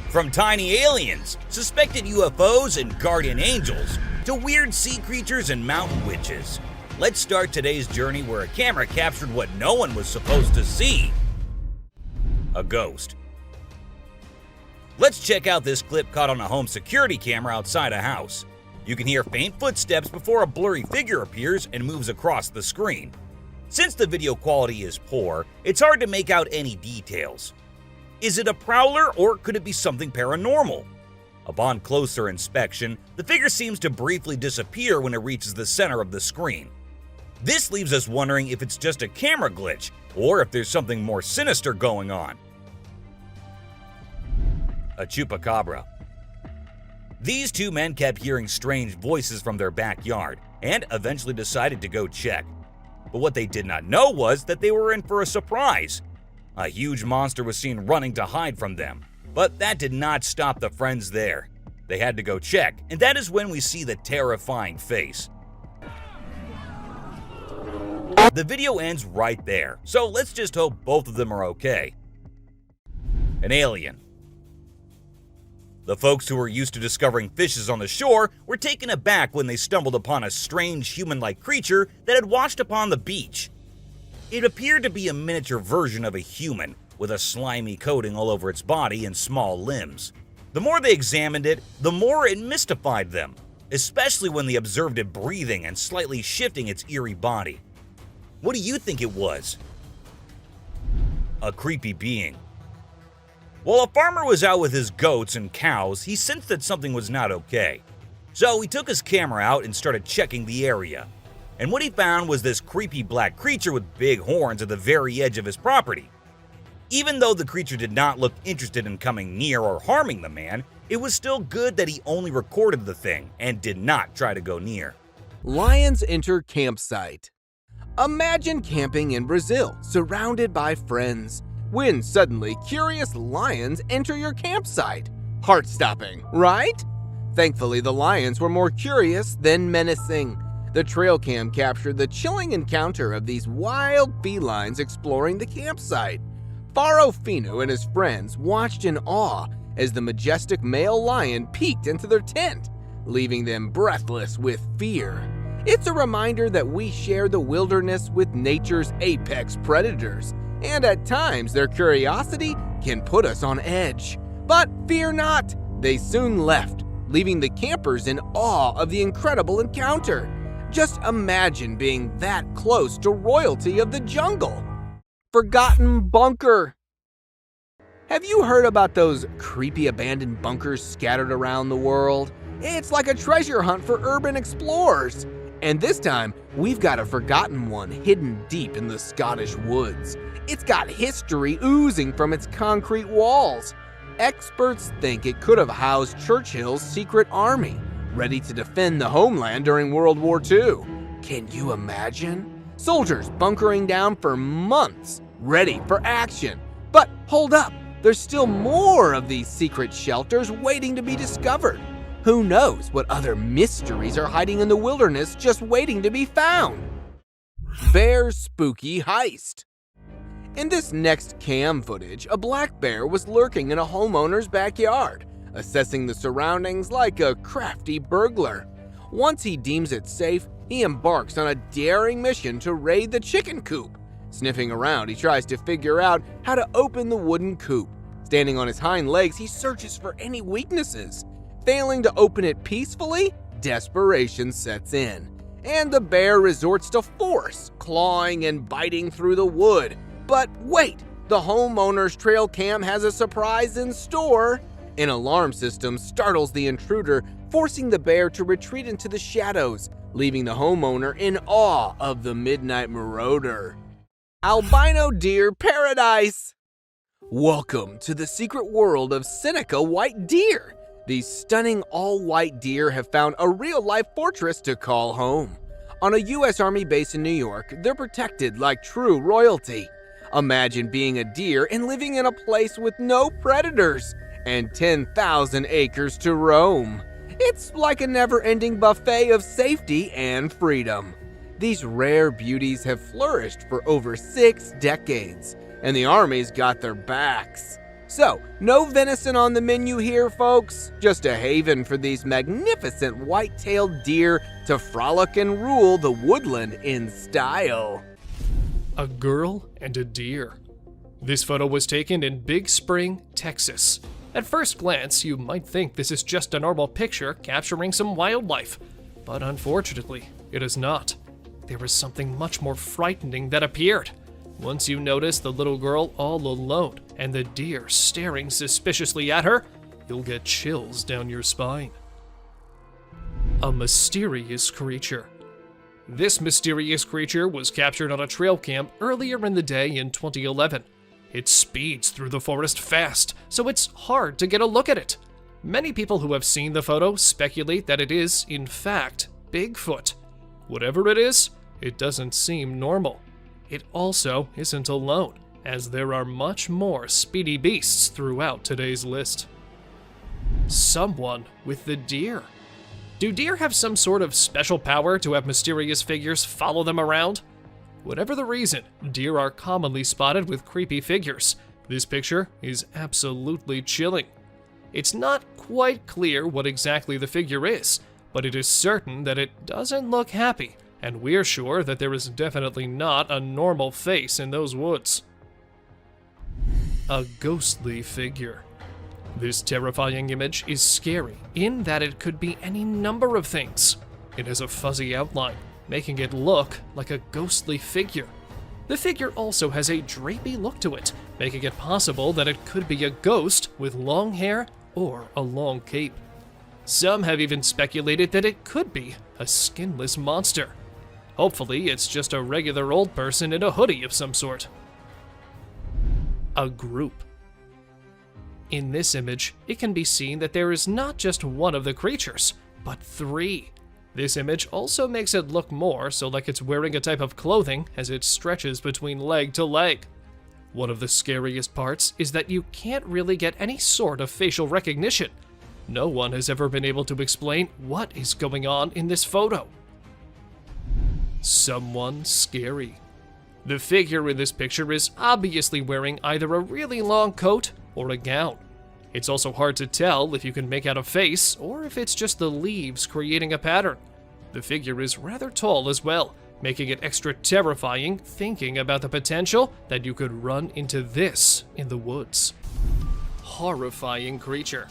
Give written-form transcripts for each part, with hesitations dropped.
From tiny aliens, suspected UFOs and guardian angels, to weird sea creatures and mountain witches. Let's start today's journey where a camera captured what no one was supposed to see: a ghost. Let's check out this clip caught on a home security camera outside a house. You can hear faint footsteps before a blurry figure appears and moves across the screen. Since the video quality is poor, it's hard to make out any details. Is it a prowler, or could it be something paranormal? Upon closer inspection, the figure seems to briefly disappear when it reaches the center of the screen. This leaves us wondering if it's just a camera glitch, or if there's something more sinister going on. A Chupacabra. These two men kept hearing strange voices from their backyard, and eventually decided to go check. But what they did not know was that they were in for a surprise. A huge monster was seen running to hide from them, but that did not stop the friends there. They had to go check, and that is when we see the terrifying face. The video ends right there, so let's just hope both of them are okay. An alien. The folks who were used to discovering fishes on the shore were taken aback when they stumbled upon a strange human-like creature that had washed upon the beach. It appeared to be a miniature version of a human, with a slimy coating all over its body and small limbs. The more they examined it, the more it mystified them, especially when they observed it breathing and slightly shifting its eerie body. What do you think it was? A creepy being. While a farmer was out with his goats and cows, he sensed that something was not okay. So he took his camera out and started checking the area. And what he found was this creepy black creature with big horns at the very edge of his property. Even though the creature did not look interested in coming near or harming the man, it was still good that he only recorded the thing and did not try to go near. Lions enter campsite. Imagine camping in Brazil, surrounded by friends, when suddenly curious lions enter your campsite. Heart-stopping, right? Thankfully, the lions were more curious than menacing. The trail cam captured the chilling encounter of these wild felines exploring the campsite. Faro Fino and his friends watched in awe as the majestic male lion peeked into their tent, leaving them breathless with fear. It's a reminder that we share the wilderness with nature's apex predators, and at times their curiosity can put us on edge. But fear not, they soon left, leaving the campers in awe of the incredible encounter. Just imagine being that close to royalty of the jungle. Forgotten bunker. Have you heard about those creepy abandoned bunkers scattered around the world? It's like a treasure hunt for urban explorers. And this time, we've got a forgotten one hidden deep in the Scottish woods. It's got history oozing from its concrete walls. Experts think it could have housed Churchill's secret army, ready to defend the homeland during World War II. Can you imagine? Soldiers bunkering down for months, ready for action. But hold up, there's still more of these secret shelters waiting to be discovered. Who knows what other mysteries are hiding in the wilderness just waiting to be found? Bear's spooky heist. In this next cam footage, a black bear was lurking in a homeowner's backyard, assessing the surroundings like a crafty burglar. Once he deems it safe, he embarks on a daring mission to raid the chicken coop. Sniffing around, he tries to figure out how to open the wooden coop. Standing on his hind legs, he searches for any weaknesses. Failing to open it peacefully, desperation sets in, and the bear resorts to force, clawing and biting through the wood. But wait, the homeowner's trail cam has a surprise in store. An alarm system startles the intruder, forcing the bear to retreat into the shadows, leaving the homeowner in awe of the midnight marauder. Albino deer paradise! Welcome to the secret world of Seneca white deer. These stunning all-white deer have found a real-life fortress to call home. On a U.S. Army base in New York, they're protected like true royalty. Imagine being a deer and living in a place with no predators and 10,000 acres to roam. It's like a never-ending buffet of safety and freedom. These rare beauties have flourished for over 6 decades, and the army's got their backs. So, no venison on the menu here, folks. Just a haven for these magnificent white-tailed deer to frolic and rule the woodland in style. A girl and a deer. This photo was taken in Big Spring, Texas. At first glance, you might think this is just a normal picture capturing some wildlife, but unfortunately, it is not. There is something much more frightening that appeared. Once you notice the little girl all alone and the deer staring suspiciously at her, you'll get chills down your spine. A mysterious creature. This mysterious creature was captured on a trail cam earlier in the day in 2011. It speeds through the forest fast, so it's hard to get a look at it. Many people who have seen the photo speculate that it is, in fact, Bigfoot. Whatever it is, it doesn't seem normal. It also isn't alone, as there are much more speedy beasts throughout today's list. Someone with the deer. Do deer have some sort of special power to have mysterious figures follow them around? Whatever the reason, deer are commonly spotted with creepy figures. This picture is absolutely chilling. It's not quite clear what exactly the figure is, but it is certain that it doesn't look happy, and we're sure that there is definitely not a normal face in those woods. A ghostly figure. This terrifying image is scary in that it could be any number of things. It has a fuzzy outline, making it look like a ghostly figure. The figure also has a drapey look to it, making it possible that it could be a ghost with long hair or a long cape. Some have even speculated that it could be a skinless monster. Hopefully, it's just a regular old person in a hoodie of some sort. A group. In this image, it can be seen that there is not just one of the creatures, but 3. This image also makes it look more so like it's wearing a type of clothing as it stretches between leg to leg. One of the scariest parts is that you can't really get any sort of facial recognition. No one has ever been able to explain what is going on in this photo. Someone scary. The figure in this picture is obviously wearing either a really long coat or a gown. It's also hard to tell if you can make out a face or if it's just the leaves creating a pattern. The figure is rather tall as well, making it extra terrifying thinking about the potential that you could run into this in the woods. Horrifying Creature.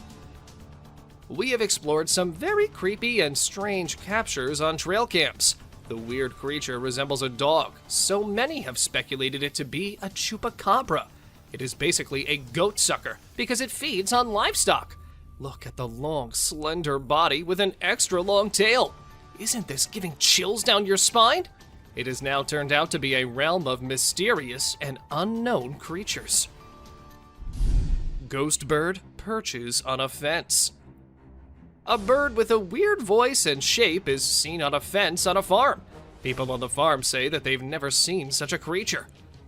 We have explored some very creepy and strange captures on trail cams. The weird creature resembles a dog, so many have speculated it to be a Chupacabra. It is basically a goat sucker because it feeds on livestock. Look at the long, slender body with an extra long tail. Isn't this giving chills down your spine? It has now turned out to be a realm of mysterious and unknown creatures. Ghost bird perches on a fence. A bird with a weird voice and shape is seen on a fence on a farm. People on the farm say that they've never seen such a creature.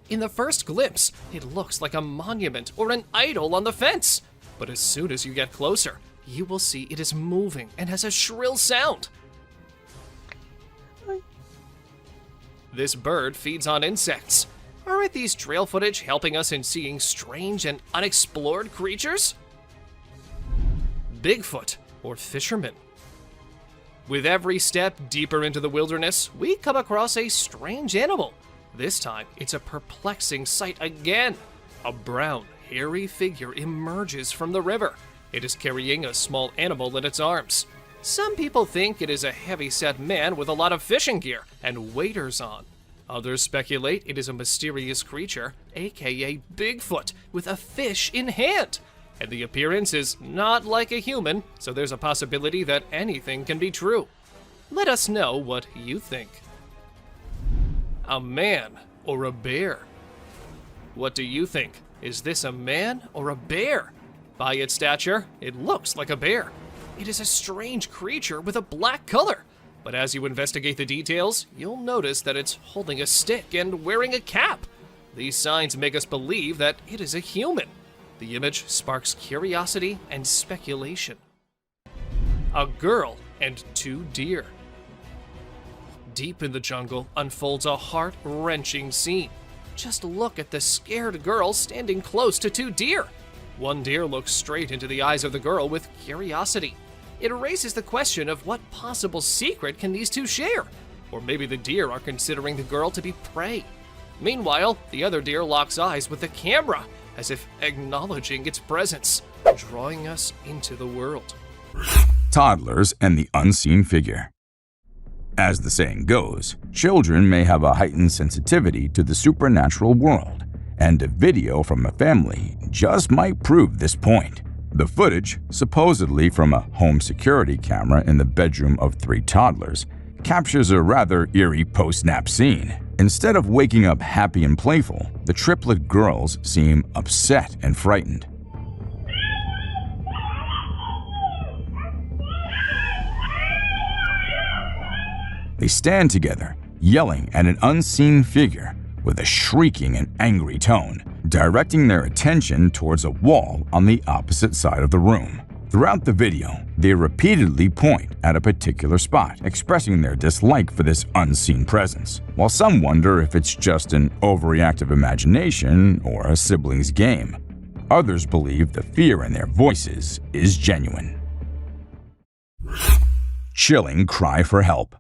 In the first glimpse, it looks like a monument or an idol on the fence. But as soon as you get closer, you will see it is moving and has a shrill sound. This bird feeds on insects. Aren't these trail footage helping us in seeing strange and unexplored creatures? Bigfoot, or fisherman. With every step deeper into the wilderness, we come across a strange animal. This time, it's a perplexing sight again. A brown, hairy figure emerges from the river. It is carrying a small animal in its arms. Some people think it is a heavy-set man with a lot of fishing gear and waders on. Others speculate it is a mysterious creature, aka Bigfoot, with a fish in hand. And the appearance is not like a human, so there's a possibility that anything can be true. Let us know what you think. A man or a bear? What do you think? Is this a man or a bear? By its stature, it looks like a bear. It is a strange creature with a black color, but as you investigate the details, you'll notice that it's holding a stick and wearing a cap. These signs make us believe that it is a human. The image sparks curiosity and speculation. A girl and 2 deer. Deep in the jungle unfolds a heart-wrenching scene. Just look at the scared girl standing close to two deer. One deer looks straight into the eyes of the girl with curiosity. It raises the question of what possible secret can these two share? Or maybe the deer are considering the girl to be prey. Meanwhile, the other deer locks eyes with the camera, as if acknowledging its presence, drawing us into the world. Toddlers and the unseen figure. As the saying goes, children may have a heightened sensitivity to the supernatural world, and a video from a family just might prove this point. The footage, supposedly from a home security camera in the bedroom of three toddlers, captures a rather eerie post-nap scene. Instead of waking up happy and playful, the triplet girls seem upset and frightened. They stand together, yelling at an unseen figure with a shrieking and angry tone, directing their attention towards a wall on the opposite side of the room. Throughout the video, they repeatedly point at a particular spot, expressing their dislike for this unseen presence, while some wonder if it's just an overreactive imagination or a sibling's game. Others believe the fear in their voices is genuine. Chilling cry for help.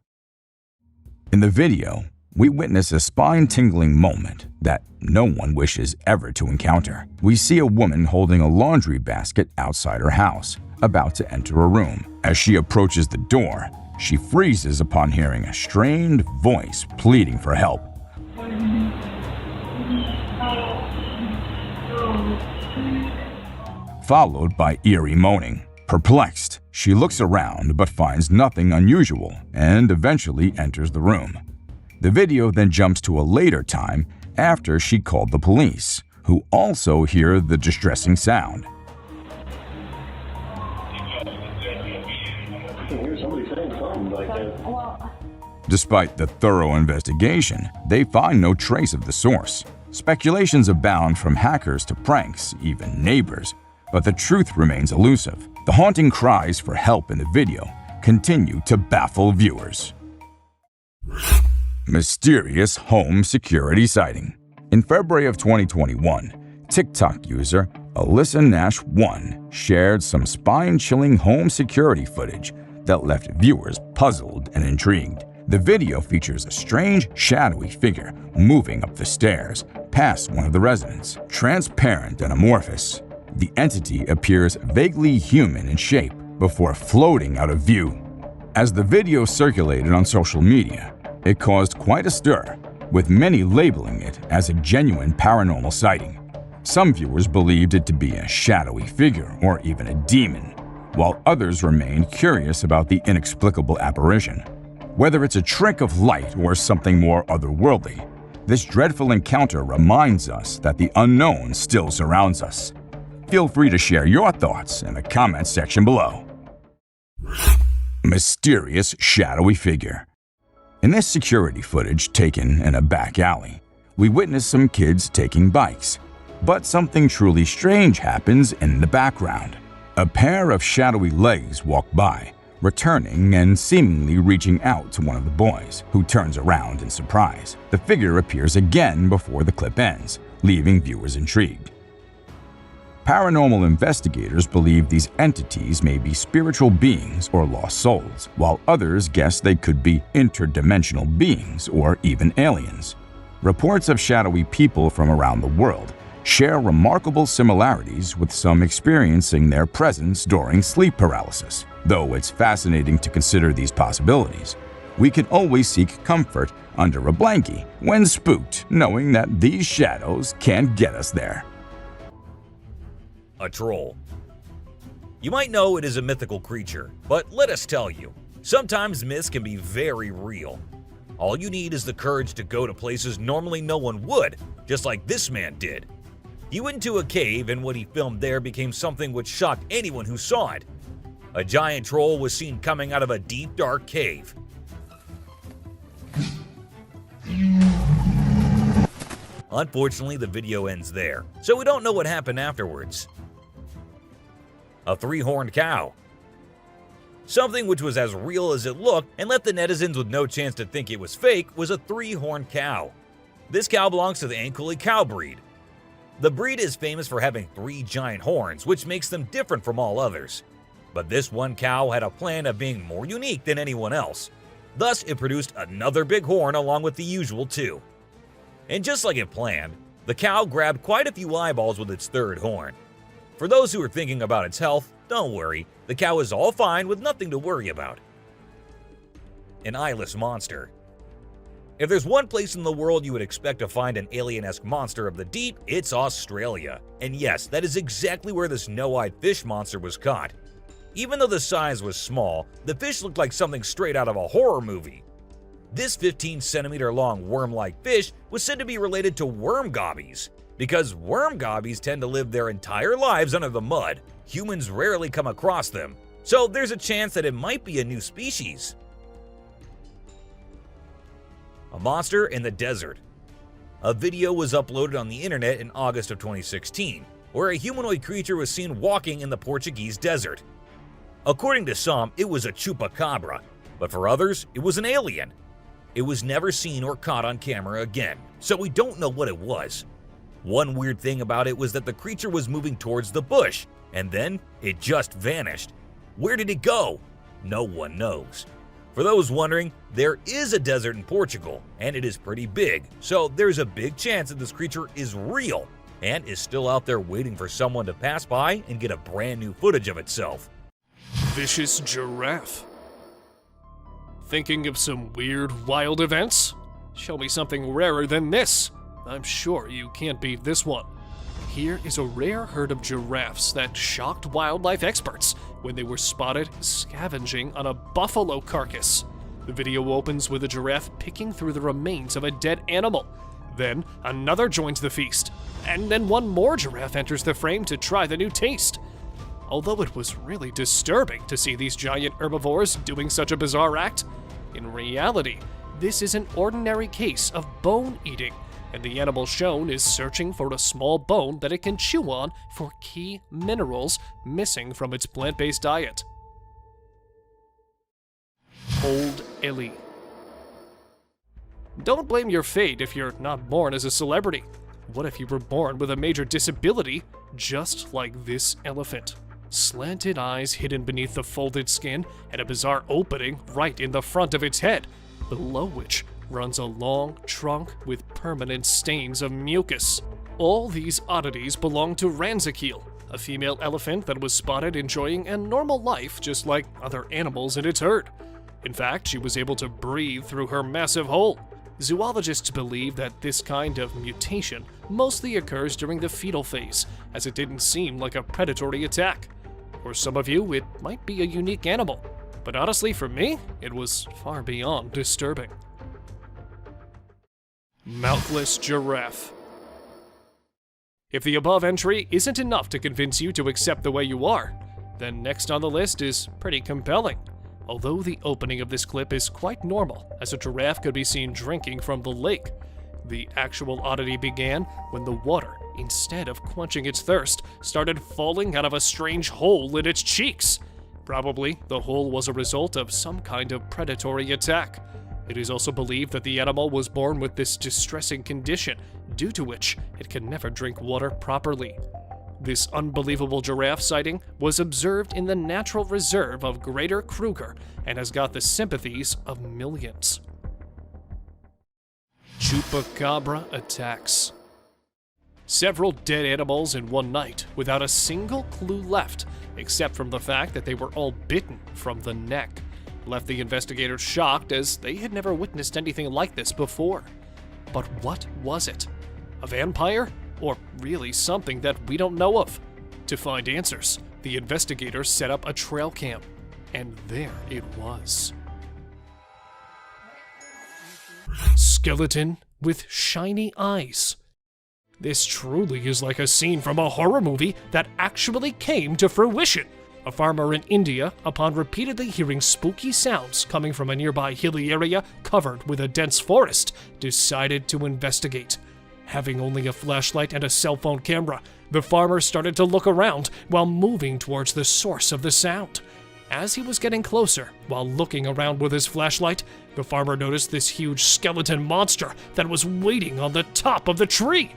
In the video, we witness a spine-tingling moment that no one wishes ever to encounter. We see a woman holding a laundry basket outside her house, about to enter a room. As she approaches the door, she freezes upon hearing a strained voice pleading for help. Followed by eerie moaning. Perplexed, she looks around but finds nothing unusual and eventually enters the room. The video then jumps to a later time after she called the police, who also hear the distressing sound. Despite the thorough investigation, they find no trace of the source. Speculations abound from hackers to pranks, even neighbors, but the truth remains elusive. The haunting cries for help in the video continue to baffle viewers. Mysterious home security sighting. In February of 2021, TikTok user Alyssa Nash 1 shared some spine-chilling home security footage that left viewers puzzled and intrigued. The video features a strange, shadowy figure moving up the stairs past one of the residents. Transparent and amorphous, the entity appears vaguely human in shape before floating out of view. As the video circulated on social media, it caused quite a stir, with many labeling it as a genuine paranormal sighting. Some viewers believed it to be a shadowy figure or even a demon, while others remained curious about the inexplicable apparition. Whether it's a trick of light or something more otherworldly, this dreadful encounter reminds us that the unknown still surrounds us. Feel free to share your thoughts in the comments section below. Mysterious shadowy figure. In this security footage taken in a back alley, we witness some kids taking bikes. But something truly strange happens in the background. A pair of shadowy legs walk by, returning and seemingly reaching out to one of the boys, who turns around in surprise. The figure appears again before the clip ends, leaving viewers intrigued. Paranormal investigators believe these entities may be spiritual beings or lost souls, while others guess they could be interdimensional beings or even aliens. Reports of shadowy people from around the world share remarkable similarities, with some experiencing their presence during sleep paralysis. Though it's fascinating to consider these possibilities, we can always seek comfort under a blankie when spooked, knowing that these shadows can't get us there. A troll. You might know it is a mythical creature, but let us tell you, sometimes myths can be very real. All you need is the courage to go to places normally no one would, just like this man did. He went into a cave, and what he filmed there became something which shocked anyone who saw it. A giant troll was seen coming out of a deep, dark cave. Unfortunately, the video ends there, so we don't know what happened afterwards. A three-horned cow. Something which was as real as it looked and left the netizens with no chance to think it was fake was a three-horned cow. This cow belongs to the Ankole cow breed. The breed is famous for having 3 giant horns, which makes them different from all others. But this one cow had a plan of being more unique than anyone else. Thus, it produced another big horn along with the usual 2. And just like it planned, the cow grabbed quite a few eyeballs with its 3rd horn. For those who are thinking about its health, don't worry, the cow is all fine with nothing to worry about. An eyeless monster. If there's one place in the world you would expect to find an alien-esque monster of the deep, it's Australia. And yes, that is exactly where this no-eyed fish monster was caught. Even though the size was small, the fish looked like something straight out of a horror movie. This 15-centimeter long worm-like fish was said to be related to worm gobbies, because worm gobbies tend to live their entire lives under the mud. Humans rarely come across them, so there's a chance that it might be a new species. A monster in the desert. A video was uploaded on the internet in August of 2016, where a humanoid creature was seen walking in the Portuguese desert. According to some, it was a Chupacabra, but for others, it was an alien. It was never seen or caught on camera again, so we don't know what it was. One weird thing about it was that the creature was moving towards the bush, and then it just vanished. Where did it go? No one knows. For those wondering, there is a desert in Portugal, and it is pretty big, so there's a big chance that this creature is real and is still out there waiting for someone to pass by and get a brand new footage of itself. Vicious giraffe. Thinking of some weird, wild events? Show me something rarer than this. I'm sure you can't beat this one. Here is a rare herd of giraffes that shocked wildlife experts when they were spotted scavenging on a buffalo carcass. The video opens with a giraffe picking through the remains of a dead animal. Then another joins the feast, and then one more giraffe enters the frame to try the new taste. Although it was really disturbing to see these giant herbivores doing such a bizarre act, in reality, this is an ordinary case of bone eating, and the animal shown is searching for a small bone that it can chew on for key minerals missing from its plant-based diet. Old Ellie. Don't blame your fate if you're not born as a celebrity. What if you were born with a major disability, just like this elephant? Slanted eyes hidden beneath the folded skin, and a bizarre opening right in the front of its head, below which runs a long trunk with permanent stains of mucus. All these oddities belong to Ranzakiel, a female elephant that was spotted enjoying a normal life just like other animals in its herd. In fact, she was able to breathe through her massive hole. Zoologists believe that this kind of mutation mostly occurs during the fetal phase, as it didn't seem like a predatory attack. For some of you, it might be a unique animal, but honestly, for me, it was far beyond disturbing. Mouthless giraffe. If the above entry isn't enough to convince you to accept the way you are, then next on the list is pretty compelling. Although the opening of this clip is quite normal, as a giraffe could be seen drinking from the lake, the actual oddity began when the water, instead of quenching its thirst, started falling out of a strange hole in its cheeks. Probably, the hole was a result of some kind of predatory attack. It is also believed that the animal was born with this distressing condition, due to which it can never drink water properly. This unbelievable giraffe sighting was observed in the natural reserve of Greater Kruger and has got the sympathies of millions. Chupacabra attacks. Several dead animals in one night without a single clue left, except from the fact that they were all bitten from the neck, left the investigators shocked as they had never witnessed anything like this before. But what was it? A vampire? Or really something that we don't know of? To find answers, the investigators set up a trail cam, and there it was. Skeleton with shiny eyes. This truly is like a scene from a horror movie that actually came to fruition. A farmer in India, upon repeatedly hearing spooky sounds coming from a nearby hilly area covered with a dense forest, decided to investigate. Having only a flashlight and a cell phone camera, the farmer started to look around while moving towards the source of the sound. As he was getting closer, while looking around with his flashlight, the farmer noticed this huge skeleton monster that was waiting on the top of the tree.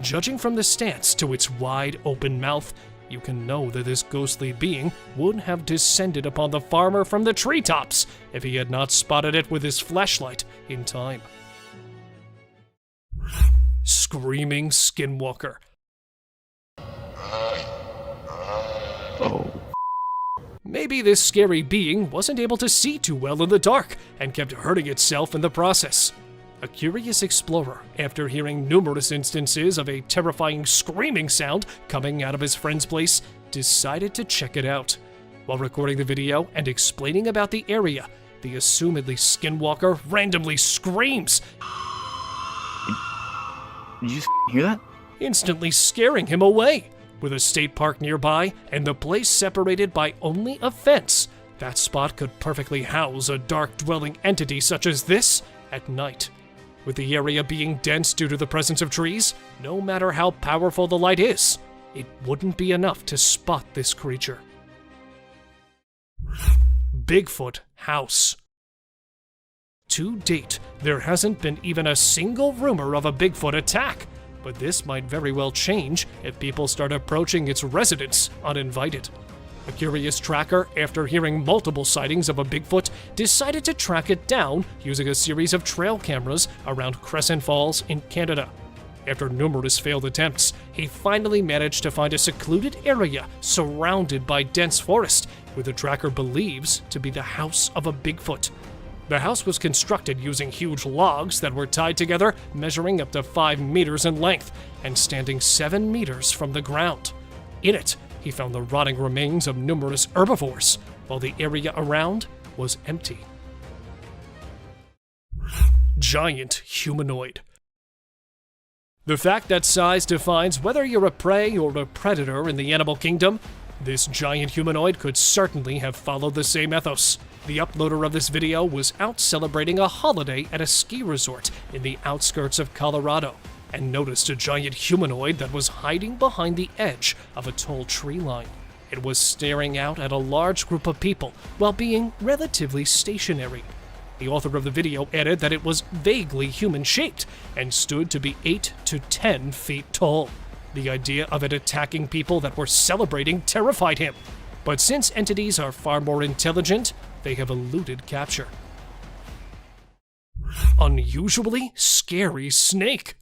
Judging from the stance to its wide open mouth, you can know that this ghostly being would have descended upon the farmer from the treetops if he had not spotted it with his flashlight in time. Screaming Skinwalker. Maybe this scary being wasn't able to see too well in the dark and kept hurting itself in the process. A curious explorer, after hearing numerous instances of a terrifying screaming sound coming out of his friend's place, decided to check it out. While recording the video and explaining about the area, the assumedly Skinwalker randomly screams, Did you hear that? instantly scaring him away. With a state park nearby and the place separated by only a fence, that spot could perfectly house a dark-dwelling entity such as this at night. With the area being dense due to the presence of trees, no matter how powerful the light is, it wouldn't be enough to spot this creature. Bigfoot House. To date, there hasn't been even a single rumor of a Bigfoot attack, but this might very well change if people start approaching its residents uninvited. A curious tracker, after hearing multiple sightings of a Bigfoot, decided to track it down using a series of trail cameras around Crescent Falls in Canada. After numerous failed attempts, he finally managed to find a secluded area surrounded by dense forest, where the tracker believes to be the house of a Bigfoot. The house was constructed using huge logs that were tied together, measuring up to 5 meters in length and standing 7 meters from the ground. In it, he found the rotting remains of numerous herbivores, while the area around was empty. Giant Humanoid. The fact that size defines whether you're a prey or a predator in the animal kingdom, this giant humanoid could certainly have followed the same ethos. The uploader of this video was out celebrating a holiday at a ski resort in the outskirts of Colorado and noticed a giant humanoid that was hiding behind the edge of a tall tree line. It was staring out at a large group of people while being relatively stationary. The author of the video added that it was vaguely human-shaped and stood to be 8 to 10 feet tall. The idea of it attacking people that were celebrating terrified him. But since entities are far more intelligent, they have eluded capture. Unusually scary snake.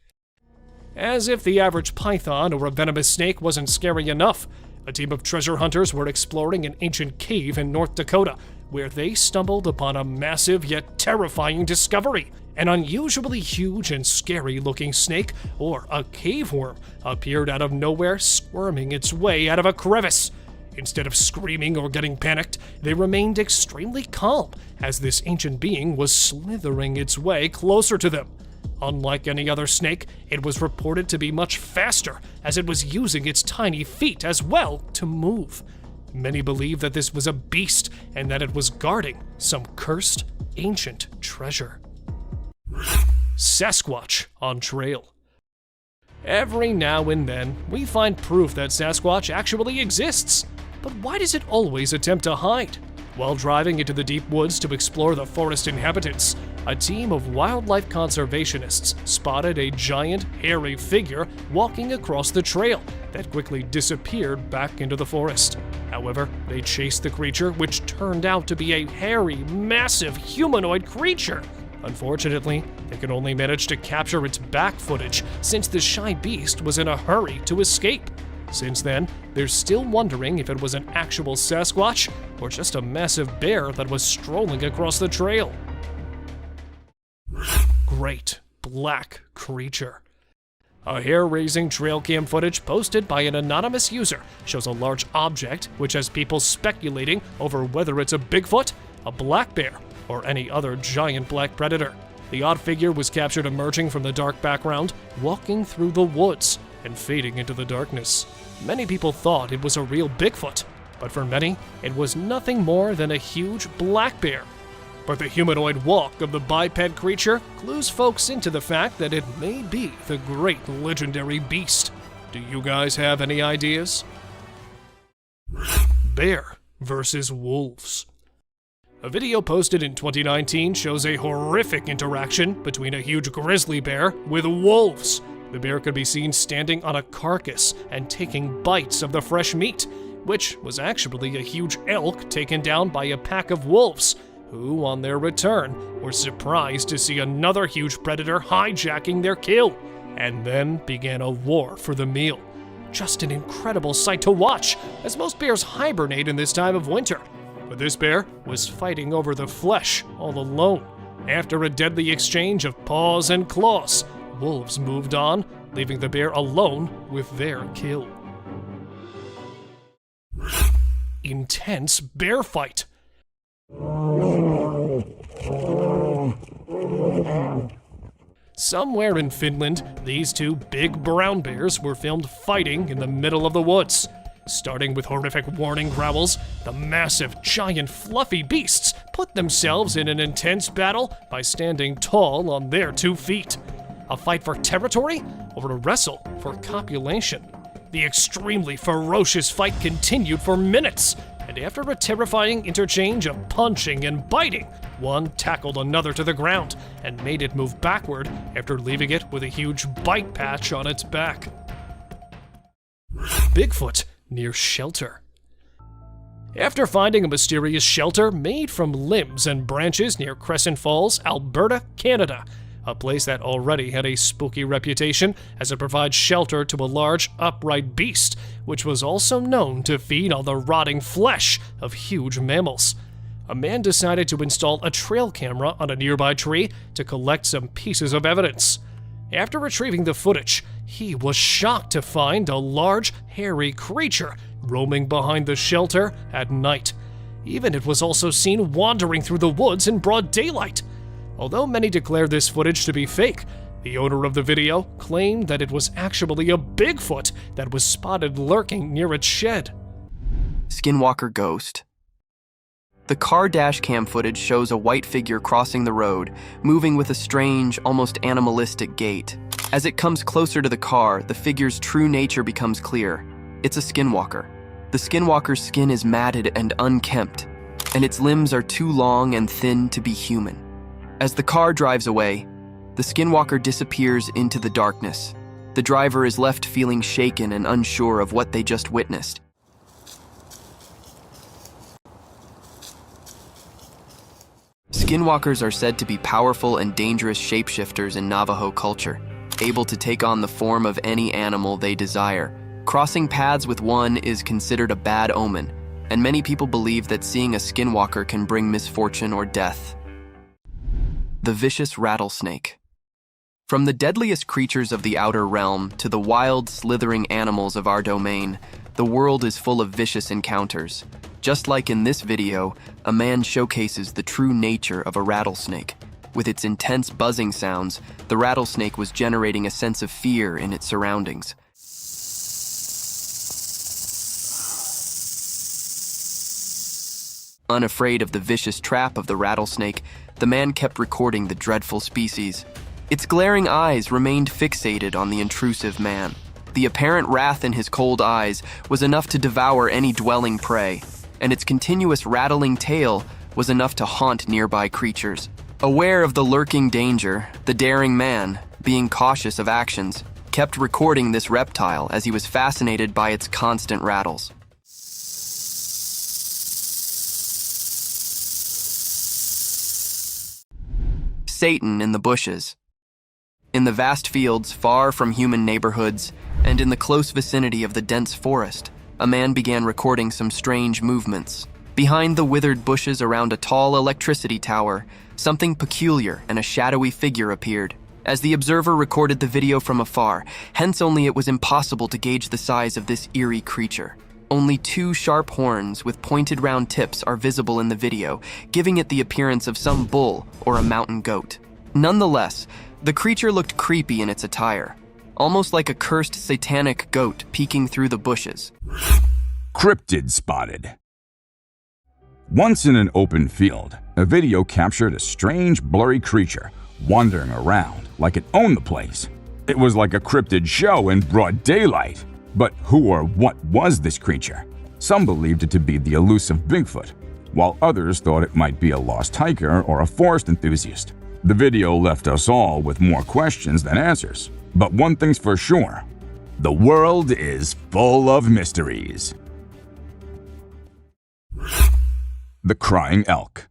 As if the average python or a venomous snake wasn't scary enough, a team of treasure hunters were exploring an ancient cave in North Dakota, where they stumbled upon a massive yet terrifying discovery. An unusually huge and scary-looking snake, or a cave worm, appeared out of nowhere, squirming its way out of a crevice. Instead of screaming or getting panicked, they remained extremely calm as this ancient being was slithering its way closer to them. Unlike any other snake, it was reported to be much faster, as it was using its tiny feet as well to move. Many believe that this was a beast and that it was guarding some cursed ancient treasure. Sasquatch On Trail. Every now and then, we find proof that Sasquatch actually exists. But why does it always attempt to hide? While driving into the deep woods to explore the forest inhabitants, a team of wildlife conservationists spotted a giant, hairy figure walking across the trail that quickly disappeared back into the forest. However, they chased the creature, which turned out to be a hairy, massive humanoid creature. Unfortunately, they could only manage to capture its back footage since the shy beast was in a hurry to escape. Since then, they're still wondering if it was an actual Sasquatch or just a massive bear that was strolling across the trail. Great Black Creature. A hair-raising trail cam footage posted by an anonymous user shows a large object which has people speculating over whether it's a Bigfoot, a black bear, or any other giant black predator. The odd figure was captured emerging from the dark background, walking through the woods and fading into the darkness. Many people thought it was a real Bigfoot, but for many, it was nothing more than a huge black bear. But the humanoid walk of the biped creature clues folks into the fact that it may be the great legendary beast. Do you guys have any ideas? Bear versus wolves. A video posted in 2019 shows a horrific interaction between a huge grizzly bear with wolves. The bear could be seen standing on a carcass and taking bites of the fresh meat, which was actually a huge elk taken down by a pack of wolves, who, on their return, were surprised to see another huge predator hijacking their kill, and then began a war for the meal. Just an incredible sight to watch, as most bears hibernate in this time of winter. But this bear was fighting over the flesh all alone. After a deadly exchange of paws and claws, wolves moved on, leaving the bear alone with their kill. Intense bear fight. Somewhere in Finland, these two big brown bears were filmed fighting in the middle of the woods. Starting with horrific warning growls, the massive, giant, fluffy beasts put themselves in an intense battle by standing tall on their 2 feet. A fight for territory or a wrestle for copulation? The extremely ferocious fight continued for minutes, and after a terrifying interchange of punching and biting, one tackled another to the ground and made it move backward after leaving it with a huge bite patch on its back. Bigfoot near shelter. After finding a mysterious shelter made from limbs and branches near Crescent Falls, Alberta, Canada, a place that already had a spooky reputation as it provides shelter to a large, upright beast, which was also known to feed on the rotting flesh of huge mammals. A man decided to install a trail camera on a nearby tree to collect some pieces of evidence. After retrieving the footage, he was shocked to find a large, hairy creature roaming behind the shelter at night. Even it was also seen wandering through the woods in broad daylight. Although many declared this footage to be fake, the owner of the video claimed that it was actually a Bigfoot that was spotted lurking near its shed. Skinwalker Ghost. The car dash cam footage shows a white figure crossing the road, moving with a strange, almost animalistic gait. As it comes closer to the car, the figure's true nature becomes clear. It's a skinwalker. The skinwalker's skin is matted and unkempt, and its limbs are too long and thin to be human. As the car drives away, the skinwalker disappears into the darkness. The driver is left feeling shaken and unsure of what they just witnessed. Skinwalkers are said to be powerful and dangerous shapeshifters in Navajo culture, able to take on the form of any animal they desire. Crossing paths with one is considered a bad omen, and many people believe that seeing a skinwalker can bring misfortune or death. The vicious rattlesnake. From the deadliest creatures of the outer realm to the wild, slithering animals of our domain, the world is full of vicious encounters. Just like in this video, a man showcases the true nature of a rattlesnake. With its intense buzzing sounds, the rattlesnake was generating a sense of fear in its surroundings. Unafraid of the vicious trap of the rattlesnake, the man kept recording the dreadful species. Its glaring eyes remained fixated on the intrusive man. The apparent wrath in his cold eyes was enough to devour any dwelling prey, and its continuous rattling tail was enough to haunt nearby creatures. Aware of the lurking danger, the daring man, being cautious of actions, kept recording this reptile as he was fascinated by its constant rattles. Satan in the bushes. In the vast fields far from human neighborhoods, and in the close vicinity of the dense forest, a man began recording some strange movements. Behind the withered bushes around a tall electricity tower, something peculiar and a shadowy figure appeared. As the observer recorded the video from afar, hence only it was impossible to gauge the size of this eerie creature. Only 2 sharp horns with pointed round tips are visible in the video, giving it the appearance of some bull or a mountain goat. Nonetheless, the creature looked creepy in its attire, almost like a cursed satanic goat peeking through the bushes. Cryptid spotted. Once in an open field, a video captured a strange, blurry creature wandering around like it owned the place. It was like a cryptid show in broad daylight. But who or what was this creature? Some believed it to be the elusive Bigfoot, while others thought it might be a lost hiker or a forest enthusiast. The video left us all with more questions than answers. But one thing's for sure, the world is full of mysteries. The Crying Elk.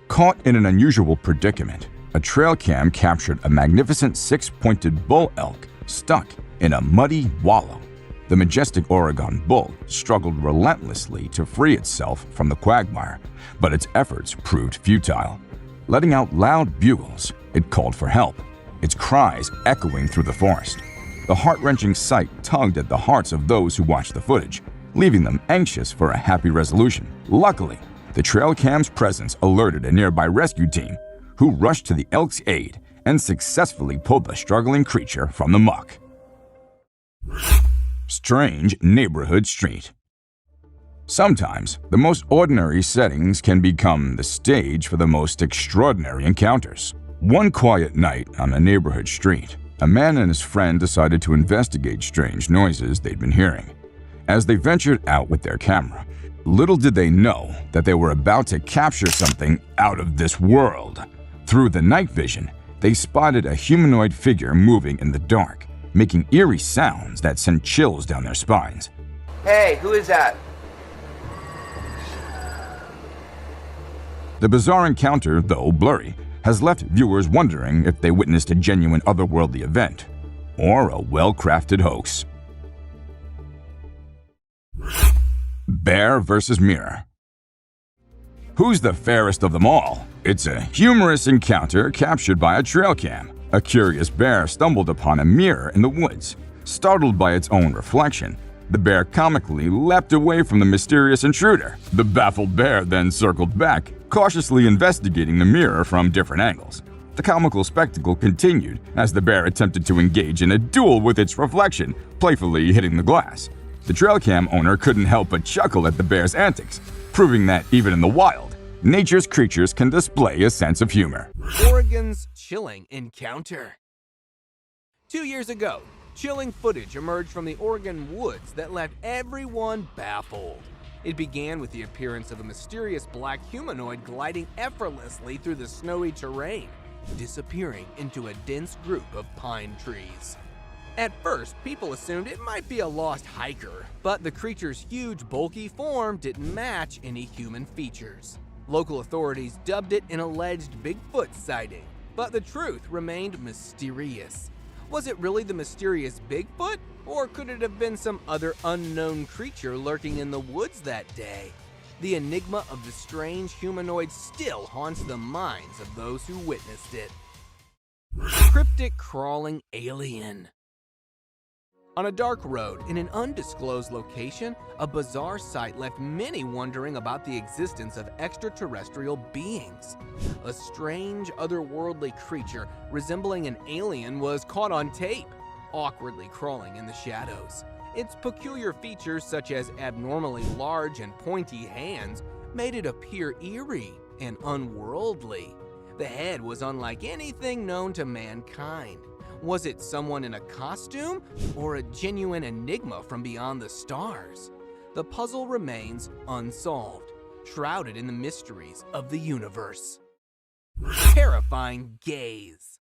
Caught in an unusual predicament, a trail cam captured a magnificent 6-pointed bull elk stuck in a muddy wallow. The majestic Oregon bull struggled relentlessly to free itself from the quagmire, but its efforts proved futile. Letting out loud bugles, it called for help, its cries echoing through the forest. The heart-wrenching sight tugged at the hearts of those who watched the footage, leaving them anxious for a happy resolution. Luckily, the trail cam's presence alerted a nearby rescue team, who rushed to the elk's aid and successfully pulled the struggling creature from the muck. Strange neighborhood street. Sometimes, the most ordinary settings can become the stage for the most extraordinary encounters. One quiet night on a neighborhood street, a man and his friend decided to investigate strange noises they'd been hearing. As they ventured out with their camera, little did they know that they were about to capture something out of this world. Through the night vision, they spotted a humanoid figure moving in the dark, making eerie sounds that sent chills down their spines. Hey, who is that? The bizarre encounter, though blurry, has left viewers wondering if they witnessed a genuine otherworldly event or a well-crafted hoax. Bear versus mirror. Who's the fairest of them all? It's a humorous encounter captured by a trail cam. A curious bear stumbled upon a mirror in the woods. Startled by its own reflection, the bear comically leapt away from the mysterious intruder. The baffled bear then circled back, cautiously investigating the mirror from different angles. The comical spectacle continued as the bear attempted to engage in a duel with its reflection, playfully hitting the glass. The trail cam owner couldn't help but chuckle at the bear's antics, proving that even in the wild, nature's creatures can display a sense of humor. Oregon's chilling encounter. 2 years ago, chilling footage emerged from the Oregon woods that left everyone baffled. It began with the appearance of a mysterious black humanoid gliding effortlessly through the snowy terrain, disappearing into a dense group of pine trees. At first, people assumed it might be a lost hiker, but the creature's huge, bulky form didn't match any human features. Local authorities dubbed it an alleged Bigfoot sighting, but the truth remained mysterious. Was it really the mysterious Bigfoot, or could it have been some other unknown creature lurking in the woods that day? The enigma of the strange humanoid still haunts the minds of those who witnessed it. Cryptic crawling alien. On a dark road in an undisclosed location, a bizarre sight left many wondering about the existence of extraterrestrial beings. A strange, otherworldly creature resembling an alien was caught on tape, awkwardly crawling in the shadows. Its peculiar features, such as abnormally large and pointy hands, made it appear eerie and unworldly. The head was unlike anything known to mankind. Was it someone in a costume, or a genuine enigma from beyond the stars? The puzzle remains unsolved, shrouded in the mysteries of the universe. Terrifying gaze.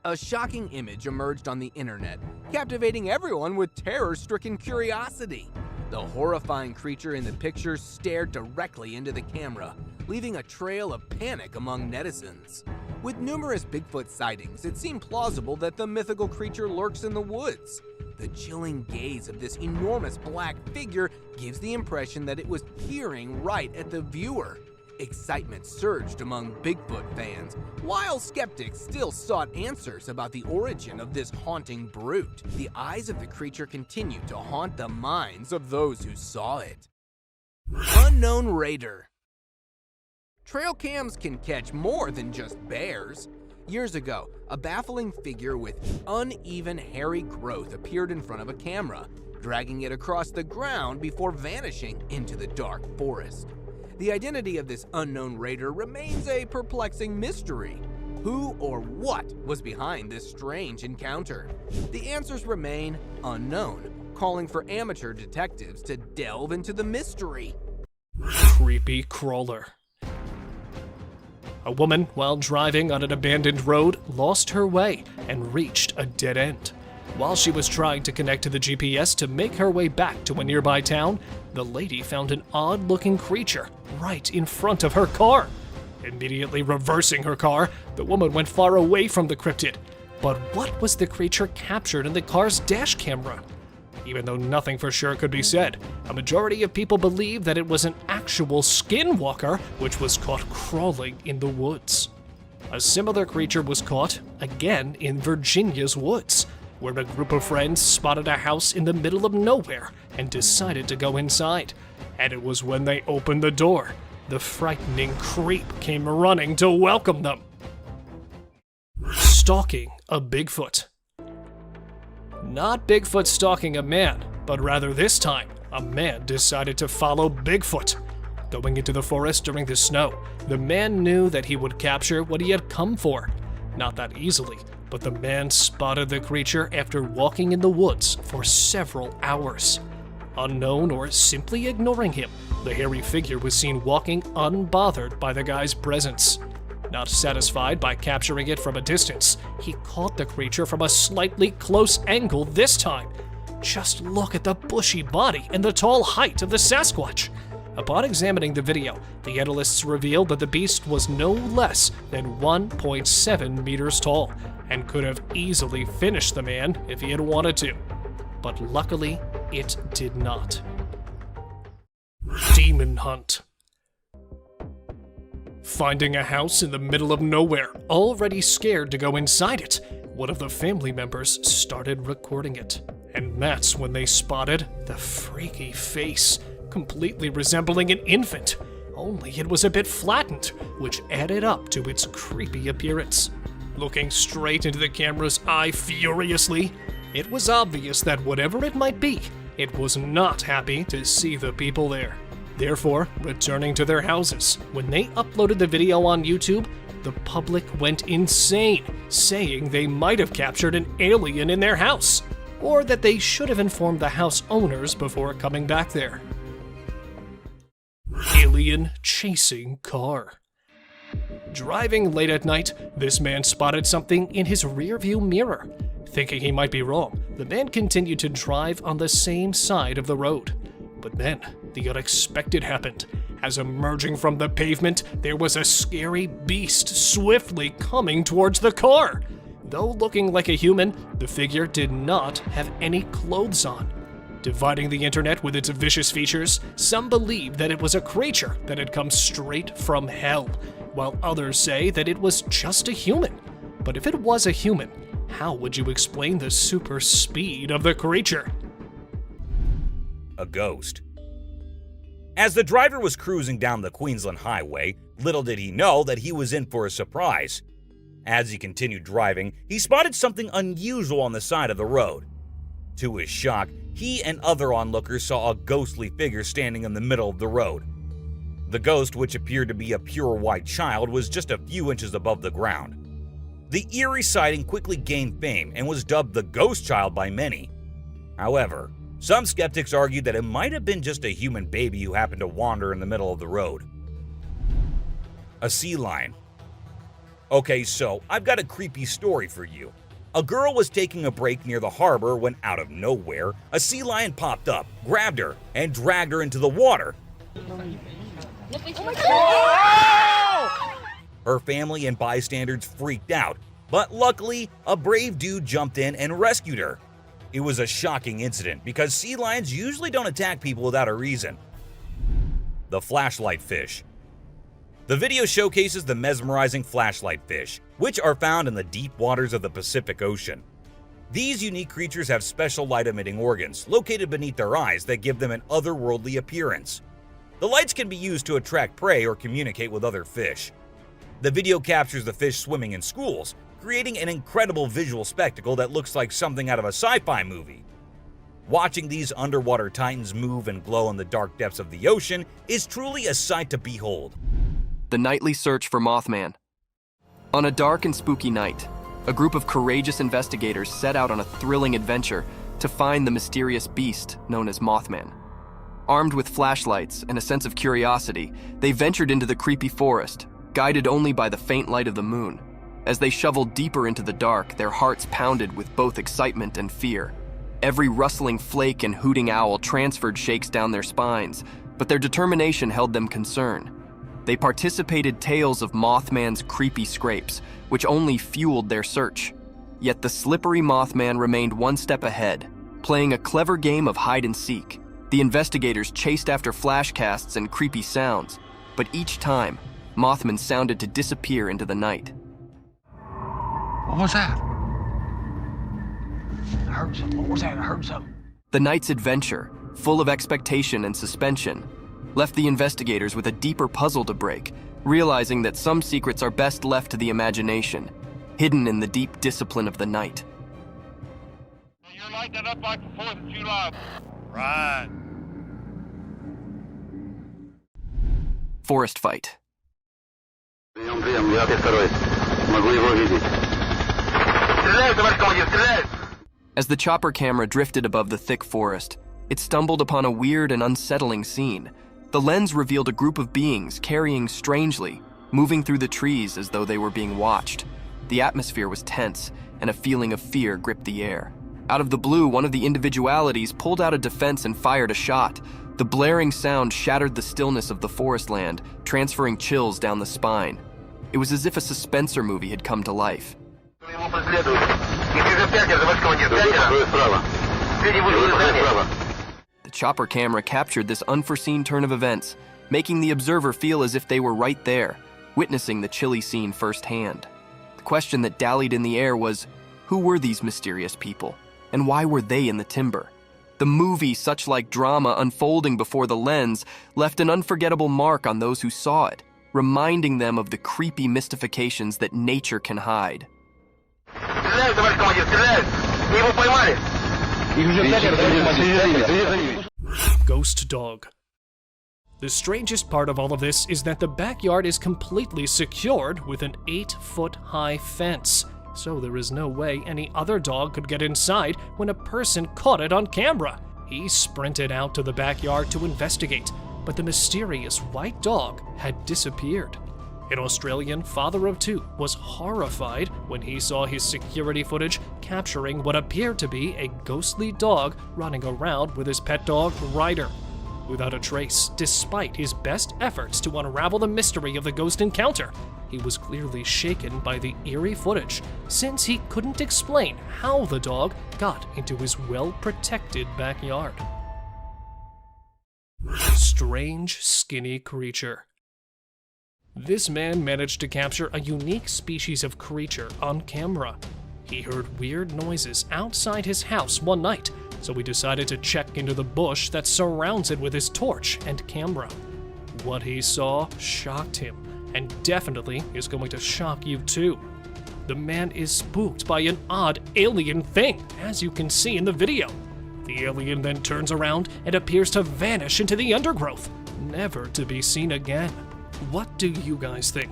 A shocking image emerged on the internet, captivating everyone with terror-stricken curiosity. The horrifying creature in the picture stared directly into the camera, leaving a trail of panic among netizens. With numerous Bigfoot sightings, it seemed plausible that the mythical creature lurks in the woods. The chilling gaze of this enormous black figure gives the impression that it was peering right at the viewer. Excitement surged among Bigfoot fans, while skeptics still sought answers about the origin of this haunting brute. The eyes of the creature continued to haunt the minds of those who saw it. Unknown raider. Trail cams can catch more than just bears. Years ago, a baffling figure with uneven hairy growth appeared in front of a camera, dragging it across the ground before vanishing into the dark forest. The identity of this unknown raider remains a perplexing mystery. Who or what was behind this strange encounter? The answers remain unknown, calling for amateur detectives to delve into the mystery. Creepy crawler. A woman, while driving on an abandoned road, lost her way and reached a dead end. While she was trying to connect to the GPS to make her way back to a nearby town, the lady found an odd-looking creature right in front of her car. Immediately reversing her car, the woman went far away from the cryptid. But what was the creature captured in the car's dash camera? Even though nothing for sure could be said, a majority of people believe that it was an actual skinwalker which was caught crawling in the woods. A similar creature was caught, again, in Virginia's woods, where a group of friends spotted a house in the middle of nowhere and decided to go inside. And it was when they opened the door, the frightening creep came running to welcome them. Stalking a Bigfoot. Not Bigfoot stalking a man, but rather this time, a man decided to follow Bigfoot. Going into the forest during the snow, the man knew that he would capture what he had come for. Not that easily, but the man spotted the creature after walking in the woods for several hours. Unknown or simply ignoring him, the hairy figure was seen walking unbothered by the guy's presence. Not satisfied by capturing it from a distance, he caught the creature from a slightly close angle this time. Just look at the bushy body and the tall height of the Sasquatch. Upon examining the video, the analysts revealed that the beast was no less than 1.7 meters tall and could have easily finished the man if he had wanted to. But luckily, it did not. Demon hunt. Finding a house in the middle of nowhere, already scared to go inside it, one of the family members started recording it. And that's when they spotted the freaky face, completely resembling an infant, only it was a bit flattened, which added up to its creepy appearance. Looking straight into the camera's eye furiously, it was obvious that whatever it might be, it was not happy to see the people there. Therefore, returning to their houses, when they uploaded the video on YouTube, the public went insane, saying they might have captured an alien in their house, or that they should have informed the house owners before coming back there. Alien chasing car. Driving late at night, this man spotted something in his rearview mirror. Thinking he might be wrong, the man continued to drive on the same side of the road. But then, the unexpected happened. As emerging from the pavement, there was a scary beast swiftly coming towards the car. Though looking like a human, the figure did not have any clothes on. Dividing the internet with its vicious features, some believe that it was a creature that had come straight from hell, while others say that it was just a human. But if it was a human, how would you explain the super speed of the creature? A ghost. As the driver was cruising down the Queensland Highway, little did he know that he was in for a surprise. As he continued driving, he spotted something unusual on the side of the road. To his shock, he and other onlookers saw a ghostly figure standing in the middle of the road. The ghost, which appeared to be a pure white child, was just a few inches above the ground. The eerie sighting quickly gained fame and was dubbed the Ghost Child by many. However, some skeptics argued that it might have been just a human baby who happened to wander in the middle of the road. A sea lion. Okay, so I've got a creepy story for you. A girl was taking a break near the harbor when, out of nowhere, a sea lion popped up, grabbed her, and dragged her into the water. Her family and bystanders freaked out, but luckily, a brave dude jumped in and rescued her. It was a shocking incident because sea lions usually don't attack people without a reason. The flashlight fish. The video showcases the mesmerizing flashlight fish, which are found in the deep waters of the Pacific Ocean. These unique creatures have special light-emitting organs located beneath their eyes that give them an otherworldly appearance. The lights can be used to attract prey or communicate with other fish. The video captures the fish swimming in schools, creating an incredible visual spectacle that looks like something out of a sci-fi movie. Watching these underwater titans move and glow in the dark depths of the ocean is truly a sight to behold. The nightly search for Moth Man. On a dark and spooky night, a group of courageous investigators set out on a thrilling adventure to find the mysterious beast known as Moth Man. Armed with flashlights and a sense of curiosity, they ventured into the creepy forest, guided only by the faint light of the moon. As they shoveled deeper into the dark, their hearts pounded with both excitement and fear. Every rustling flake and hooting owl transferred shakes down their spines, but their determination held them concerned. They participated tales of Mothman's creepy scrapes, which only fueled their search. Yet the slippery Mothman remained one step ahead, playing a clever game of hide and seek. The investigators chased after flashcasts and creepy sounds, but each time, Mothman sounded to disappear into the night. What was that? I heard something. What was that? I heard something. The night's adventure, full of expectation and suspension, left the investigators with a deeper puzzle to break, realizing that some secrets are best left to the imagination, hidden in the deep discipline of the night. You're lighting it up like the 4th of July. Right. Forest fight. As the chopper camera drifted above the thick forest, it stumbled upon a weird and unsettling scene. The lens revealed a group of beings carrying strangely, moving through the trees as though they were being watched. The atmosphere was tense, and a feeling of fear gripped the air. Out of the blue, one of the individualities pulled out a defense and fired a shot. The blaring sound shattered the stillness of the forest land, transferring chills down the spine. It was as if a suspensor movie had come to life. The chopper camera captured this unforeseen turn of events, making the observer feel as if they were right there, witnessing the chilly scene firsthand. The question that dallied in the air was, who were these mysterious people, and why were they in the timber? The movie, such like drama unfolding before the lens, left an unforgettable mark on those who saw it, reminding them of the creepy mystifications that nature can hide. Ghost dog. The strangest part of all of this is that the backyard is completely secured with an 8-foot-high fence, so there is no way any other dog could get inside when a person caught it on camera. He sprinted out to the backyard to investigate, but the mysterious white dog had disappeared. An Australian father of 2 was horrified when he saw his security footage capturing what appeared to be a ghostly dog running around with his pet dog, Ryder. Without a trace, despite his best efforts to unravel the mystery of the ghost encounter, he was clearly shaken by the eerie footage, since he couldn't explain how the dog got into his well-protected backyard. Strange, skinny creature. This man managed to capture a unique species of creature on camera. He heard weird noises outside his house one night, so he decided to check into the bush that surrounds it with his torch and camera. What he saw shocked him, and definitely is going to shock you too. The man is spooked by an odd alien thing, as you can see in the video. The alien then turns around and appears to vanish into the undergrowth, never to be seen again. What do you guys think?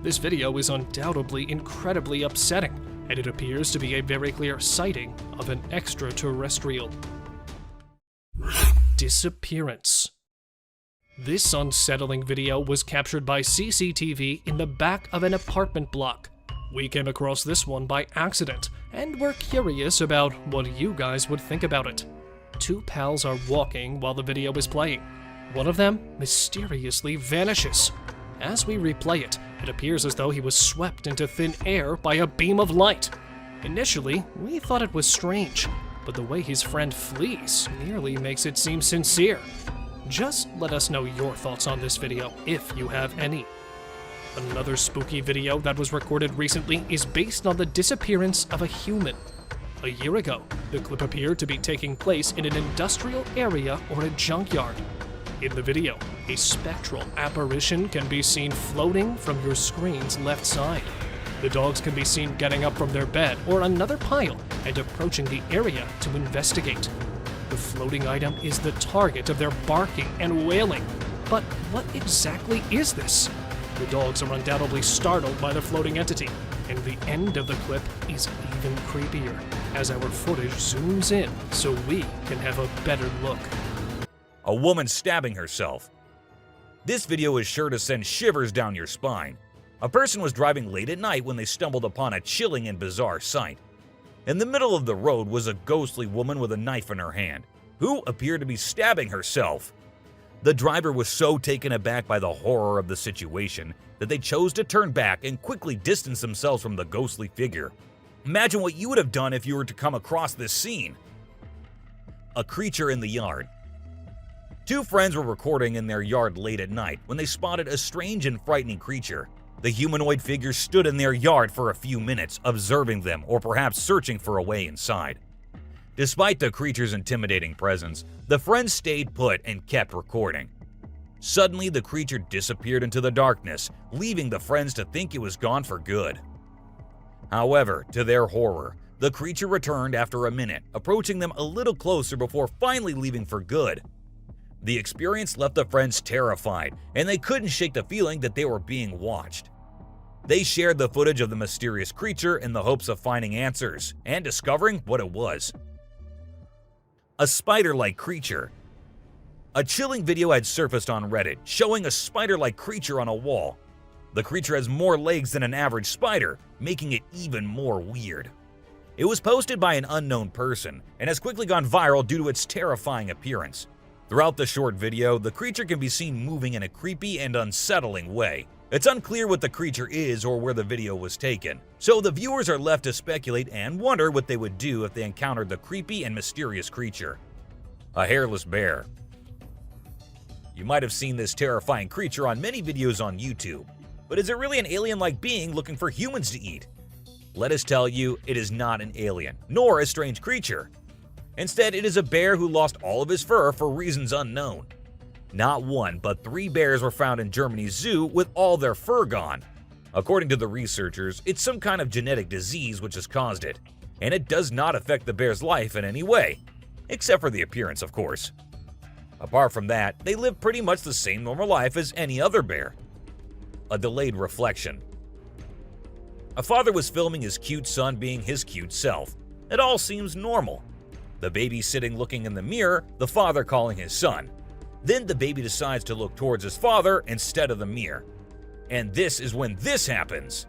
This video is undoubtedly incredibly upsetting, and it appears to be a very clear sighting of an extraterrestrial. Disappearance. This unsettling video was captured by CCTV in the back of an apartment block. We came across this one by accident, and we're curious about what you guys would think about it. 2 pals are walking while the video is playing. One of them mysteriously vanishes. As we replay it, it appears as though he was swept into thin air by a beam of light. Initially, we thought it was strange, but the way his friend flees nearly makes it seem sincere. Just let us know your thoughts on this video, if you have any. Another spooky video that was recorded recently is based on the disappearance of a human. A year ago, the clip appeared to be taking place in an industrial area or a junkyard. In the video, a spectral apparition can be seen floating from your screen's left side. The dogs can be seen getting up from their bed or another pile and approaching the area to investigate. The floating item is the target of their barking and wailing. But what exactly is this? The dogs are undoubtedly startled by the floating entity, and the end of the clip is even creepier as our footage zooms in so we can have a better look. A woman stabbing herself. This video is sure to send shivers down your spine. A person was driving late at night when they stumbled upon a chilling and bizarre sight. In the middle of the road was a ghostly woman with a knife in her hand, who appeared to be stabbing herself. The driver was so taken aback by the horror of the situation that they chose to turn back and quickly distance themselves from the ghostly figure. Imagine what you would have done if you were to come across this scene. A creature in the yard. Two friends were recording in their yard late at night when they spotted a strange and frightening creature. The humanoid figure stood in their yard for a few minutes, observing them or perhaps searching for a way inside. Despite the creature's intimidating presence, the friends stayed put and kept recording. Suddenly, the creature disappeared into the darkness, leaving the friends to think it was gone for good. However, to their horror, the creature returned after a minute, approaching them a little closer before finally leaving for good. The experience left the friends terrified, and they couldn't shake the feeling that they were being watched. They shared the footage of the mysterious creature in the hopes of finding answers and discovering what it was. A spider-like creature. A chilling video had surfaced on Reddit showing a spider-like creature on a wall. The creature has more legs than an average spider, making it even more weird. It was posted by an unknown person and has quickly gone viral due to its terrifying appearance. Throughout the short video, the creature can be seen moving in a creepy and unsettling way. It's unclear what the creature is or where the video was taken, so the viewers are left to speculate and wonder what they would do if they encountered the creepy and mysterious creature. A hairless bear. You might have seen this terrifying creature on many videos on YouTube, but is it really an alien-like being looking for humans to eat? Let us tell you, it is not an alien, nor a strange creature. Instead, it is a bear who lost all of his fur for reasons unknown. Not one, but 3 bears were found in Germany's zoo with all their fur gone. According to the researchers, it's some kind of genetic disease which has caused it, and it does not affect the bear's life in any way, except for the appearance, of course. Apart from that, they live pretty much the same normal life as any other bear. A delayed reflection. A father was filming his cute son being his cute self. It all seems normal. The baby sitting looking in the mirror, the father calling his son. Then the baby decides to look towards his father instead of the mirror. And this is when this happens.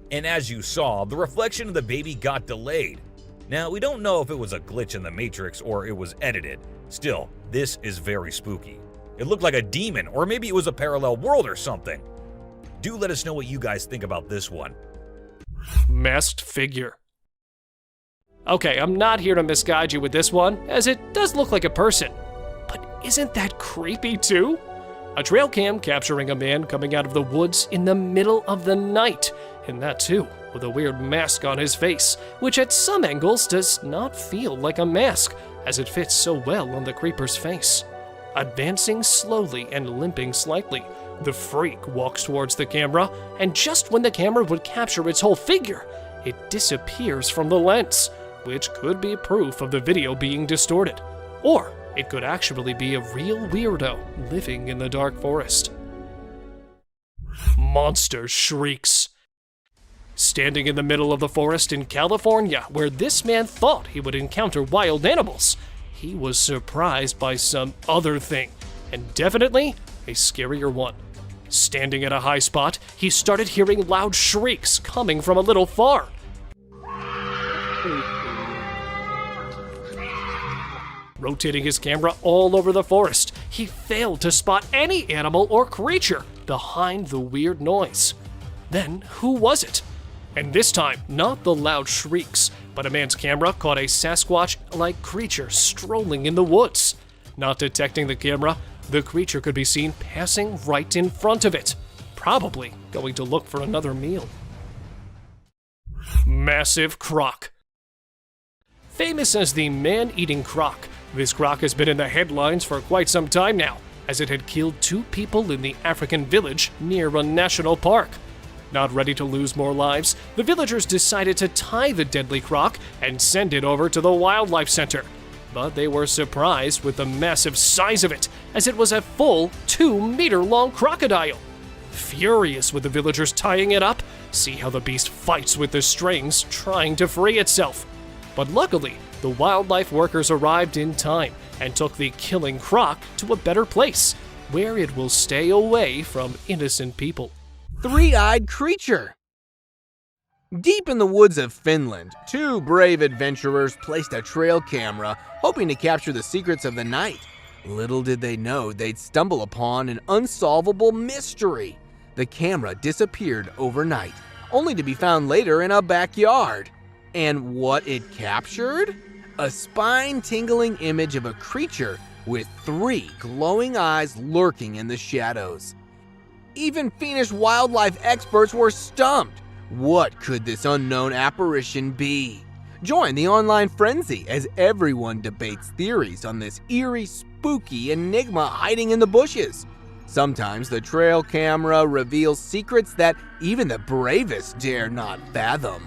And as you saw, the reflection of the baby got delayed. Now, we don't know if it was a glitch in the Matrix or it was edited. Still, this is very spooky. It looked like a demon, or maybe it was a parallel world or something. Do let us know what you guys think about this one. Masked figure. Okay, I'm not here to misguide you with this one, as it does look like a person. But isn't that creepy too? A trail cam capturing a man coming out of the woods in the middle of the night, and that too with a weird mask on his face, which at some angles does not feel like a mask, as it fits so well on the creeper's face. Advancing slowly and limping slightly, the freak walks towards the camera, and just when the camera would capture its whole figure, it disappears from the lens, which could be proof of the video being distorted. Or it could actually be a real weirdo living in the dark forest. Monster shrieks. Standing in the middle of the forest in California, where this man thought he would encounter wild animals, he was surprised by some other thing, and definitely a scarier one. Standing at a high spot, he started hearing loud shrieks coming from a little far. Rotating his camera all over the forest, he failed to spot any animal or creature behind the weird noise. Then, who was it? And this time, not the loud shrieks, but a man's camera caught a Sasquatch-like creature strolling in the woods. Not detecting the camera, the creature could be seen passing right in front of it, probably going to look for another meal. Massive croc. Famous as the man-eating croc, this croc has been in the headlines for quite some time now, as it had killed 2 people in the African village near a national park. Not ready to lose more lives, the villagers decided to tie the deadly croc and send it over to the wildlife center. But they were surprised with the massive size of it, as it was a full 2-meter-long crocodile. Furious with the villagers tying it up, see how the beast fights with the strings, trying to free itself. But luckily, the wildlife workers arrived in time and took the killing Croc to a better place, where it will stay away from innocent people. Three-eyed creature. Deep in the woods of Finland, two brave adventurers placed a trail camera, hoping to capture the secrets of the night. Little did they know they'd stumble upon an unsolvable mystery. The camera disappeared overnight, only to be found later in a backyard. And what it captured? A spine-tingling image of a creature with three glowing eyes lurking in the shadows. Even Finnish wildlife experts were stumped. What could this unknown apparition be? Join the online frenzy as everyone debates theories on this eerie, spooky enigma hiding in the bushes. Sometimes the trail camera reveals secrets that even the bravest dare not fathom.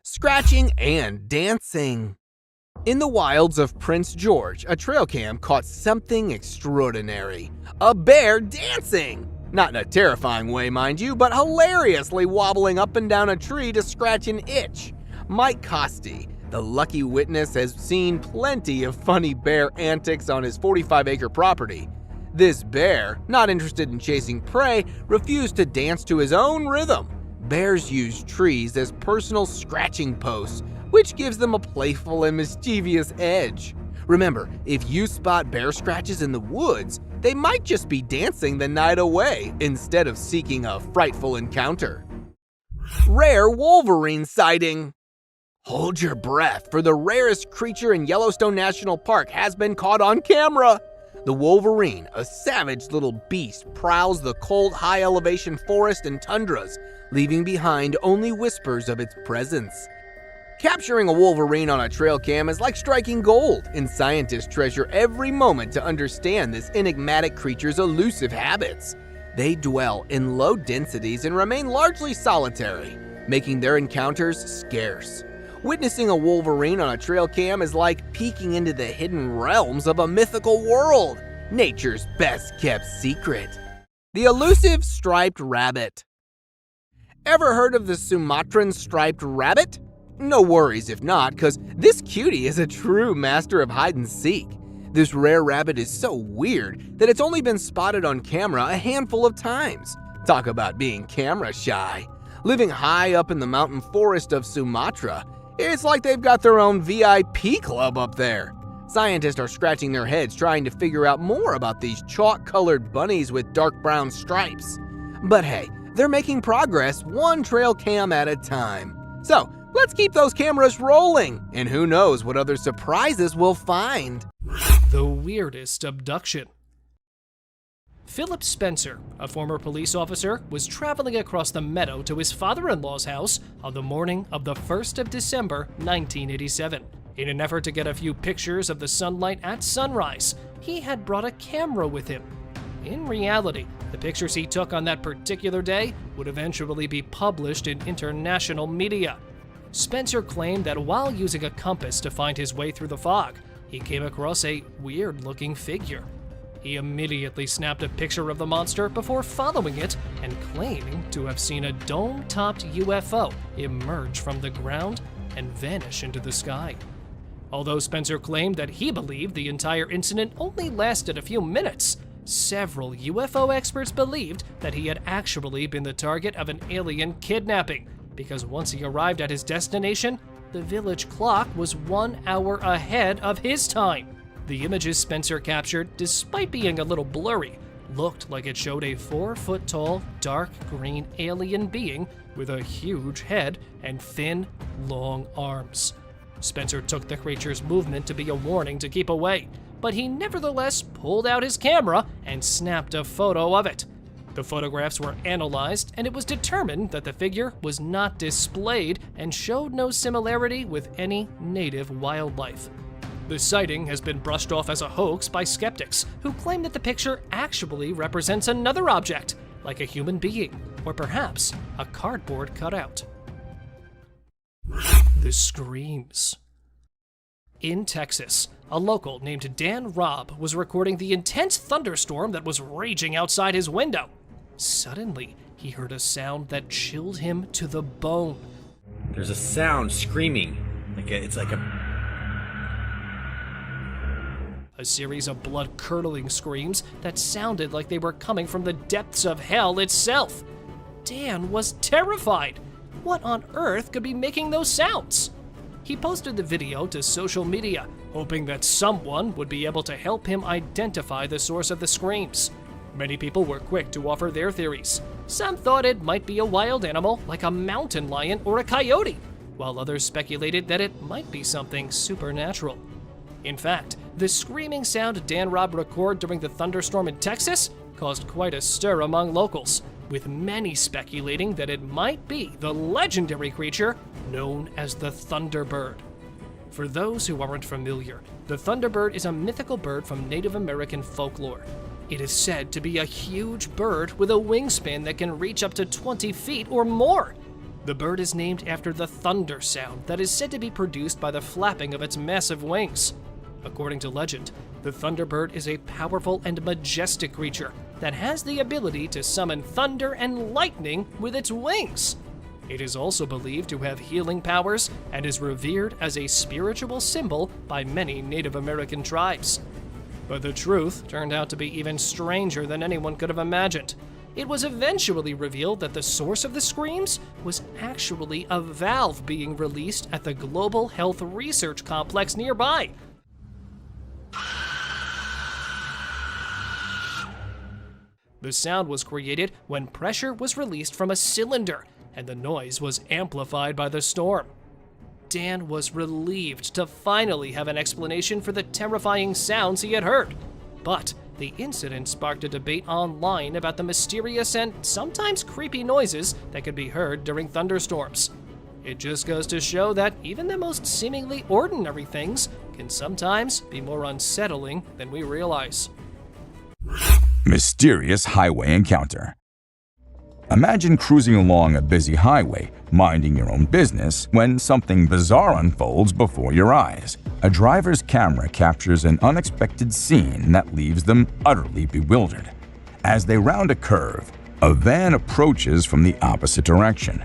Scratching and dancing. In the wilds of Prince George, a trail cam caught something extraordinary. A bear dancing! Not in a terrifying way, mind you, but hilariously wobbling up and down a tree to scratch an itch. Mike Costi, the lucky witness, has seen plenty of funny bear antics on his 45-acre property. This bear, not interested in chasing prey, refused to dance to his own rhythm. Bears use trees as personal scratching posts, which gives them a playful and mischievous edge. Remember, if you spot bear scratches in the woods, they might just be dancing the night away instead of seeking a frightful encounter. Rare Wolverine sighting. Hold your breath, for the rarest creature in Yellowstone National Park has been caught on camera. The Wolverine, a savage little beast, prowls the cold, high-elevation forest and tundras, leaving behind only whispers of its presence. Capturing a Wolverine on a trail cam is like striking gold, and scientists treasure every moment to understand this enigmatic creature's elusive habits. They dwell in low densities and remain largely solitary, making their encounters scarce. Witnessing a Wolverine on a trail cam is like peeking into the hidden realms of a mythical world, nature's best-kept secret. The elusive striped rabbit. Ever heard of the Sumatran striped rabbit? No worries if not, because this cutie is a true master of hide-and-seek. This rare rabbit is so weird that it's only been spotted on camera a handful of times. Talk about being camera shy. Living high up in the mountain forest of Sumatra, it's like they've got their own VIP club up there. Scientists are scratching their heads trying to figure out more about these chalk-colored bunnies with dark brown stripes. But hey, they're making progress one trail cam at a time. So, let's keep those cameras rolling, and who knows what other surprises we'll find. The weirdest abduction. Philip Spencer, a former police officer, was traveling across the meadow to his father-in-law's house on the morning of the 1st of December, 1987. In an effort to get a few pictures of the sunlight at sunrise, he had brought a camera with him. In reality, the pictures he took on that particular day would eventually be published in international media. Spencer claimed that while using a compass to find his way through the fog, he came across a weird-looking figure. He immediately snapped a picture of the monster before following it and claiming to have seen a dome-topped UFO emerge from the ground and vanish into the sky. Although Spencer claimed that he believed the entire incident only lasted a few minutes, several UFO experts believed that he had actually been the target of an alien kidnapping, because once he arrived at his destination, the village clock was 1 hour ahead of his time. The images Spencer captured, despite being a little blurry, looked like it showed a 4-foot-tall, dark green alien being with a huge head and thin, long arms. Spencer took the creature's movement to be a warning to keep away, but he nevertheless pulled out his camera and snapped a photo of it. The photographs were analyzed, and it was determined that the figure was not displayed and showed no similarity with any native wildlife. The sighting has been brushed off as a hoax by skeptics, who claim that the picture actually represents another object, like a human being, or perhaps a cardboard cutout. The screams. In Texas, a local named Dan Robb was recording the intense thunderstorm that was raging outside his window. Suddenly, he heard a sound that chilled him to the bone. There's a sound screaming. It's like a... A series of blood-curdling screams that sounded like they were coming from the depths of hell itself. Dan was terrified. What on earth could be making those sounds? He posted the video to social media, hoping that someone would be able to help him identify the source of the screams. Many people were quick to offer their theories. Some thought it might be a wild animal like a mountain lion or a coyote, while others speculated that it might be something supernatural. In fact, the screaming sound Dan Robb recorded during the thunderstorm in Texas caused quite a stir among locals, with many speculating that it might be the legendary creature known as the Thunderbird. For those who aren't familiar, the Thunderbird is a mythical bird from Native American folklore. It is said to be a huge bird with a wingspan that can reach up to 20 feet or more. The bird is named after the thunder sound that is said to be produced by the flapping of its massive wings. According to legend, the Thunderbird is a powerful and majestic creature that has the ability to summon thunder and lightning with its wings. It is also believed to have healing powers and is revered as a spiritual symbol by many Native American tribes. But the truth turned out to be even stranger than anyone could have imagined. It was eventually revealed that the source of the screams was actually a valve being released at the Global Health Research Complex nearby. The sound was created when pressure was released from a cylinder, and the noise was amplified by the storm. Dan was relieved to finally have an explanation for the terrifying sounds he had heard. But the incident sparked a debate online about the mysterious and sometimes creepy noises that could be heard during thunderstorms. It just goes to show that even the most seemingly ordinary things can sometimes be more unsettling than we realize. Mysterious highway encounter. Imagine cruising along a busy highway, minding your own business, when something bizarre unfolds before your eyes. A driver's camera captures an unexpected scene that leaves them utterly bewildered. As they round a curve, a van approaches from the opposite direction.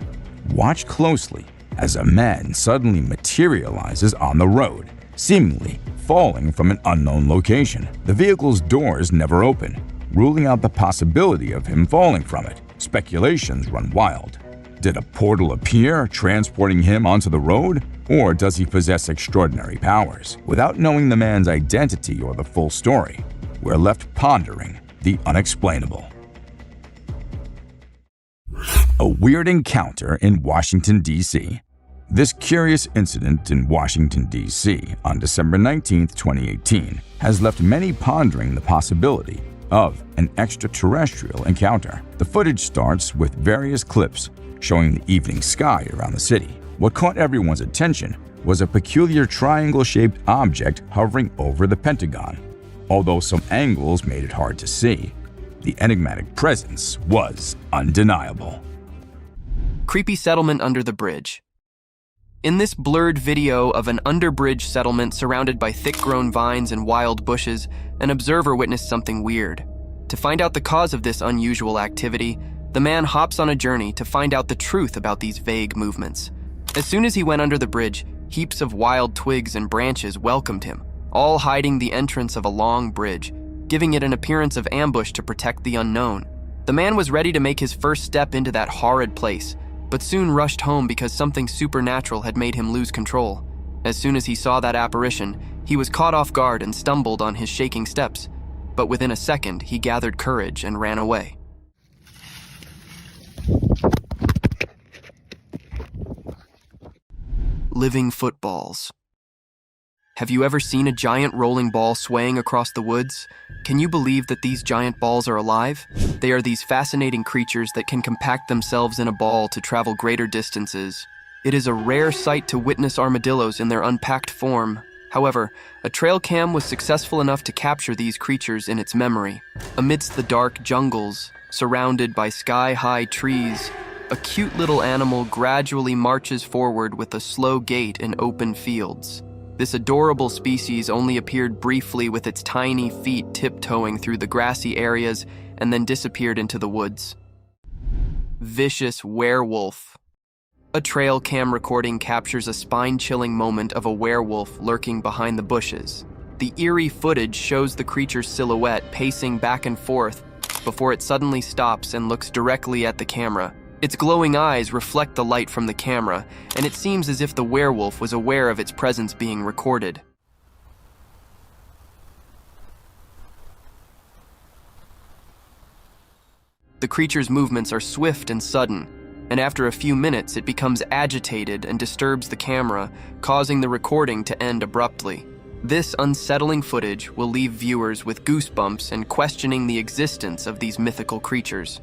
Watch closely as a man suddenly materializes on the road, seemingly falling from an unknown location. The vehicle's doors never open, ruling out the possibility of him falling from it. Speculations run wild. Did a portal appear, transporting him onto the road? Or does he possess extraordinary powers? Without knowing the man's identity or the full story, we're left pondering the unexplainable. A weird encounter in Washington, D.C. This curious incident in Washington, D.C. on December 19, 2018 has left many pondering the possibility of an extraterrestrial encounter. The footage starts with various clips showing the evening sky around the city. What caught everyone's attention was a peculiar triangle-shaped object hovering over the Pentagon. Although some angles made it hard to see, the enigmatic presence was undeniable. Creepy settlement under the bridge. In this blurred video of an underbridge settlement surrounded by thick-grown vines and wild bushes, an observer witnessed something weird. To find out the cause of this unusual activity, the man hops on a journey to find out the truth about these vague movements. As soon as he went under the bridge, heaps of wild twigs and branches welcomed him, all hiding the entrance of a long bridge, giving it an appearance of ambush to protect the unknown. The man was ready to make his first step into that horrid place, but soon rushed home because something supernatural had made him lose control. As soon as he saw that apparition, he was caught off guard and stumbled on his shaking steps. But within a second, he gathered courage and ran away. Living footballs. Have you ever seen a giant rolling ball swaying across the woods? Can you believe that these giant balls are alive? They are these fascinating creatures that can compact themselves in a ball to travel greater distances. It is a rare sight to witness armadillos in their unpacked form. However, a trail cam was successful enough to capture these creatures in its memory. Amidst the dark jungles, surrounded by sky-high trees, a cute little animal gradually marches forward with a slow gait in open fields. This adorable species only appeared briefly with its tiny feet tiptoeing through the grassy areas and then disappeared into the woods. Vicious werewolf. A trail cam recording captures a spine-chilling moment of a werewolf lurking behind the bushes. The eerie footage shows the creature's silhouette pacing back and forth before it suddenly stops and looks directly at the camera. Its glowing eyes reflect the light from the camera, and it seems as if the werewolf was aware of its presence being recorded. The creature's movements are swift and sudden, and after a few minutes it becomes agitated and disturbs the camera, causing the recording to end abruptly. This unsettling footage will leave viewers with goosebumps and questioning the existence of these mythical creatures.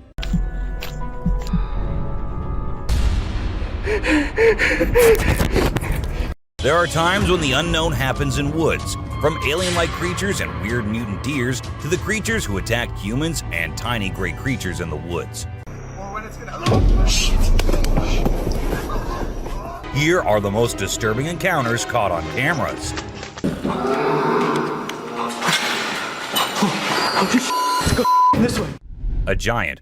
There are times when the unknown happens in woods, from alien-like creatures and weird mutant deers to the creatures who attack humans and tiny gray creatures in the woods. Here are the most disturbing encounters caught on cameras. A giant.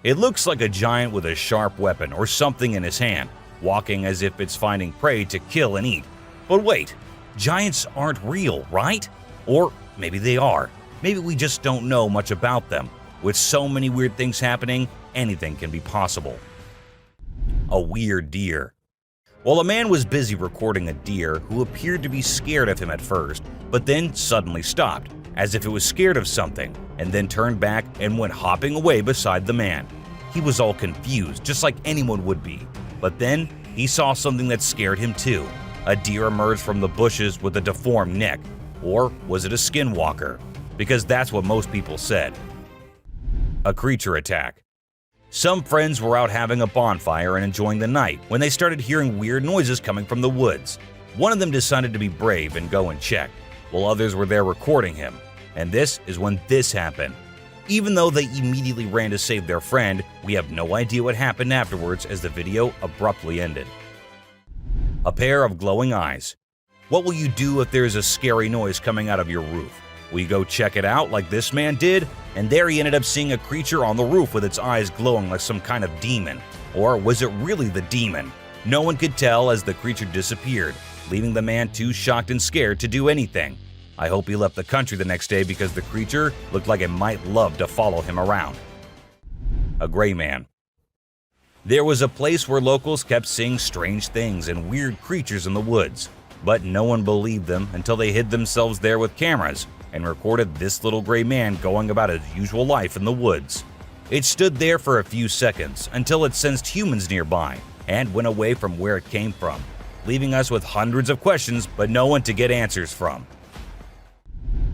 It looks like a giant with a sharp weapon or something in his hand, walking as if it's finding prey to kill and eat. But wait, giants aren't real, right? Or maybe they are. Maybe we just don't know much about them. With so many weird things happening, anything can be possible. A weird deer. Well, a man was busy recording a deer who appeared to be scared of him at first, but then suddenly stopped, as if it was scared of something, and then turned back and went hopping away beside the man. He was all confused, just like anyone would be. But then he saw something that scared him too. A deer emerged from the bushes with a deformed neck. Or was it a skinwalker? Because that's what most people said. A creature attack. Some friends were out having a bonfire and enjoying the night when they started hearing weird noises coming from the woods. One of them decided to be brave and go and check, while others were there recording him. And this is when this happened. Even though they immediately ran to save their friend, we have no idea what happened afterwards as the video abruptly ended. A pair of glowing eyes. What will you do if there is a scary noise coming out of your roof? Will you go check it out like this man did? And there he ended up seeing a creature on the roof with its eyes glowing like some kind of demon. Or was it really the demon? No one could tell as the creature disappeared, leaving the man too shocked and scared to do anything. I hope he left the country the next day because the creature looked like it might love to follow him around. A gray man. There was a place where locals kept seeing strange things and weird creatures in the woods, but no one believed them until they hid themselves there with cameras and recorded this little gray man going about his usual life in the woods. It stood there for a few seconds until it sensed humans nearby and went away from where it came from, leaving us with hundreds of questions but no one to get answers from.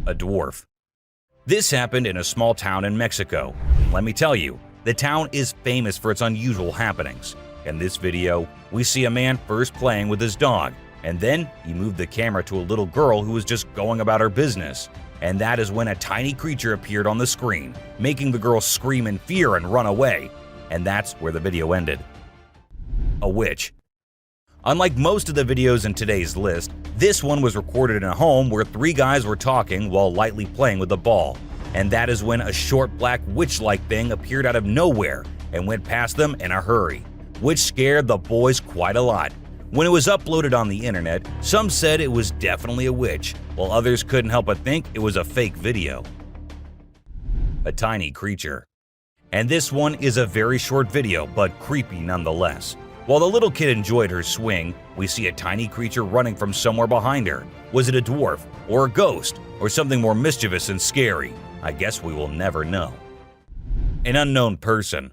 A dwarf. This happened in a small town in Mexico. Let me tell you, the town is famous for its unusual happenings. In this video, we see a man first playing with his dog, and then he moved the camera to a little girl who was just going about her business. And that is when a tiny creature appeared on the screen, making the girl scream in fear and run away. And that's where the video ended. A witch. Unlike most of the videos in today's list, this one was recorded in a home where three guys were talking while lightly playing with a ball. And that is when a short black witch-like thing appeared out of nowhere and went past them in a hurry, which scared the boys quite a lot. When it was uploaded on the internet, some said it was definitely a witch, while others couldn't help but think it was a fake video. A tiny creature. And this one is a very short video, but creepy nonetheless. While the little kid enjoyed her swing, we see a tiny creature running from somewhere behind her. Was it a dwarf, or a ghost, or something more mischievous and scary? I guess we will never know. An unknown person.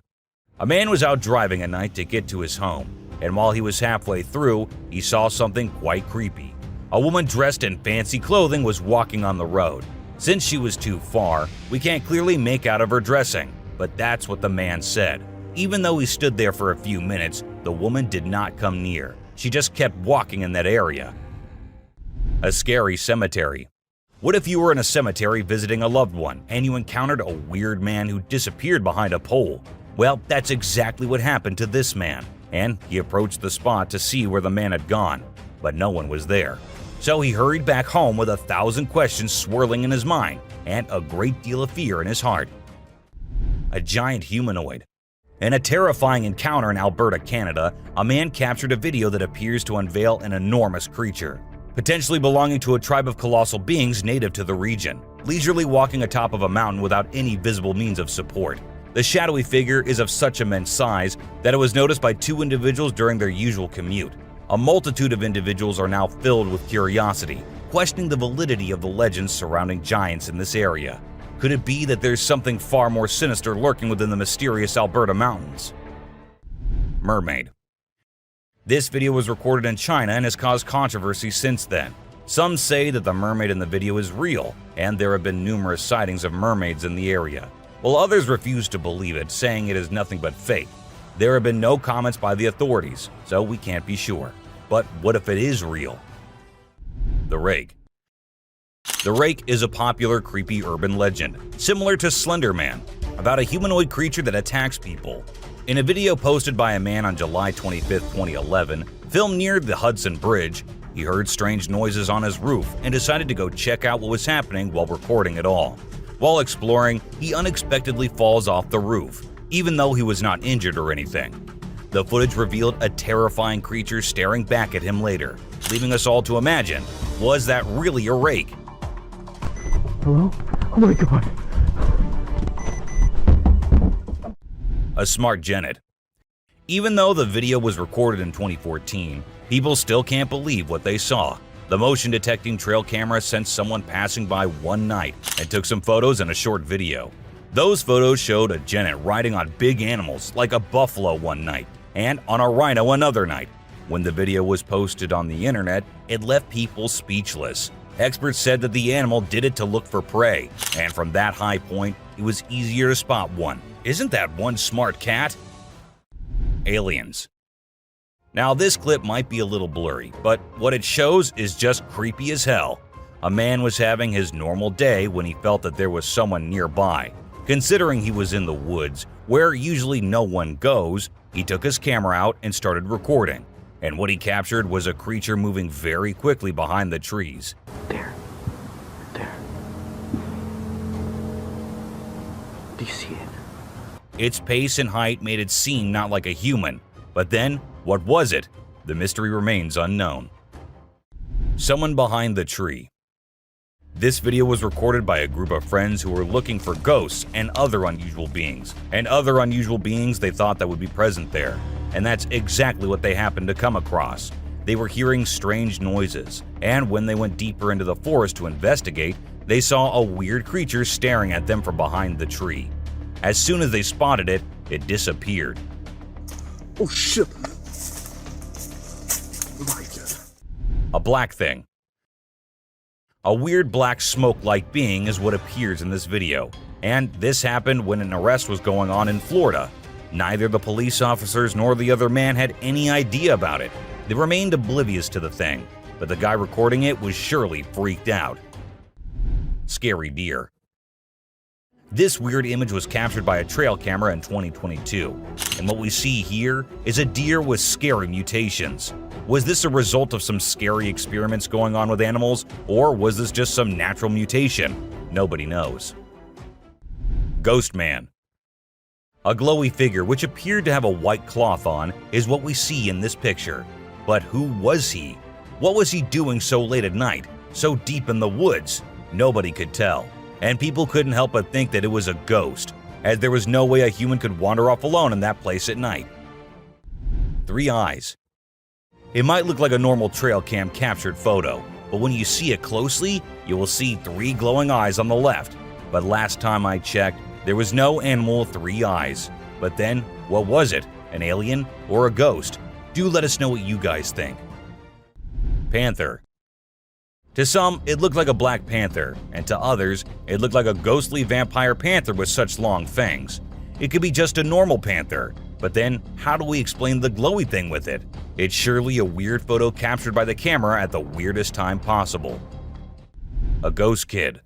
A man was out driving at night to get to his home, and while he was halfway through, he saw something quite creepy. A woman dressed in fancy clothing was walking on the road. Since she was too far, we can't clearly make out of her dressing, but that's what the man said. Even though he stood there for a few minutes, the woman did not come near. She just kept walking in that area. A scary cemetery. What if you were in a cemetery visiting a loved one and you encountered a weird man who disappeared behind a pole? Well, that's exactly what happened to this man, and he approached the spot to see where the man had gone, but no one was there. So he hurried back home with 1,000 questions swirling in his mind and a great deal of fear in his heart. A giant humanoid. In a terrifying encounter in Alberta, Canada, a man captured a video that appears to unveil an enormous creature, potentially belonging to a tribe of colossal beings native to the region, leisurely walking atop of a mountain without any visible means of support. The shadowy figure is of such immense size that it was noticed by 2 individuals during their usual commute. A multitude of individuals are now filled with curiosity, questioning the validity of the legends surrounding giants in this area. Could it be that there's something far more sinister lurking within the mysterious Alberta mountains? Mermaid. This video was recorded in China and has caused controversy since then. Some say that the mermaid in the video is real, and there have been numerous sightings of mermaids in the area, while others refuse to believe it, saying it is nothing but fake. There have been no comments by the authorities, so we can't be sure. But what if it is real? The Rake. The Rake is a popular creepy urban legend, similar to Slender Man, about a humanoid creature that attacks people. In a video posted by a man on July 25, 2011, filmed near the Hudson Bridge, he heard strange noises on his roof and decided to go check out what was happening while recording it all. While exploring, he unexpectedly falls off the roof, even though he was not injured or anything. The footage revealed a terrifying creature staring back at him later, leaving us all to imagine, was that really a rake? Hello? Oh my god. A smart genet. Even though the video was recorded in 2014, people still can't believe what they saw. The motion detecting trail camera sent someone passing by one night and took some photos and a short video. Those photos showed a genet riding on big animals like a buffalo one night and on a rhino another night. When the video was posted on the internet, it left people speechless. Experts said that the animal did it to look for prey, and from that high point, it was easier to spot one. Isn't that one smart cat? Aliens. Now this clip might be a little blurry, but what it shows is just creepy as hell. A man was having his normal day when he felt that there was someone nearby. Considering he was in the woods, where usually no one goes, he took his camera out and started recording. And what he captured was a creature moving very quickly behind the trees. There. Do you see it? Its pace and height made it seem not like a human. But then, what was it? The mystery remains unknown. Someone behind the tree. This video was recorded by a group of friends who were looking for ghosts and other unusual beings. They thought that would be present there. And that's exactly what they happened to come across. They were hearing strange noises, and when they went deeper into the forest to investigate, they saw a weird creature staring at them from behind the tree. As soon as they spotted it, it disappeared. Oh shit. A black thing. A weird black smoke-like being is what appears in this video, and this happened when an arrest was going on in Florida. Neither the police officers nor the other man had any idea about it. They remained oblivious to the thing, but the guy recording it was surely freaked out. Scary deer. This weird image was captured by a trail camera in 2022, and what we see here is a deer with scary mutations. Was this a result of some scary experiments going on with animals, or was this just some natural mutation? Nobody knows. Ghost Man. A glowy figure which appeared to have a white cloth on is what we see in this picture. But who was he? What was he doing so late at night, so deep in the woods? Nobody could tell, and people couldn't help but think that it was a ghost, as there was no way a human could wander off alone in that place at night. 3 eyes. It might look like a normal trail cam captured photo, but when you see it closely, you will see 3 glowing eyes on the left. But last time I checked, there was no animal with 3 eyes. But then, what was it? An alien or a ghost? Do let us know what you guys think. Panther. To some, it looked like a black panther, and to others, it looked like a ghostly vampire panther with such long fangs. It could be just a normal panther, but then how do we explain the glowy thing with it? It's surely a weird photo captured by the camera at the weirdest time possible. A ghost kid.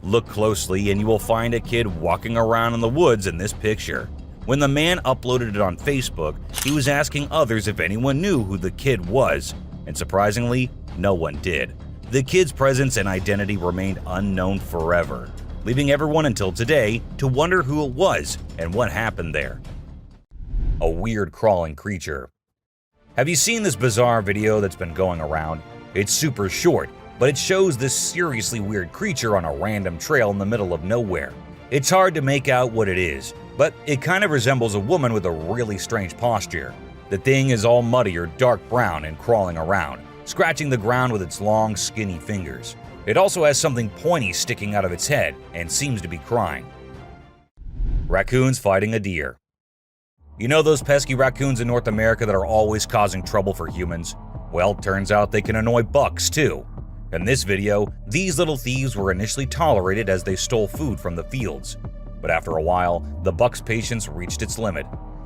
Look closely and you will find a kid walking around in the woods in this picture. When the man uploaded it on Facebook, he was asking others if anyone knew who the kid was, and surprisingly, no one did. The kid's presence and identity remained unknown forever, leaving everyone until today to wonder who it was and what happened there. A weird crawling creature. Have you seen this bizarre video that's been going around? It's super short, but it shows this seriously weird creature on a random trail in the middle of nowhere. It's hard to make out what it is, but it kind of resembles a woman with a really strange posture. The thing is all muddy or dark brown and crawling around, scratching the ground with its long, skinny fingers. It also has something pointy sticking out of its head and seems to be crying. Raccoons fighting a deer. You know those pesky raccoons in North America that are always causing trouble for humans? Well, turns out they can annoy bucks too. In this video, these little thieves were initially tolerated as they stole food from the fields. But after a while, the buck's patience reached its limit.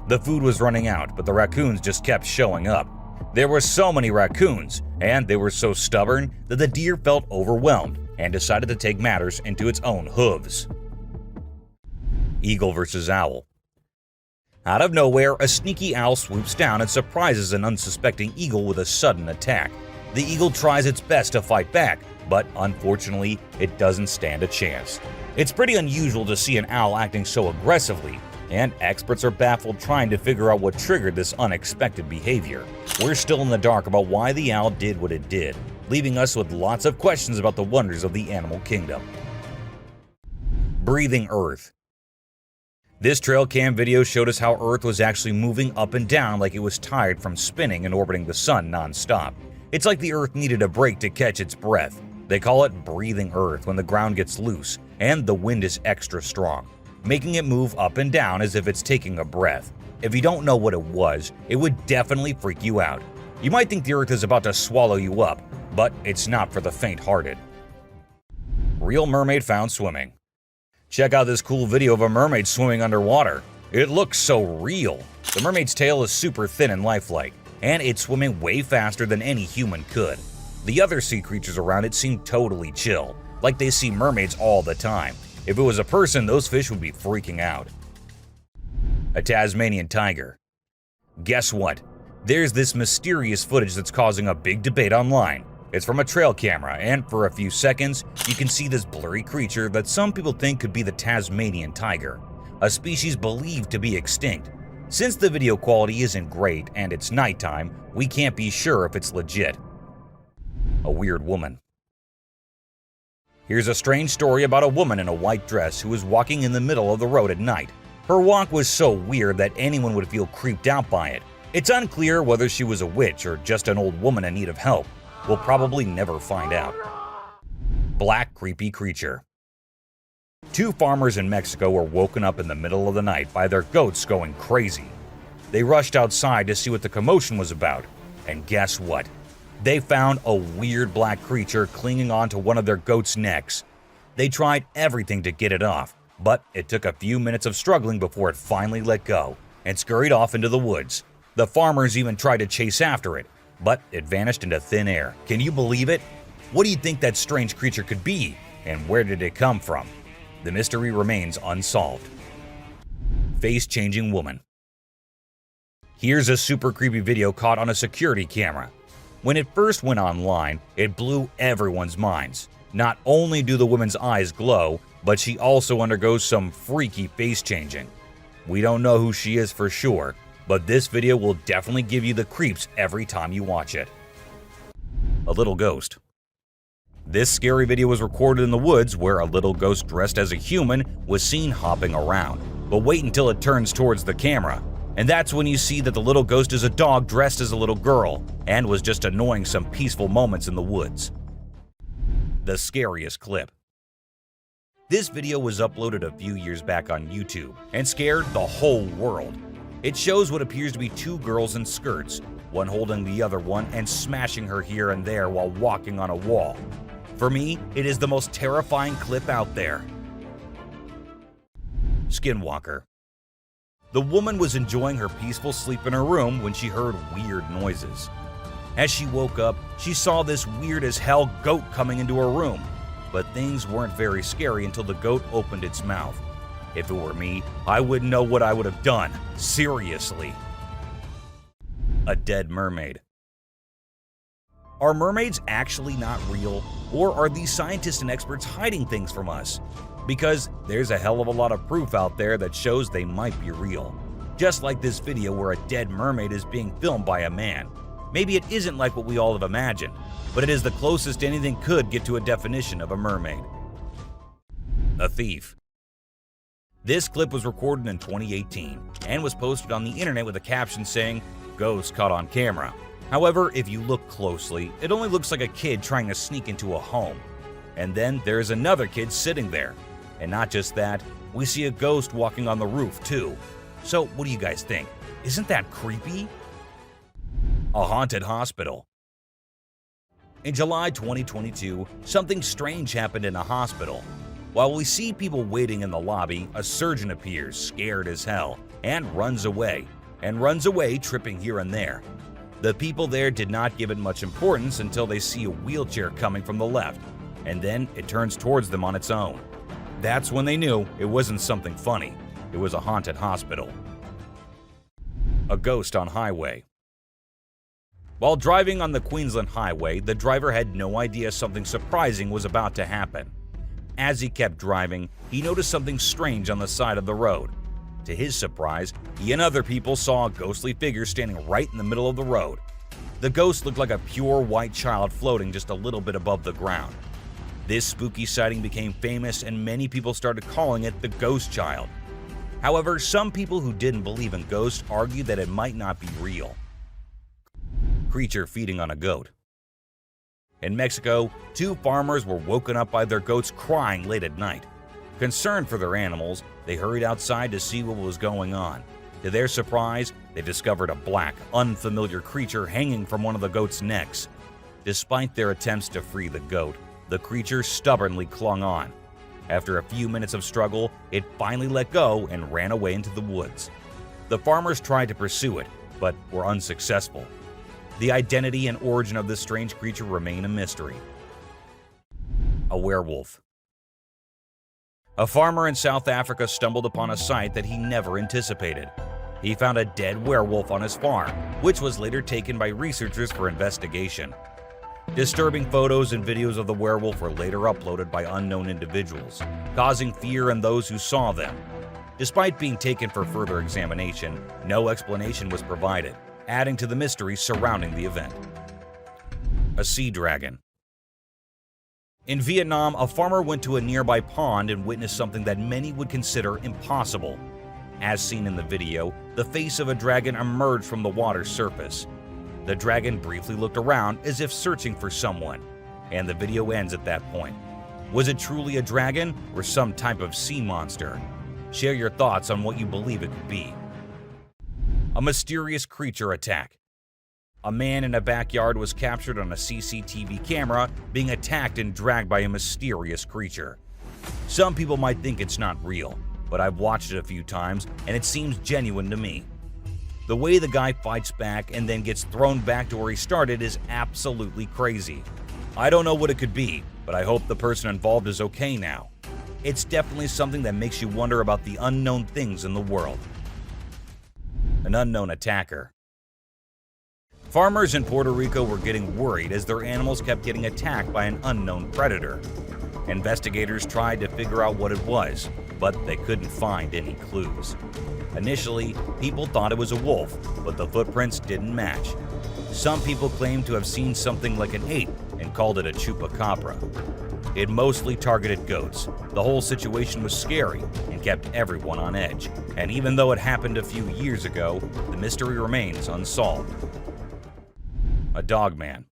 The food was running out, but the raccoons just kept showing up. There were so many raccoons, and they were so stubborn that the deer felt overwhelmed and decided to take matters into its own hooves. Eagle versus owl. Out of nowhere, a sneaky owl swoops down and surprises an unsuspecting eagle with a sudden attack. The eagle tries its best to fight back, but unfortunately, it doesn't stand a chance. It's pretty unusual to see an owl acting so aggressively, and experts are baffled trying to figure out what triggered this unexpected behavior. We're still in the dark about why the owl did what it did, leaving us with lots of questions about the wonders of the animal kingdom. Breathing Earth. This trail cam video showed us how Earth was actually moving up and down like it was tired from spinning and orbiting the sun non-stop. It's like the Earth needed a break to catch its breath. They call it breathing Earth when the ground gets loose and the wind is extra strong, making it move up and down as if it's taking a breath. If you don't know what it was, it would definitely freak you out. You might think the Earth is about to swallow you up, but it's not for the faint-hearted. Real mermaid found swimming. Check out this cool video of a mermaid swimming underwater. It looks so real. The mermaid's tail is super thin and lifelike, and it's swimming way faster than any human could. The other sea creatures around it seem totally chill, like they see mermaids all the time. If it was a person, those fish would be freaking out. A Tasmanian tiger. Guess what? There's this mysterious footage that's causing a big debate online. It's from a trail camera, and for a few seconds, you can see this blurry creature that some people think could be the Tasmanian tiger, a species believed to be extinct. Since the video quality isn't great and it's nighttime, we can't be sure if it's legit. A weird woman. Here's a strange story about a woman in a white dress who was walking in the middle of the road at night. Her walk was so weird that anyone would feel creeped out by it. It's unclear whether she was a witch or just an old woman in need of help. We'll probably never find out. Black creepy creature. Two farmers in Mexico were woken up in the middle of the night by their goats going crazy. They rushed outside to see what the commotion was about, and guess what? They found a weird black creature clinging onto one of their goats' necks. They tried everything to get it off, but it took a few minutes of struggling before it finally let go and scurried off into the woods. The farmers even tried to chase after it, but it vanished into thin air. Can you believe it? What do you think that strange creature could be, and where did it come from? The mystery remains unsolved. Face-changing woman. Here's a super creepy video caught on a security camera. When it first went online, it blew everyone's minds. Not only do the woman's eyes glow, but she also undergoes some freaky face changing. We don't know who she is for sure, but this video will definitely give you the creeps every time you watch it. A little ghost. This scary video was recorded in the woods where a little ghost dressed as a human was seen hopping around. But wait until it turns towards the camera, and that's when you see that the little ghost is a dog dressed as a little girl and was just annoying some peaceful moments in the woods. The scariest clip. This video was uploaded a few years back on YouTube and scared the whole world. It shows what appears to be two girls in skirts, one holding the other one and smashing her here and there while walking on a wall. For me, it is the most terrifying clip out there. Skinwalker. The woman was enjoying her peaceful sleep in her room when she heard weird noises. As she woke up, she saw this weird as hell goat coming into her room. But things weren't very scary until the goat opened its mouth. If it were me, I wouldn't know what I would have done. Seriously. A dead mermaid. Are mermaids actually not real? Or are these scientists and experts hiding things from us? Because there's a hell of a lot of proof out there that shows they might be real. Just like this video where a dead mermaid is being filmed by a man. Maybe it isn't like what we all have imagined, but it is the closest anything could get to a definition of a mermaid. A thief. This clip was recorded in 2018 and was posted on the internet with a caption saying, "Ghost caught on camera." However, if you look closely, it only looks like a kid trying to sneak into a home. And then there's another kid sitting there. And not just that, we see a ghost walking on the roof too. So what do you guys think? Isn't that creepy? A haunted hospital. In July 2022, something strange happened in a hospital. While we see people waiting in the lobby, a surgeon appears, scared as hell, and runs away, tripping here and there. The people there did not give it much importance until they see a wheelchair coming from the left, and then it turns towards them on its own. That's when they knew it wasn't something funny. It was a haunted hospital. A ghost on highway. While driving on the Queensland Highway, the driver had no idea something surprising was about to happen. As he kept driving, he noticed something strange on the side of the road. To his surprise, he and other people saw a ghostly figure standing right in the middle of the road. The ghost looked like a pure white child floating just a little bit above the ground. This spooky sighting became famous and many people started calling it the Ghost Child. However, some people who didn't believe in ghosts argued that it might not be real. Creature feeding on a goat. In Mexico, 2 farmers were woken up by their goats crying late at night. Concerned for their animals, they hurried outside to see what was going on. To their surprise, they discovered a black, unfamiliar creature hanging from one of the goat's necks. Despite their attempts to free the goat, the creature stubbornly clung on. After a few minutes of struggle, it finally let go and ran away into the woods. The farmers tried to pursue it, but were unsuccessful. The identity and origin of this strange creature remain a mystery. A werewolf. A farmer in South Africa stumbled upon a sight that he never anticipated. He found a dead werewolf on his farm, which was later taken by researchers for investigation. Disturbing photos and videos of the werewolf were later uploaded by unknown individuals, causing fear in those who saw them. Despite being taken for further examination, no explanation was provided, adding to the mystery surrounding the event. A sea dragon. In Vietnam, a farmer went to a nearby pond and witnessed something that many would consider impossible. As seen in the video, the face of a dragon emerged from the water's surface. The dragon briefly looked around as if searching for someone, and the video ends at that point. Was it truly a dragon or some type of sea monster? Share your thoughts on what you believe it could be. A mysterious creature attack. A man in a backyard was captured on a CCTV camera being attacked and dragged by a mysterious creature. Some people might think it's not real, but I've watched it a few times and it seems genuine to me. The way the guy fights back and then gets thrown back to where he started is absolutely crazy. I don't know what it could be, but I hope the person involved is okay now. It's definitely something that makes you wonder about the unknown things in the world. An unknown attacker. Farmers in Puerto Rico were getting worried as their animals kept getting attacked by an unknown predator. Investigators tried to figure out what it was, but they couldn't find any clues. Initially, people thought it was a wolf, but the footprints didn't match. Some people claimed to have seen something like an ape and called it a Chupacabra. It mostly targeted goats. The whole situation was scary and kept everyone on edge. And even though it happened a few years ago, the mystery remains unsolved. A dog man.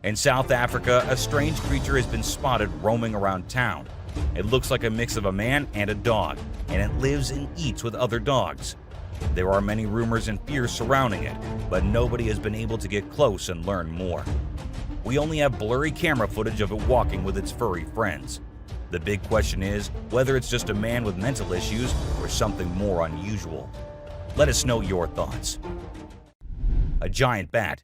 In South Africa, a strange creature has been spotted roaming around town. It looks like a mix of a man and a dog, and it lives and eats with other dogs. There are many rumors and fears surrounding it, but nobody has been able to get close and learn more. We only have blurry camera footage of it walking with its furry friends. The big question is whether it's just a man with mental issues or something more unusual. Let us know your thoughts. A giant bat.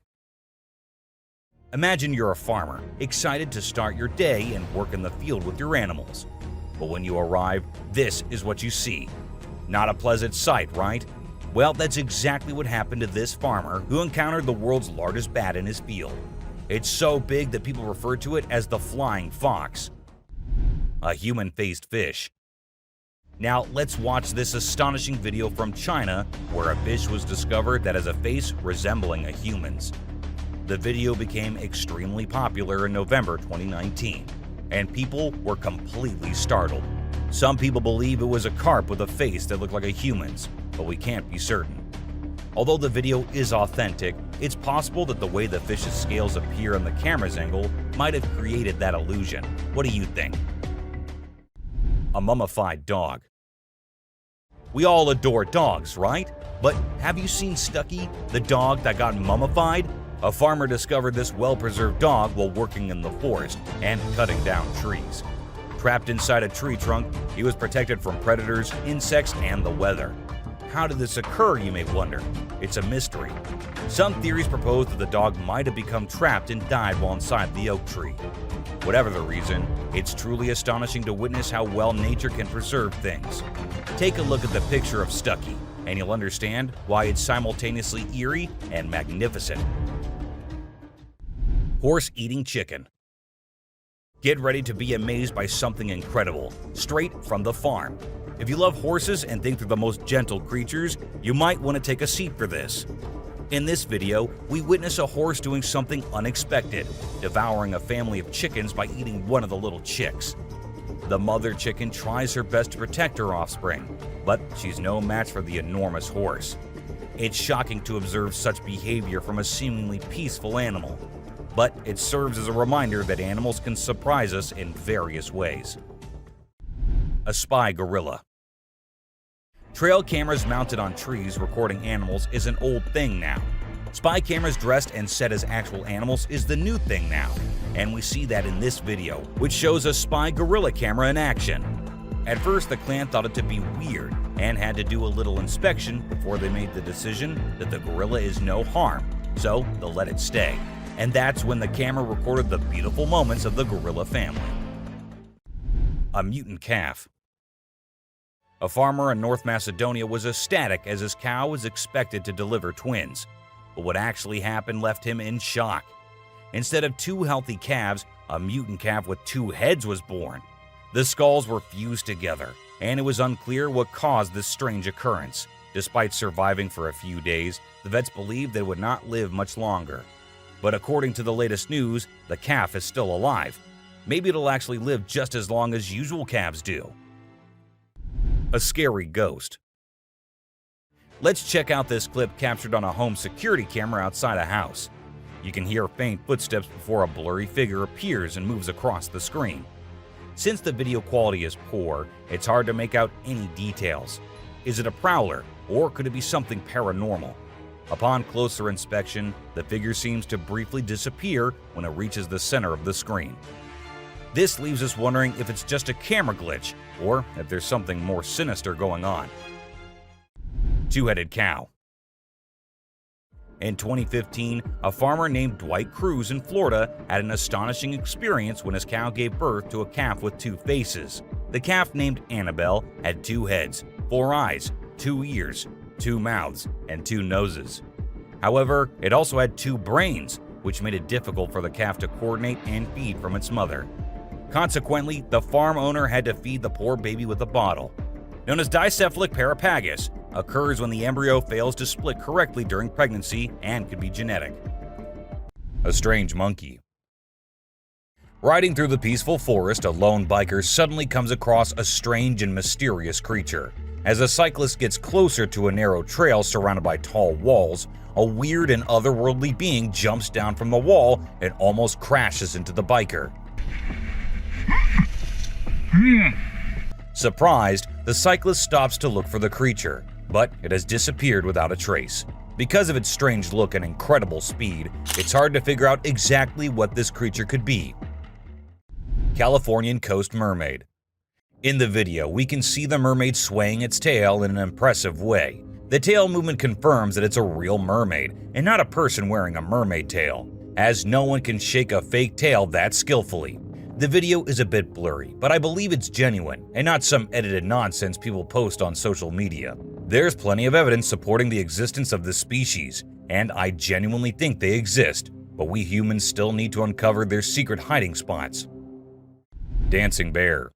Imagine you're a farmer, excited to start your day and work in the field with your animals. But when you arrive, this is what you see. Not a pleasant sight, right? Well, that's exactly what happened to this farmer who encountered the world's largest bat in his field. It's so big that people refer to it as the flying fox. A human-faced fish. Now let's watch this astonishing video from China where a fish was discovered that has a face resembling a human's. The video became extremely popular in November 2019, and people were completely startled. Some people believe it was a carp with a face that looked like a human's, but we can't be certain. Although the video is authentic, it's possible that the way the fish's scales appear on the camera's angle might have created that illusion. What do you think? A mummified dog. We all adore dogs, right? But have you seen Stucky, the dog that got mummified? A farmer discovered this well-preserved dog while working in the forest and cutting down trees. Trapped inside a tree trunk, he was protected from predators, insects, and the weather. How did this occur, you may wonder? It's a mystery. Some theories propose that the dog might have become trapped and died while inside the oak tree. Whatever the reason, it's truly astonishing to witness how well nature can preserve things. Take a look at the picture of Stucky, and you'll understand why it's simultaneously eerie and magnificent. Horse eating chicken. Get ready to be amazed by something incredible, straight from the farm. If you love horses and think they're the most gentle creatures, you might want to take a seat for this. In this video, we witness a horse doing something unexpected, devouring a family of chickens by eating one of the little chicks. The mother chicken tries her best to protect her offspring, but she's no match for the enormous horse. It's shocking to observe such behavior from a seemingly peaceful animal, but it serves as a reminder that animals can surprise us in various ways. A spy gorilla. Trail cameras mounted on trees recording animals is an old thing now. Spy cameras dressed and set as actual animals is the new thing now, and we see that in this video, which shows a spy gorilla camera in action. At first, the clan thought it to be weird and had to do a little inspection before they made the decision that the gorilla is no harm, so they'll let it stay. And that's when the camera recorded the beautiful moments of the gorilla family. A mutant calf. A farmer in North Macedonia was ecstatic as his cow was expected to deliver twins, but what actually happened left him in shock. Instead of 2 healthy calves, a mutant calf with 2 heads was born. The skulls were fused together, and it was unclear what caused this strange occurrence. Despite surviving for a few days, the vets believed they would not live much longer. But according to the latest news, the calf is still alive. Maybe it'll actually live just as long as usual calves do. A scary ghost. Let's check out this clip captured on a home security camera outside a house. You can hear faint footsteps before a blurry figure appears and moves across the screen. Since the video quality is poor, it's hard to make out any details. Is it a prowler, or could it be something paranormal? Upon closer inspection, the figure seems to briefly disappear when it reaches the center of the screen. This leaves us wondering if it's just a camera glitch, or if there's something more sinister going on. Two-headed cow. In 2015, a farmer named Dwight Cruz in Florida had an astonishing experience when his cow gave birth to a calf with 2 faces. The calf, named Annabelle, had 2 heads, 4 eyes, 2 ears, 2 mouths, and 2 noses. However, it also had 2 brains, which made it difficult for the calf to coordinate and feed from its mother. Consequently, the farm owner had to feed the poor baby with a bottle. Known as dicephalic parapagus, occurs when the embryo fails to split correctly during pregnancy and could be genetic. A strange monkey. Riding through the peaceful forest, a lone biker suddenly comes across a strange and mysterious creature. As a cyclist gets closer to a narrow trail surrounded by tall walls, a weird and otherworldly being jumps down from the wall and almost crashes into the biker. Surprised, the cyclist stops to look for the creature, but it has disappeared without a trace. Because of its strange look and incredible speed, it's hard to figure out exactly what this creature could be. Californian coast mermaid. In the video, we can see the mermaid swaying its tail in an impressive way. The tail movement confirms that it's a real mermaid and not a person wearing a mermaid tail, as no one can shake a fake tail that skillfully. The video is a bit blurry, but I believe it's genuine and not some edited nonsense people post on social media. There's plenty of evidence supporting the existence of this species, and I genuinely think they exist, but we humans still need to uncover their secret hiding spots. Dancing bear.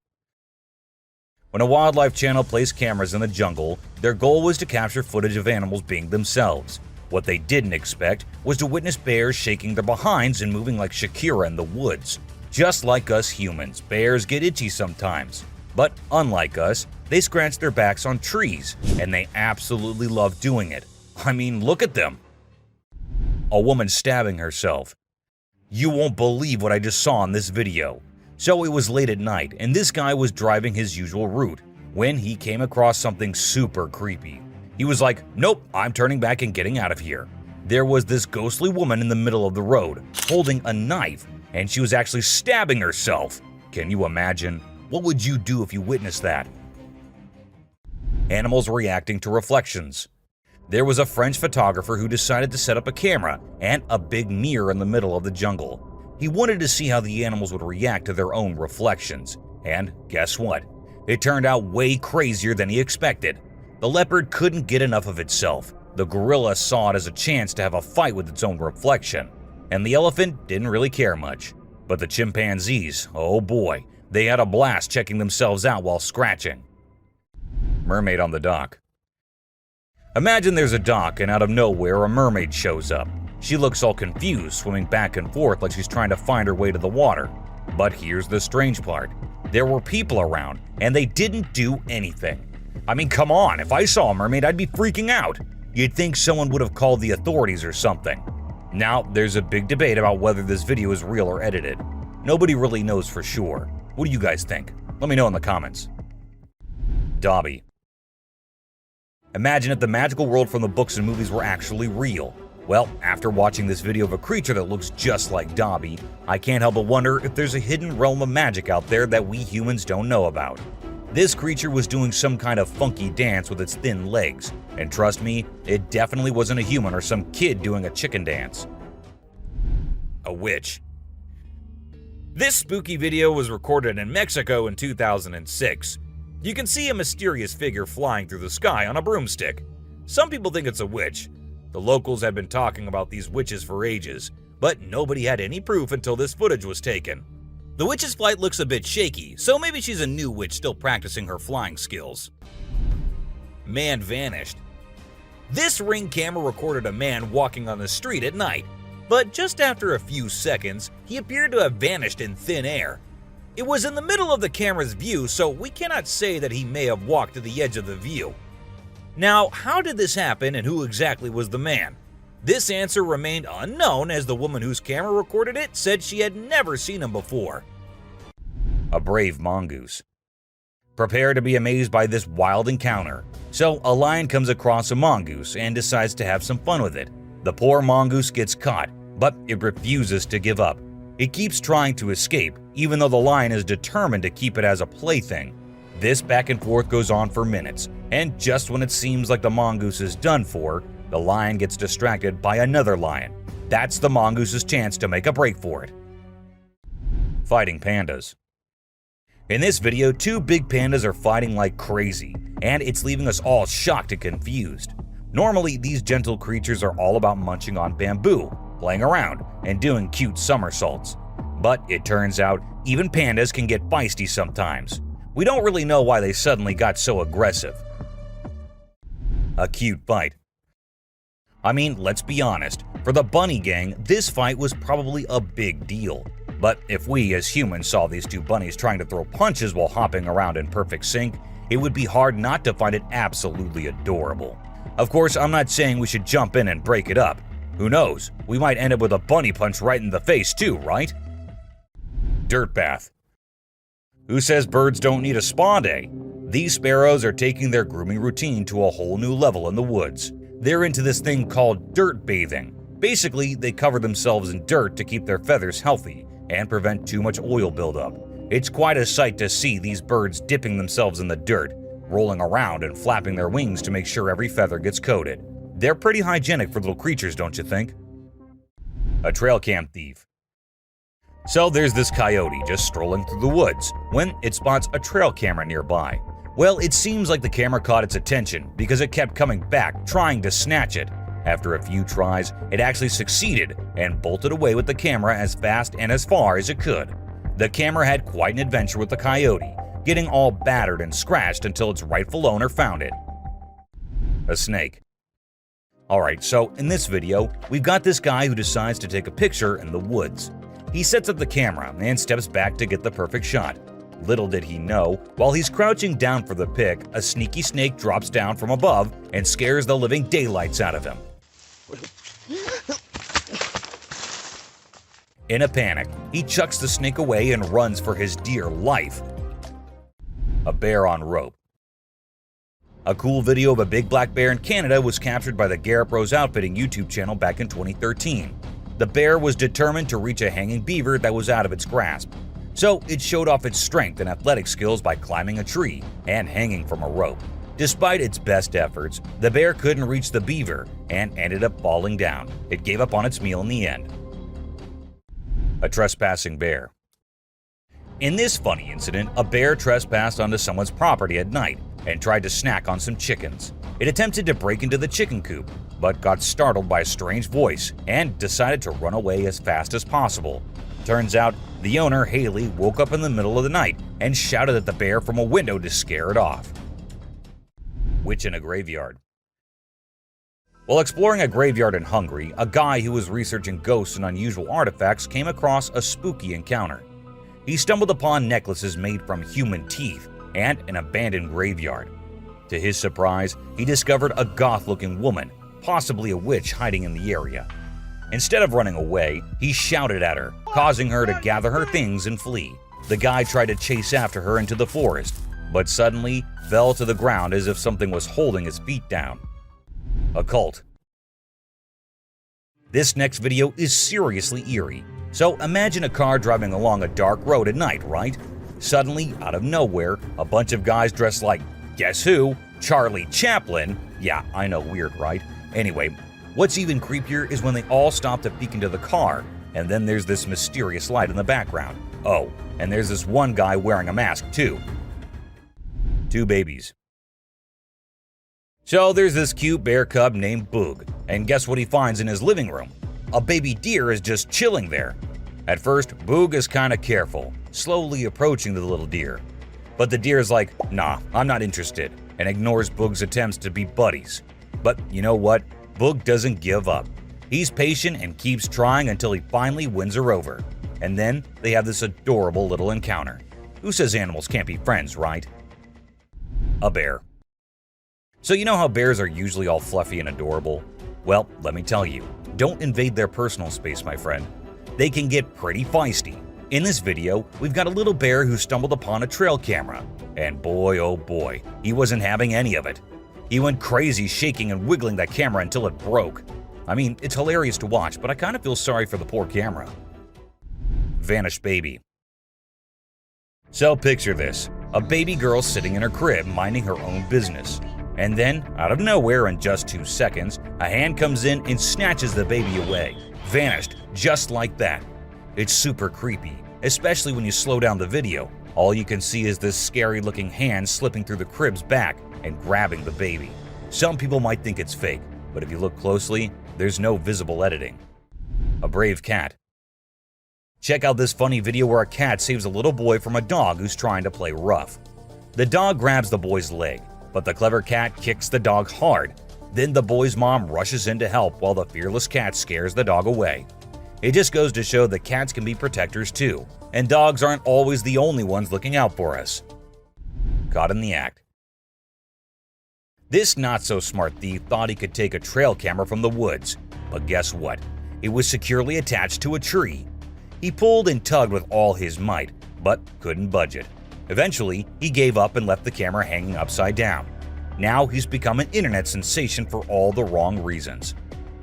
When a wildlife channel placed cameras in the jungle, their goal was to capture footage of animals being themselves. What they didn't expect was to witness bears shaking their behinds and moving like Shakira in the woods. Just like us humans, bears get itchy sometimes. But unlike us, they scratch their backs on trees, and they absolutely love doing it. I mean, look at them. A woman stabbing herself. You won't believe what I just saw in this video. So it was late at night, and this guy was driving his usual route when he came across something super creepy. He was like, nope, I'm turning back and getting out of here. There was this ghostly woman in the middle of the road, holding a knife, and she was actually stabbing herself. Can you imagine? What would you do if you witnessed that? Animals reacting to reflections. There was a French photographer who decided to set up a camera and a big mirror in the middle of the jungle. He wanted to see how the animals would react to their own reflections. And guess what? It turned out way crazier than he expected. The leopard couldn't get enough of itself. The gorilla saw it as a chance to have a fight with its own reflection. And the elephant didn't really care much. But the chimpanzees, oh boy, they had a blast checking themselves out while scratching. Mermaid on the dock. Imagine there's a dock and out of nowhere a mermaid shows up. She looks all confused, swimming back and forth like she's trying to find her way to the water. But here's the strange part. There were people around, and they didn't do anything. I mean, come on, if I saw a mermaid, I'd be freaking out. You'd think someone would have called the authorities or something. Now, there's a big debate about whether this video is real or edited. Nobody really knows for sure. What do you guys think? Let me know in the comments. Dobby. Imagine if the magical world from the books and movies were actually real. Well, after watching this video of a creature that looks just like Dobby, I can't help but wonder if there's a hidden realm of magic out there that we humans don't know about. This creature was doing some kind of funky dance with its thin legs, and trust me, it definitely wasn't a human or some kid doing a chicken dance. A witch. This spooky video was recorded in Mexico in 2006. You can see a mysterious figure flying through the sky on a broomstick. Some people think it's a witch. The locals had been talking about these witches for ages, but nobody had any proof until this footage was taken. The witch's flight looks a bit shaky, so maybe she's a new witch still practicing her flying skills. Man vanished. This Ring camera recorded a man walking on the street at night, but just after a few seconds, he appeared to have vanished in thin air. It was in the middle of the camera's view, so we cannot say that he may have walked to the edge of the view. Now, how did this happen and who exactly was the man? This answer remained unknown as the woman whose camera recorded it said she had never seen him before. A brave mongoose. Prepare to be amazed by this wild encounter. So, a lion comes across a mongoose and decides to have some fun with it. The poor mongoose gets caught, but it refuses to give up. It keeps trying to escape, even though the lion is determined to keep it as a plaything. This back and forth goes on for minutes, and just when it seems like the mongoose is done for, the lion gets distracted by another lion. That's the mongoose's chance to make a break for it. Fighting pandas. In this video, two big pandas are fighting like crazy, and it's leaving us all shocked and confused. Normally, these gentle creatures are all about munching on bamboo, playing around, and doing cute somersaults. But it turns out, even pandas can get feisty sometimes. We don't really know why they suddenly got so aggressive. A cute fight. I mean, let's be honest, for the bunny gang, this fight was probably a big deal. But if we as humans saw these two bunnies trying to throw punches while hopping around in perfect sync, it would be hard not to find it absolutely adorable. Of course, I'm not saying we should jump in and break it up. Who knows, we might end up with a bunny punch right in the face too, right? Dirt bath. Who says birds don't need a spa day? These sparrows are taking their grooming routine to a whole new level in the woods. They're into this thing called dirt bathing. Basically, they cover themselves in dirt to keep their feathers healthy and prevent too much oil buildup. It's quite a sight to see these birds dipping themselves in the dirt, rolling around and flapping their wings to make sure every feather gets coated. They're pretty hygienic for little creatures, don't you think? A trail cam thief. So there's this coyote just strolling through the woods when it spots a trail camera nearby. Well, it seems like the camera caught its attention because it kept coming back trying to snatch it. After a few tries, it actually succeeded and bolted away with the camera as fast and as far as it could. The camera had quite an adventure with the coyote, getting all battered and scratched until its rightful owner found it. A snake. Alright, so in this video, we've got this guy who decides to take a picture in the woods. He sets up the camera and steps back to get the perfect shot. Little did he know, while he's crouching down for the pic, a sneaky snake drops down from above and scares the living daylights out of him. In a panic, he chucks the snake away and runs for his dear life. A bear on rope. A cool video of a big black bear in Canada was captured by the Garrett Rose Outfitting YouTube channel back in 2013. The bear was determined to reach a hanging beaver that was out of its grasp. So it showed off its strength and athletic skills by climbing a tree and hanging from a rope. Despite its best efforts, the bear couldn't reach the beaver and ended up falling down. It gave up on its meal in the end. A trespassing bear. In this funny incident, a bear trespassed onto someone's property at night and tried to snack on some chickens. It attempted to break into the chicken coop, but got startled by a strange voice and decided to run away as fast as possible. Turns out, the owner, Haley, woke up in the middle of the night and shouted at the bear from a window to scare it off. Witch in a graveyard. While exploring a graveyard in Hungary, a guy who was researching ghosts and unusual artifacts came across a spooky encounter. He stumbled upon necklaces made from human teeth and an abandoned graveyard. To his surprise, he discovered a goth-looking woman, possibly a witch, hiding in the area. Instead of running away, he shouted at her, causing her to gather her things and flee. The guy tried to chase after her into the forest, but suddenly fell to the ground as if something was holding his feet down. A cult. This next video is seriously eerie. So imagine a car driving along a dark road at night, right? Suddenly, out of nowhere, a bunch of guys dressed like, guess who? Charlie Chaplin. Yeah, I know, weird, right? Anyway, what's even creepier is when they all stop to peek into the car, and then there's this mysterious light in the background. Oh, and there's this one guy wearing a mask too. Two babies. So there's this cute bear cub named Boog, and guess what he finds in his living room? A baby deer is just chilling there. At first, Boog is kinda careful, slowly approaching the little deer. But the deer is like, nah, I'm not interested, and ignores Boog's attempts to be buddies. But you know what? Boog doesn't give up. He's patient and keeps trying until he finally wins her over. And then they have this adorable little encounter. Who says animals can't be friends, right? A bear. So you know how bears are usually all fluffy and adorable? Well, let me tell you, don't invade their personal space, my friend. They can get pretty feisty. In this video, we've got a little bear who stumbled upon a trail camera. And boy, oh boy, he wasn't having any of it. He went crazy shaking and wiggling that camera until it broke. I mean, it's hilarious to watch, but I kind of feel sorry for the poor camera. Vanished baby. So picture this, a baby girl sitting in her crib minding her own business. And then, out of nowhere in just 2 seconds, a hand comes in and snatches the baby away. Vanished, just like that. It's super creepy, especially when you slow down the video. All you can see is this scary-looking hand slipping through the crib's back and grabbing the baby. Some people might think it's fake, but if you look closely, there's no visible editing. A brave cat. Check out this funny video where a cat saves a little boy from a dog who's trying to play rough. The dog grabs the boy's leg, but the clever cat kicks the dog hard. Then the boy's mom rushes in to help while the fearless cat scares the dog away. It just goes to show that cats can be protectors too, and dogs aren't always the only ones looking out for us. Caught in the act. This not-so-smart thief thought he could take a trail camera from the woods, but guess what? It was securely attached to a tree. He pulled and tugged with all his might, but couldn't budge it. Eventually, he gave up and left the camera hanging upside down. Now he's become an internet sensation for all the wrong reasons.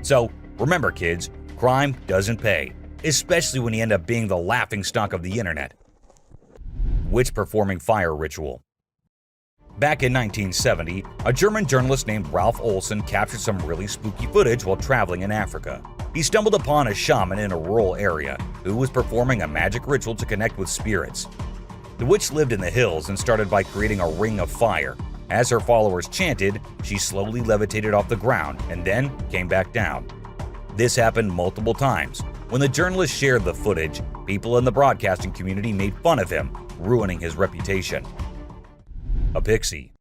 So, remember kids, crime doesn't pay, especially when you end up being the laughingstock of the internet. Witch performing fire ritual. Back in 1970, a German journalist named Ralph Olsen captured some really spooky footage while traveling in Africa. He stumbled upon a shaman in a rural area who was performing a magic ritual to connect with spirits. The witch lived in the hills and started by creating a ring of fire. As her followers chanted, she slowly levitated off the ground and then came back down. This happened multiple times. When the journalist shared the footage, people in the broadcasting community made fun of him, ruining his reputation. A pixie.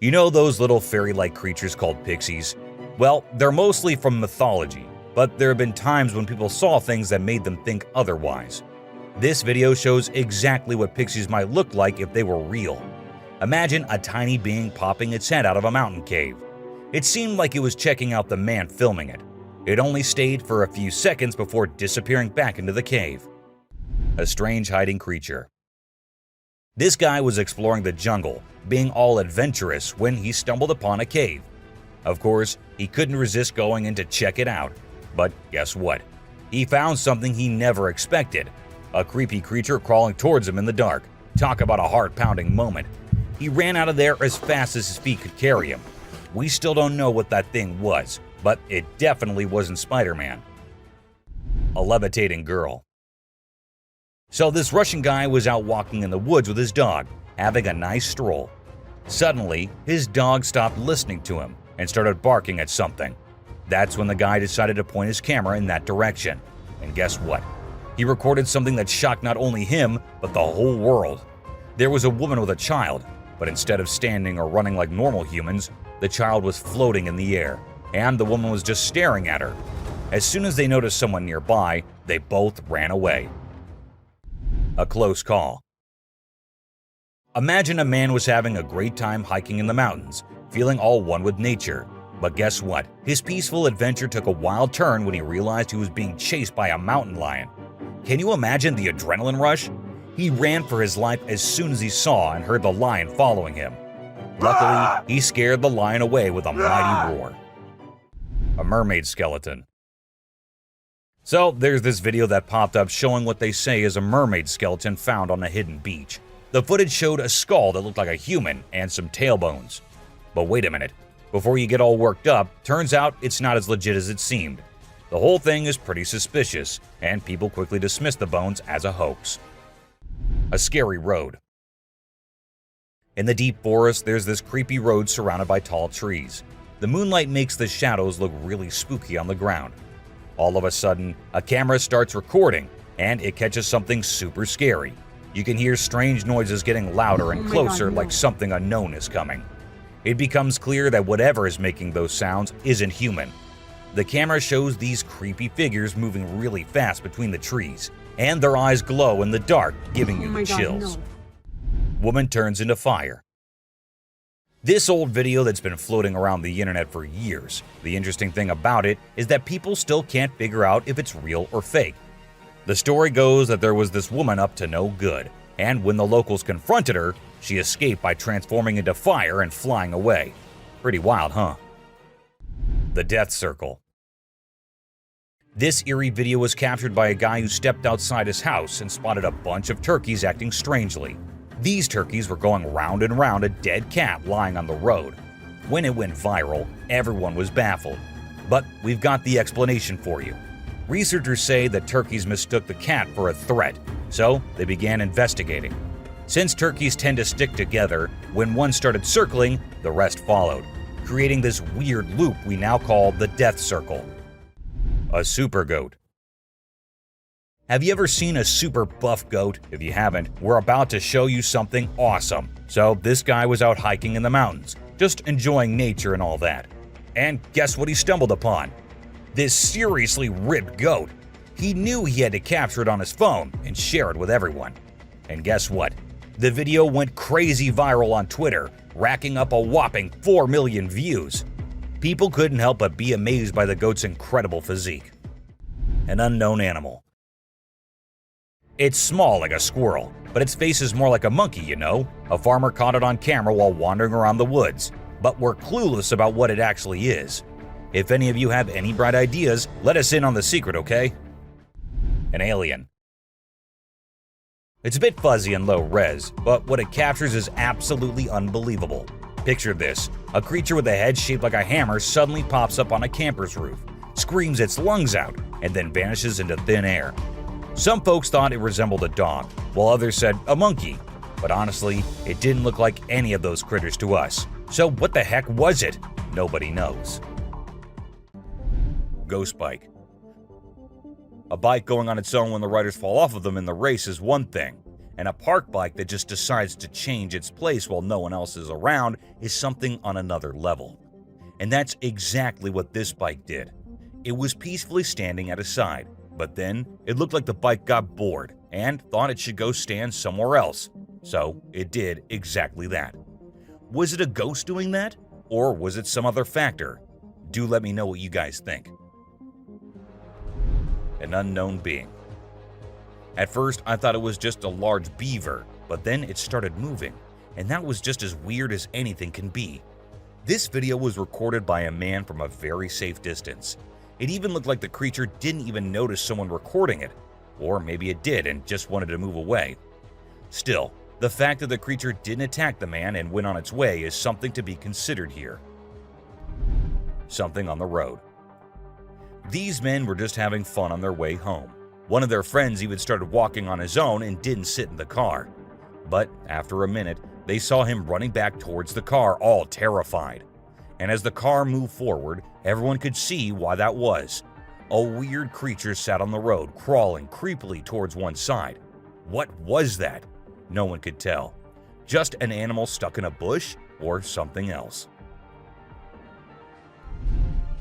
You know those little fairy-like creatures called pixies? Well, they're mostly from mythology, but there have been times when people saw things that made them think otherwise. This video shows exactly what pixies might look like if they were real. Imagine a tiny being popping its head out of a mountain cave. It seemed like it was checking out the man filming it. It only stayed for a few seconds before disappearing back into the cave. A strange hiding creature. This guy was exploring the jungle, being all adventurous when he stumbled upon a cave. Of course, he couldn't resist going in to check it out. But guess what? He found something he never expected. A creepy creature crawling towards him in the dark. Talk about a heart-pounding moment. He ran out of there as fast as his feet could carry him. We still don't know what that thing was, but it definitely wasn't Spider-Man. A levitating girl. So this Russian guy was out walking in the woods with his dog, having a nice stroll. Suddenly, his dog stopped listening to him and started barking at something. That's when the guy decided to point his camera in that direction. And guess what? He recorded something that shocked not only him, but the whole world. There was a woman with a child, but instead of standing or running like normal humans, the child was floating in the air, and the woman was just staring at her. As soon as they noticed someone nearby, they both ran away. A close call. Imagine a man was having a great time hiking in the mountains, feeling all one with nature. But guess what? His peaceful adventure took a wild turn when he realized he was being chased by a mountain lion. Can you imagine the adrenaline rush? He ran for his life as soon as he saw and heard the lion following him. Luckily, he scared the lion away with a mighty roar. A mermaid skeleton. So there's this video that popped up showing what they say is a mermaid skeleton found on a hidden beach. The footage showed a skull that looked like a human and some tailbones. But wait a minute, before you get all worked up, turns out it's not as legit as it seemed. The whole thing is pretty suspicious, and people quickly dismiss the bones as a hoax. A scary road. In the deep forest, there's this creepy road surrounded by tall trees. The moonlight makes the shadows look really spooky on the ground. All of a sudden, a camera starts recording, and it catches something super scary. You can hear strange noises getting louder and closer, like something unknown is coming. It becomes clear that whatever is making those sounds isn't human. The camera shows these creepy figures moving really fast between the trees, and their eyes glow in the dark, giving you the chills. Woman turns into fire. This old video that's been floating around the internet for years. The interesting thing about it is that people still can't figure out if it's real or fake. The story goes that there was this woman up to no good, and when the locals confronted her, she escaped by transforming into fire and flying away. Pretty wild, huh? The Death Circle. This eerie video was captured by a guy who stepped outside his house and spotted a bunch of turkeys acting strangely. These turkeys were going round and round a dead cat lying on the road. When it went viral, everyone was baffled. But we've got the explanation for you. Researchers say that turkeys mistook the cat for a threat, so they began investigating. Since turkeys tend to stick together, when one started circling, the rest followed, creating this weird loop we now call the Death Circle. A super goat. Have you ever seen a super buff goat? If you haven't, we're about to show you something awesome. So this guy was out hiking in the mountains, just enjoying nature and all that. And guess what he stumbled upon? This seriously ripped goat. He knew he had to capture it on his phone and share it with everyone. And guess what? The video went crazy viral on Twitter, racking up a whopping 4 million views. People couldn't help but be amazed by the goat's incredible physique. An unknown animal. It's small like a squirrel, but its face is more like a monkey, you know? A farmer caught it on camera while wandering around the woods, but we're clueless about what it actually is. If any of you have any bright ideas, let us in on the secret, okay? An alien. It's a bit fuzzy and low res, but what it captures is absolutely unbelievable. Picture this, a creature with a head shaped like a hammer suddenly pops up on a camper's roof, screams its lungs out, and then vanishes into thin air. Some folks thought it resembled a dog, while others said a monkey, but honestly, it didn't look like any of those critters to us. So what the heck was it? Nobody knows. Ghost bike. A bike going on its own when the riders fall off of them in the race is one thing. and a park bike that just decides to change its place while no one else is around is something on another level. And that's exactly what this bike did. It was peacefully standing at a side, but then it looked like the bike got bored and thought it should go stand somewhere else. So it did exactly that. Was it a ghost doing that? Or was it some other factor? Do let me know what you guys think. An unknown being. At first, I thought it was just a large beaver, but then it started moving, and that was just as weird as anything can be. This video was recorded by a man from a very safe distance. It even looked like the creature didn't even notice someone recording it, or maybe it did and just wanted to move away. Still, the fact that the creature didn't attack the man and went on its way is something to be considered here. Something on the road. These men were just having fun on their way home. One of their friends even started walking on his own and didn't sit in the car. But after a minute, they saw him running back towards the car, all terrified. And as the car moved forward, everyone could see why that was. A weird creature sat on the road, crawling creepily towards one side. What was that? No one could tell. Just an animal stuck in a bush or something else.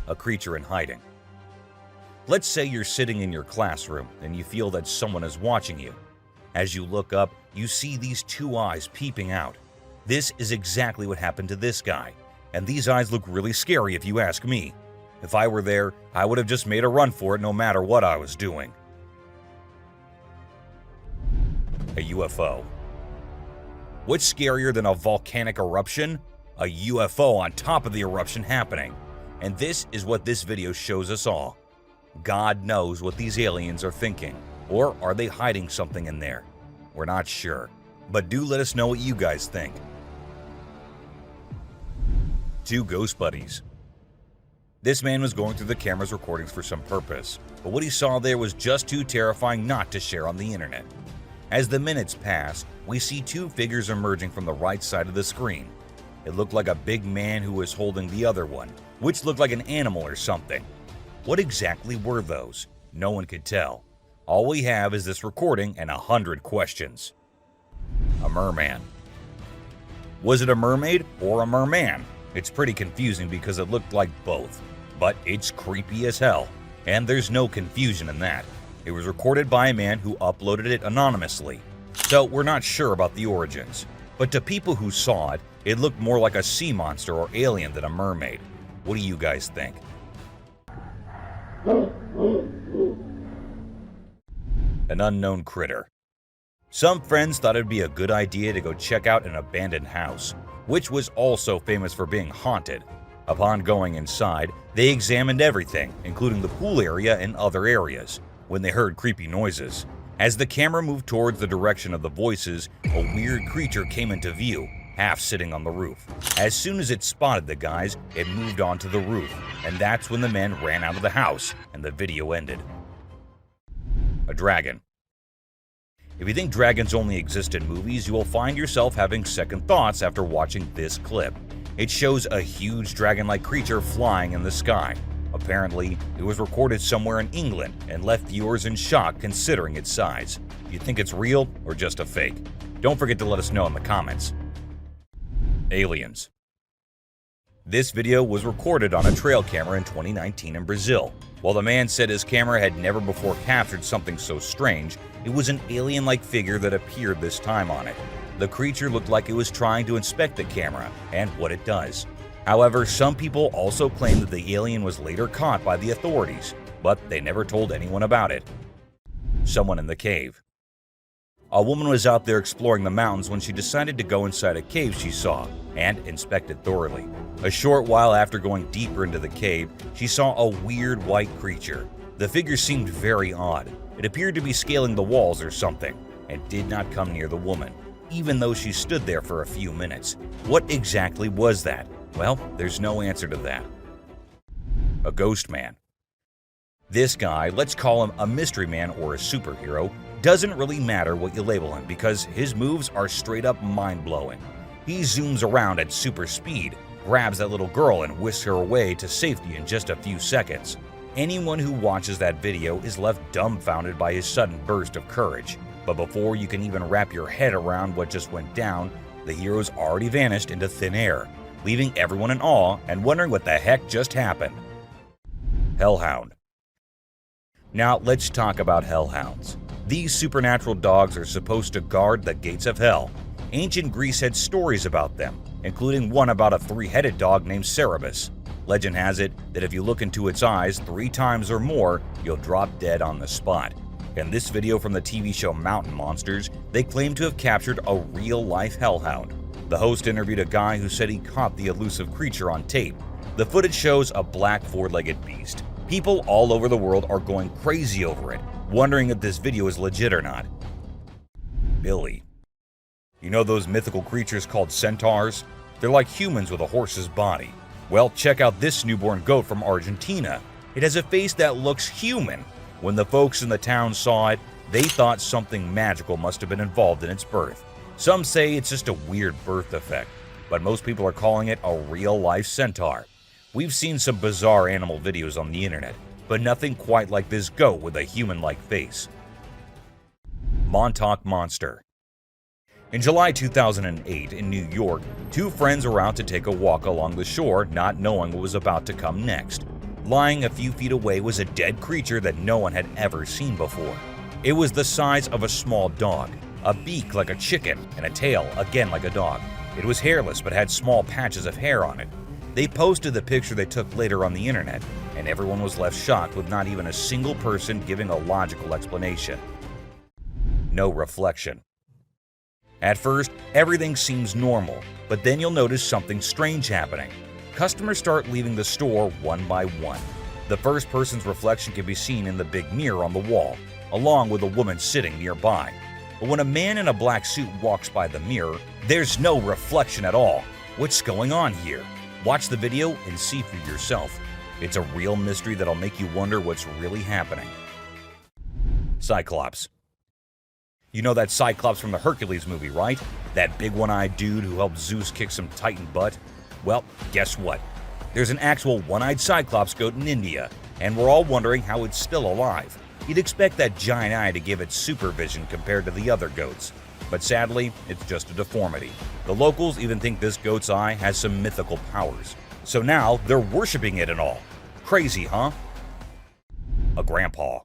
A creature in hiding. Let's say you're sitting in your classroom and you feel that someone is watching you. As you look up, you see these two eyes peeping out. This is exactly what happened to this guy, and these eyes look really scary if you ask me. If I were there, I would have just made a run for it no matter what I was doing. A UFO. What's scarier than a volcanic eruption? A UFO on top of the eruption happening. And this is what this video shows us all. God knows what these aliens are thinking. Or are they hiding something in there? We're not sure. But do let us know what you guys think. Two ghost buddies. This man was going through the camera's recordings for some purpose, but what he saw there was just too terrifying not to share on the internet. As the minutes pass, we see two figures emerging from the right side of the screen. It looked like a big man who was holding the other one, which looked like an animal or something. What exactly were those? No one could tell. All we have is this recording and 100 questions. A merman. Was it a mermaid or a merman? It's pretty confusing because it looked like both, but it's creepy as hell, and there's no confusion in that. It was recorded by a man who uploaded it anonymously, so we're not sure about the origins. But to people who saw it, it looked more like a sea monster or alien than a mermaid. What do you guys think? An unknown critter. Some friends thought it'd be a good idea to go check out an abandoned house, which was also famous for being haunted. Upon going inside, they examined everything, including the pool area and other areas, when they heard creepy noises. As the camera moved towards the direction of the voices, a weird creature came into view, half sitting on the roof. As soon as it spotted the guys, it moved onto the roof, and that's when the men ran out of the house, and the video ended. A dragon. If you think dragons only exist in movies, you will find yourself having second thoughts after watching this clip. It shows a huge dragon-like creature flying in the sky. Apparently, it was recorded somewhere in England and left viewers in shock considering its size. Do you think it's real or just a fake? Don't forget to let us know in the comments. Aliens. This video was recorded on a trail camera in 2019 in Brazil. While the man said his camera had never before captured something so strange, it was an alien-like figure that appeared this time on it. The creature looked like it was trying to inspect the camera and what it does. However, some people also claim that the alien was later caught by the authorities, but they never told anyone about it. Someone in the cave. A woman was out there exploring the mountains when she decided to go inside a cave she saw and inspect it thoroughly. A short while after going deeper into the cave, she saw a weird white creature. The figure seemed very odd. It appeared to be scaling the walls or something and did not come near the woman, even though she stood there for a few minutes. What exactly was that? Well, there's no answer to that. A ghost man. This guy, let's call him a mystery man or a superhero, doesn't really matter what you label him because his moves are straight up mind-blowing. He zooms around at super speed, grabs that little girl and whisks her away to safety in just a few seconds. Anyone who watches that video is left dumbfounded by his sudden burst of courage. But before you can even wrap your head around what just went down, the heroes already vanished into thin air, leaving everyone in awe and wondering what the heck just happened. Hellhound. Now let's talk about hellhounds. These supernatural dogs are supposed to guard the gates of hell. Ancient Greece had stories about them, including one about a three-headed dog named Cerberus. Legend has it that if you look into its eyes 3 times or more, you'll drop dead on the spot. In this video from the TV show Mountain Monsters, they claim to have captured a real-life hellhound. The host interviewed a guy who said he caught the elusive creature on tape. The footage shows a black 4-legged beast. People all over the world are going crazy over it, wondering if this video is legit or not. Ellie. You know those mythical creatures called centaurs? They're like humans with a horse's body. Well, check out this newborn goat from Argentina. It has a face that looks human. When the folks in the town saw it, they thought something magical must have been involved in its birth. Some say it's just a weird birth defect, but most people are calling it a real-life centaur. We've seen some bizarre animal videos on the internet, but nothing quite like this goat with a human-like face. Montauk Monster. In July 2008 in New York, 2 friends were out to take a walk along the shore, not knowing what was about to come next. Lying a few feet away was a dead creature that no one had ever seen before. It was the size of a small dog, a beak like a chicken, and a tail again like a dog. It was hairless but had small patches of hair on it. They posted the picture they took later on the internet, and everyone was left shocked with not even a single person giving a logical explanation. No reflection. At first, everything seems normal, but then you'll notice something strange happening. Customers start leaving the store one by one. The first person's reflection can be seen in the big mirror on the wall, along with a woman sitting nearby. But when a man in a black suit walks by the mirror, there's no reflection at all. What's going on here? Watch the video and see for yourself. It's a real mystery that'll make you wonder what's really happening. Cyclops. You know that Cyclops from the Hercules movie, right? That big one-eyed dude who helped Zeus kick some Titan butt? Well, guess what? There's an actual one-eyed Cyclops goat in India, and we're all wondering how it's still alive. You'd expect that giant eye to give it supervision compared to the other goats. But sadly, it's just a deformity. The locals even think this goat's eye has some mythical powers. So now they're worshipping it and all. Crazy, huh? A grandpa.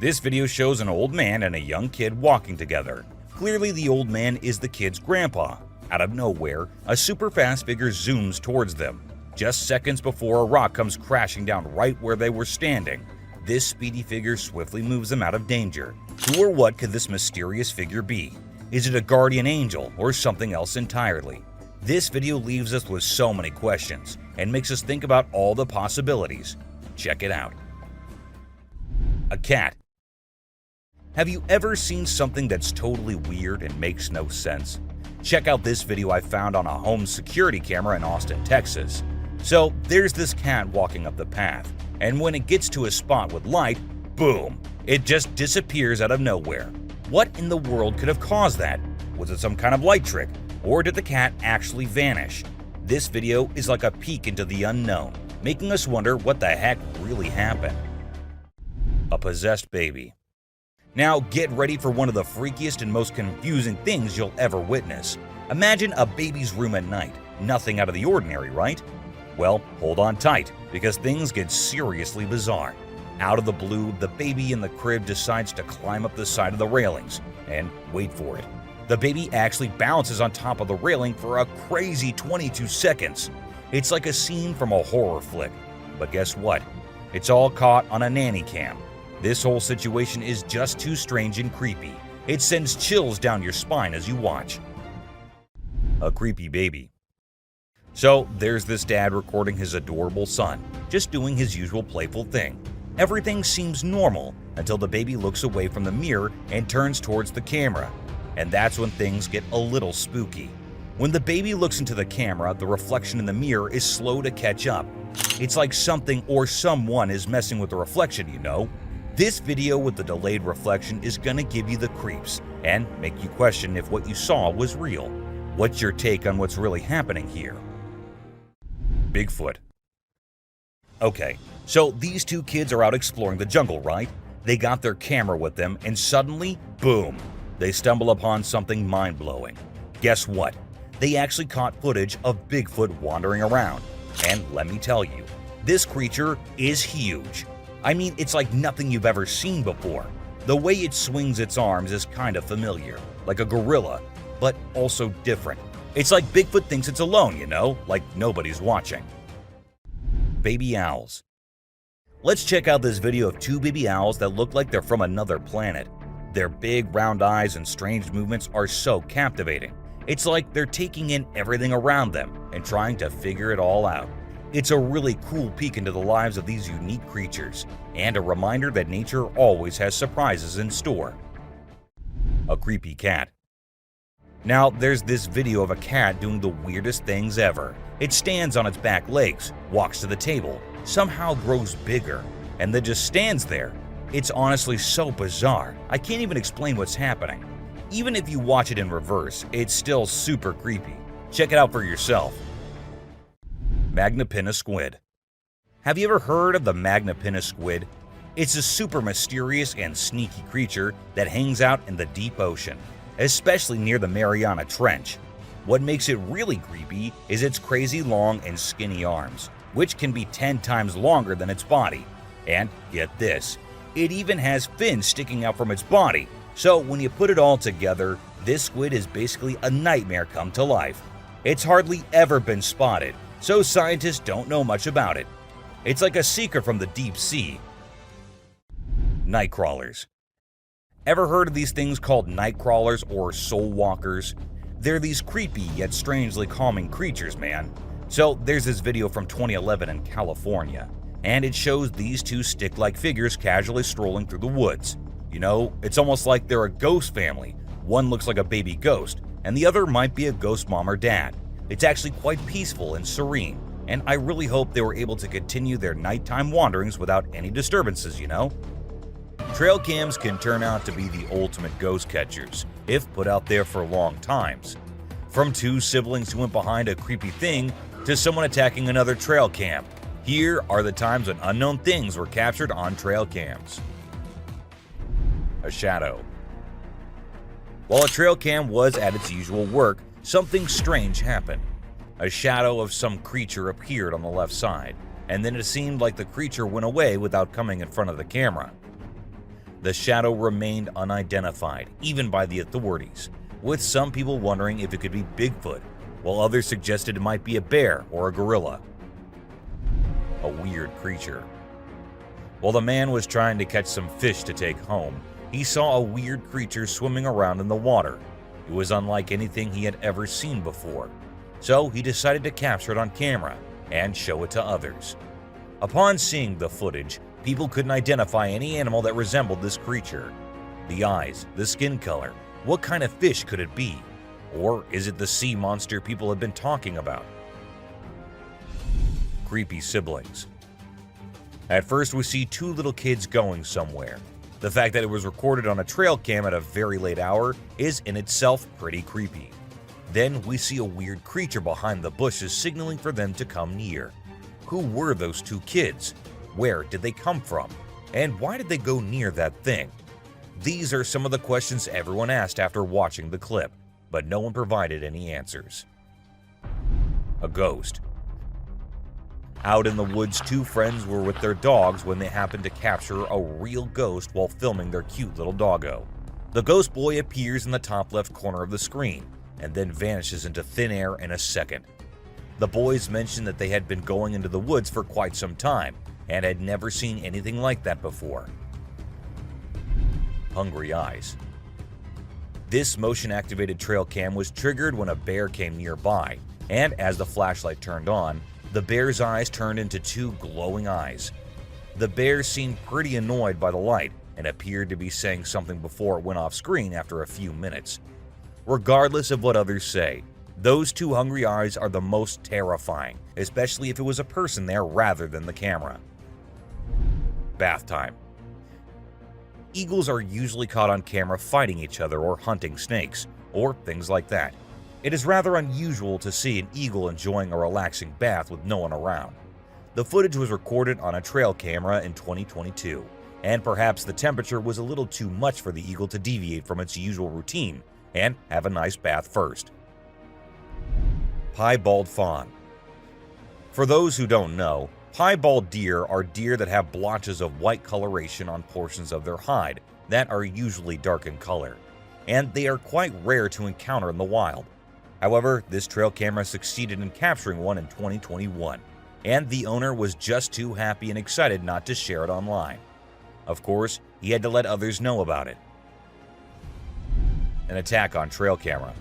This video shows an old man and a young kid walking together. Clearly the old man is the kid's grandpa. Out of nowhere, a super fast figure zooms towards them, just seconds before a rock comes crashing down right where they were standing. This speedy figure swiftly moves them out of danger. Who or what could this mysterious figure be? Is it a guardian angel or something else entirely? This video leaves us with so many questions and makes us think about all the possibilities. Check it out. A cat. Have you ever seen something that's totally weird and makes no sense? Check out this video I found on a home security camera in Austin, Texas. So there's this cat walking up the path, and when it gets to a spot with light, boom, it just disappears out of nowhere. What in the world could have caused that? Was it some kind of light trick, or did the cat actually vanish? This video is like a peek into the unknown, making us wonder what the heck really happened. A possessed baby. Now get ready for one of the freakiest and most confusing things you'll ever witness. Imagine a baby's room at night. Nothing out of the ordinary, right? Well, hold on tight, because things get seriously bizarre. Out of the blue, the baby in the crib decides to climb up the side of the railings. And wait for it. The baby actually bounces on top of the railing for a crazy 22 seconds. It's like a scene from a horror flick. But guess what? It's all caught on a nanny cam. This whole situation is just too strange and creepy. It sends chills down your spine as you watch. A creepy baby. So there's this dad recording his adorable son, just doing his usual playful thing. Everything seems normal until the baby looks away from the mirror and turns towards the camera. And that's when things get a little spooky. When the baby looks into the camera, the reflection in the mirror is slow to catch up. It's like something or someone is messing with the reflection, you know? This video with the delayed reflection is gonna give you the creeps and make you question if what you saw was real. What's your take on what's really happening here? Bigfoot. Okay, so these 2 kids are out exploring the jungle, right? They got their camera with them, and suddenly, boom, they stumble upon something mind-blowing. Guess what? They actually caught footage of Bigfoot wandering around. And let me tell you, this creature is huge. I mean, it's like nothing you've ever seen before. The way it swings its arms is kind of familiar, like a gorilla, but also different. It's like Bigfoot thinks it's alone, you know, like nobody's watching. Baby owls. Let's check out this video of two baby owls that look like they're from another planet. Their big round eyes and strange movements are so captivating. It's like they're taking in everything around them and trying to figure it all out. It's a really cool peek into the lives of these unique creatures, and a reminder that nature always has surprises in store. A creepy cat. Now, there's this video of a cat doing the weirdest things ever. It stands on its back legs, walks to the table, somehow grows bigger, and then just stands there. It's honestly so bizarre, I can't even explain what's happening. Even if you watch it in reverse, it's still super creepy. Check it out for yourself. Magnapinna squid. Have you ever heard of the Magnapinna squid? It's a super mysterious and sneaky creature that hangs out in the deep ocean, especially near the Mariana Trench. What makes it really creepy is its crazy long and skinny arms, which can be 10 times longer than its body. And get this, it even has fins sticking out from its body. So when you put it all together, this squid is basically a nightmare come to life. It's hardly ever been spotted, so scientists don't know much about it. It's like a secret from the deep sea. Night crawlers. Ever heard of these things called night crawlers or soul walkers? They're these creepy yet strangely calming creatures, man. So there's this video from 2011 in California, and it shows these two stick-like figures casually strolling through the woods. You know, it's almost like they're a ghost family. One looks like a baby ghost, and the other might be a ghost mom or dad. It's actually quite peaceful and serene, and I really hope they were able to continue their nighttime wanderings without any disturbances, you know? Trail cams can turn out to be the ultimate ghost catchers, if put out there for long times. From two siblings who went behind a creepy thing to someone attacking another trail cam, here are the times when unknown things were captured on trail cams. A shadow. While a trail cam was at its usual work, something strange happened. A shadow of some creature appeared on the left side, and then it seemed like the creature went away without coming in front of the camera. The shadow remained unidentified, even by the authorities, with some people wondering if it could be Bigfoot, while others suggested it might be a bear or a gorilla. A weird creature. While the man was trying to catch some fish to take home, he saw a weird creature swimming around in the water. It was unlike anything he had ever seen before, so he decided to capture it on camera and show it to others. Upon seeing the footage, people couldn't identify any animal that resembled this creature. The eyes, the skin color, what kind of fish could it be? Or is it the sea monster people have been talking about? Creepy siblings. At first we see two little kids going somewhere. The fact that it was recorded on a trail cam at a very late hour is in itself pretty creepy. Then we see a weird creature behind the bushes signaling for them to come near. Who were those two kids? Where did they come from? And why did they go near that thing? These are some of the questions everyone asked after watching the clip, but no one provided any answers. A ghost. Out in the woods, two friends were with their dogs when they happened to capture a real ghost while filming their cute little doggo. The ghost boy appears in the top left corner of the screen and then vanishes into thin air in a second. The boys mentioned that they had been going into the woods for quite some time and had never seen anything like that before. Hungry eyes. This motion-activated trail cam was triggered when a bear came nearby, and as the flashlight turned on, the bear's eyes turned into two glowing eyes. The bear seemed pretty annoyed by the light and appeared to be saying something before it went off screen after a few minutes. Regardless of what others say, those two hungry eyes are the most terrifying, especially if it was a person there rather than the camera. Bath time. Eagles are usually caught on camera fighting each other or hunting snakes, or things like that. It is rather unusual to see an eagle enjoying a relaxing bath with no one around. The footage was recorded on a trail camera in 2022, and perhaps the temperature was a little too much for the eagle to deviate from its usual routine and have a nice bath first. Piebald fawn. For those who don't know, piebald deer are deer that have blotches of white coloration on portions of their hide that are usually dark in color, and they are quite rare to encounter in the wild. However, this trail camera succeeded in capturing one in 2021, and the owner was just too happy and excited not to share it online. Of course, he had to let others know about it. An attack on trail camera.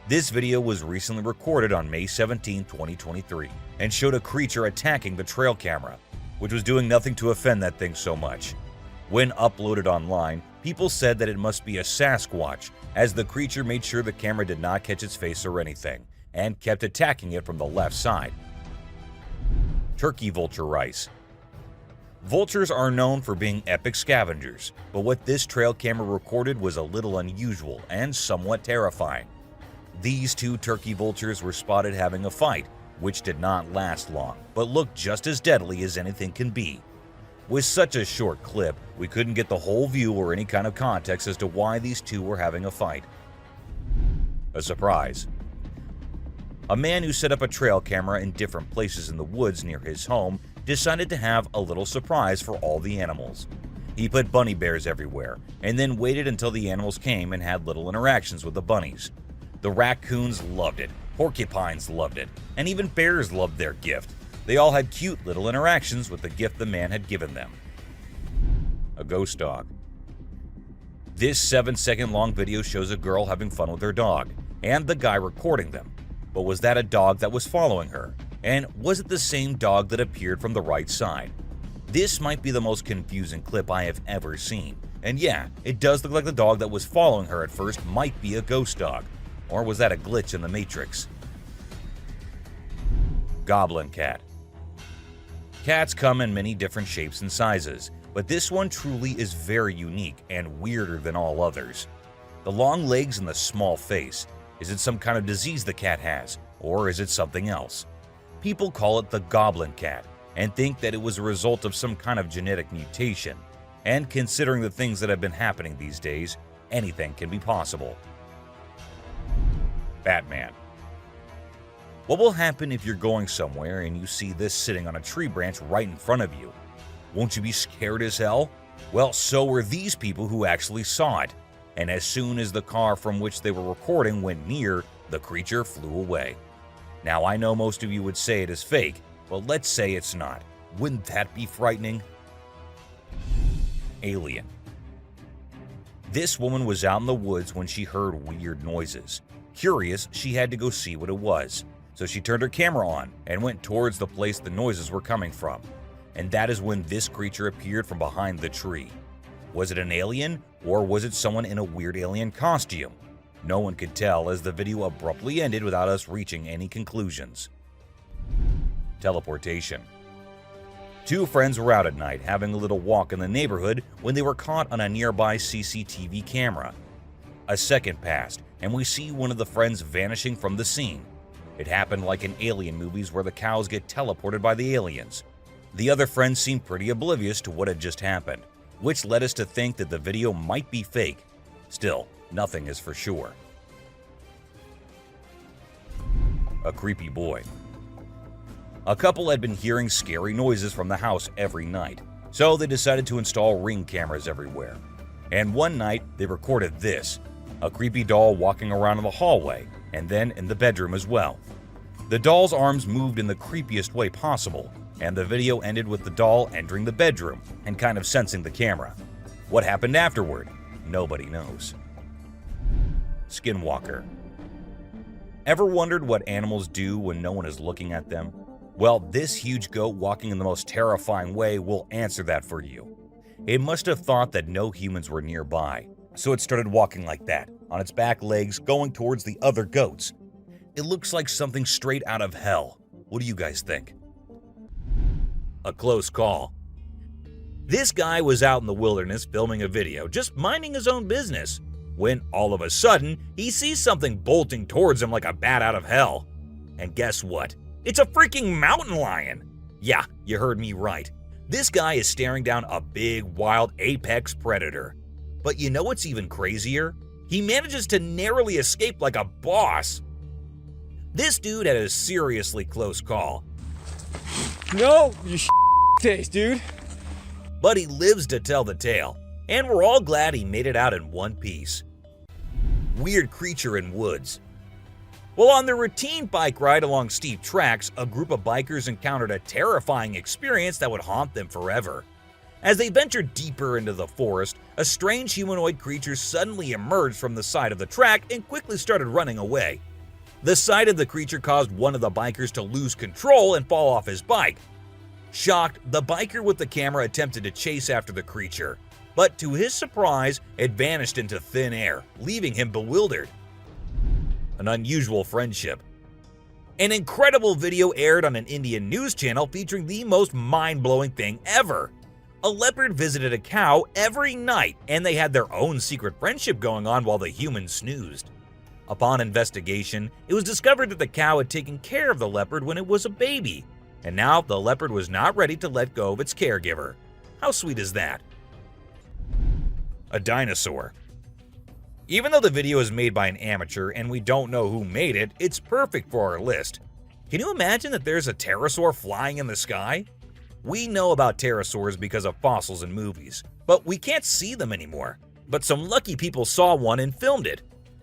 This video was recently recorded on May 17, 2023, and showed a creature attacking the trail camera, which was doing nothing to offend that thing so much. When uploaded online, people said that it must be a Sasquatch, as the creature made sure the camera did not catch its face or anything, and kept attacking it from the left side. Turkey vulture rice. Vultures are known for being epic scavengers, but what this trail camera recorded was a little unusual and somewhat terrifying. These two turkey vultures were spotted having a fight, which did not last long, but looked just as deadly as anything can be. With such a short clip, we couldn't get the whole view or any kind of context as to why these two were having a fight. A surprise. A man who set up a trail camera in different places in the woods near his home decided to have a little surprise for all the animals. He put bunny bears everywhere, and then waited until the animals came and had little interactions with the bunnies. The raccoons loved it, porcupines loved it, and even bears loved their gift. They all had cute little interactions with the gift the man had given them. A ghost dog. This 7-second long video shows a girl having fun with her dog, and the guy recording them. But was that a dog that was following her? And was it the same dog that appeared from the right side? This might be the most confusing clip I have ever seen. And yeah, it does look like the dog that was following her at first might be a ghost dog. Or was that a glitch in the Matrix? Goblin cat. Cats come in many different shapes and sizes, but this one truly is very unique and weirder than all others. The long legs and the small face. Is it some kind of disease the cat has, or is it something else? People call it the goblin cat and think that it was a result of some kind of genetic mutation. And considering the things that have been happening these days, anything can be possible. Batman. What will happen if you're going somewhere and you see this sitting on a tree branch right in front of you? Won't you be scared as hell? Well, so were these people who actually saw it. And as soon as the car from which they were recording went near, the creature flew away. Now, I know most of you would say it is fake, but let's say it's not. Wouldn't that be frightening? Alien. This woman was out in the woods when she heard weird noises. Curious, she had to go see what it was. So she turned her camera on and went towards the place the noises were coming from. And that is when this creature appeared from behind the tree. Was it an alien, or was it someone in a weird alien costume? No one could tell, as the video abruptly ended without us reaching any conclusions. Teleportation. Two friends were out at night having a little walk in the neighborhood when they were caught on a nearby CCTV camera. A second passed, and we see one of the friends vanishing from the scene. It happened like in alien movies where the cows get teleported by the aliens. The other friends seemed pretty oblivious to what had just happened, which led us to think that the video might be fake. Still, nothing is for sure. A creepy boy. A couple had been hearing scary noises from the house every night, so they decided to install Ring cameras everywhere. And one night, they recorded this, a creepy doll walking around in the hallway, and then in the bedroom as well. The doll's arms moved in the creepiest way possible, and the video ended with the doll entering the bedroom and kind of sensing the camera. What happened afterward? Nobody knows. Skinwalker. Ever wondered what animals do when no one is looking at them? Well, this huge goat walking in the most terrifying way will answer that for you. It must have thought that no humans were nearby, so it started walking like that, on its back legs, going towards the other goats. It looks like something straight out of hell. What do you guys think? A close call. This guy was out in the wilderness filming a video, just minding his own business, when all of a sudden, he sees something bolting towards him like a bat out of hell. And guess what? It's a freaking mountain lion! Yeah, you heard me right. This guy is staring down a big, wild apex predator. But you know what's even crazier? He manages to narrowly escape like a boss. This dude had a seriously close call. No, you taste, dude. But he lives to tell the tale, and we're all glad he made it out in one piece. Weird creature in woods. Well, on their routine bike ride along steep tracks, a group of bikers encountered a terrifying experience that would haunt them forever. As they ventured deeper into the forest, a strange humanoid creature suddenly emerged from the side of the track and quickly started running away. The sight of the creature caused one of the bikers to lose control and fall off his bike. Shocked, the biker with the camera attempted to chase after the creature, but to his surprise, it vanished into thin air, leaving him bewildered. An unusual friendship. An incredible video aired on an Indian news channel featuring the most mind-blowing thing ever. A leopard visited a cow every night, and they had their own secret friendship going on while the humans snoozed. Upon investigation, it was discovered that the cow had taken care of the leopard when it was a baby, and now the leopard was not ready to let go of its caregiver. How sweet is that? A dinosaur. Even though the video is made by an amateur and we don't know who made it, it's perfect for our list. Can you imagine that there's a pterosaur flying in the sky? We know about pterosaurs because of fossils in movies, but we can't see them anymore. But some lucky people saw one and filmed it.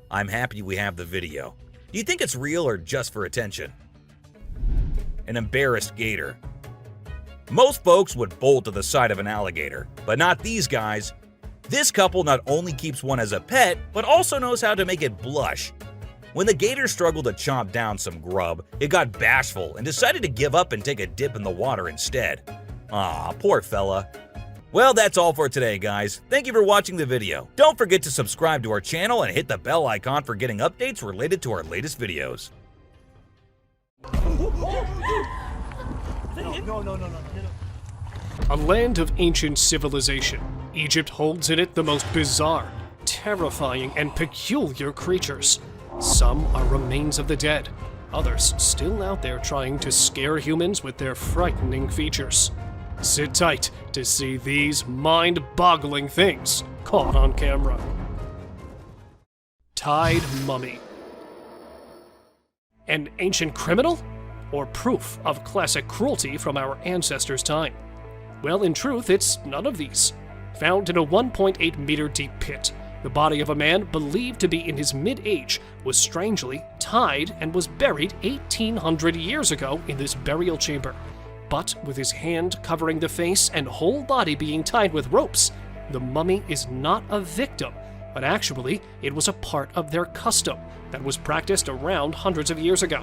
I'm happy we have the video. Do you think it's real or just for attention? An embarrassed gator. Most folks would bolt to the side of an alligator, but not these guys. This couple not only keeps one as a pet, but also knows how to make it blush. When the gator struggled to chomp down some grub, it got bashful and decided to give up and take a dip in the water instead. Aw, poor fella. Well, that's all for today, guys. Thank you for watching the video. Don't forget to subscribe to our channel and hit the bell icon for getting updates related to our latest videos. A land of ancient civilization, Egypt holds in it the most bizarre, terrifying, and peculiar creatures. Some are remains of the dead, others still out there trying to scare humans with their frightening features. Sit tight to see these mind-boggling things caught on camera. Tied mummy. An ancient criminal? Or proof of classic cruelty from our ancestors' time? Well, in truth, it's none of these. Found in a 1.8 meter deep pit, the body of a man believed to be in his mid-age was strangely tied and was buried 1,800 years ago in this burial chamber. But with his hand covering the face and whole body being tied with ropes, the mummy is not a victim, but actually it was a part of their custom that was practiced around hundreds of years ago.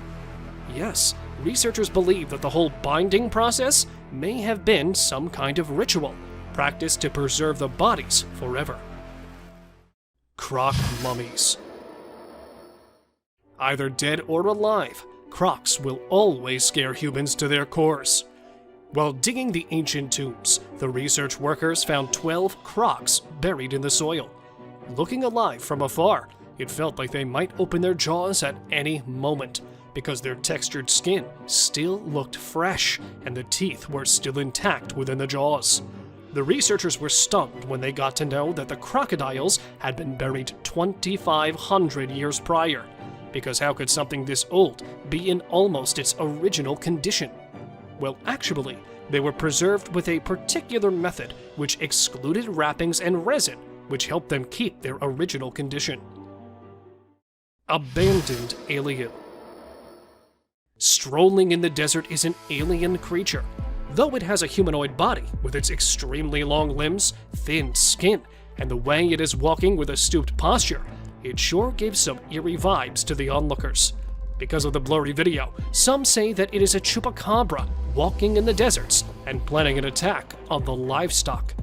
Yes, researchers believe that the whole binding process may have been some kind of ritual, practiced to preserve the bodies forever. Croc mummies. Either dead or alive, crocs will always scare humans to their cores. While digging the ancient tombs, the research workers found 12 crocs buried in the soil. Looking alive from afar, it felt like they might open their jaws at any moment, because their textured skin still looked fresh and the teeth were still intact within the jaws. The researchers were stunned when they got to know that the crocodiles had been buried 2,500 years prior, because how could something this old be in almost its original condition? Well, actually, they were preserved with a particular method which excluded wrappings and resin, which helped them keep their original condition. Abandoned alien. Strolling in the desert is an alien creature. Though it has a humanoid body with its extremely long limbs, thin skin, and the way it is walking with a stooped posture, it sure gives some eerie vibes to the onlookers. Because of the blurry video, some say that it is a Chupacabra walking in the deserts and planning an attack on the livestock.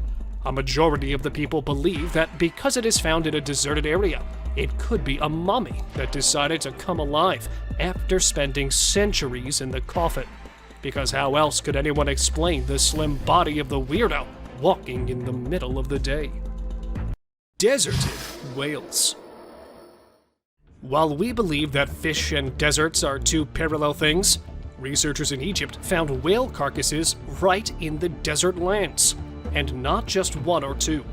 A majority of the people believe that because it is found in a deserted area, it could be a mummy that decided to come alive after spending centuries in the coffin. Because how else could anyone explain the slim body of the weirdo walking in the middle of the day? Deserted whales. While we believe that fish and deserts are two parallel things, Researchers in Egypt found whale carcasses right in the desert lands, and not just one or two.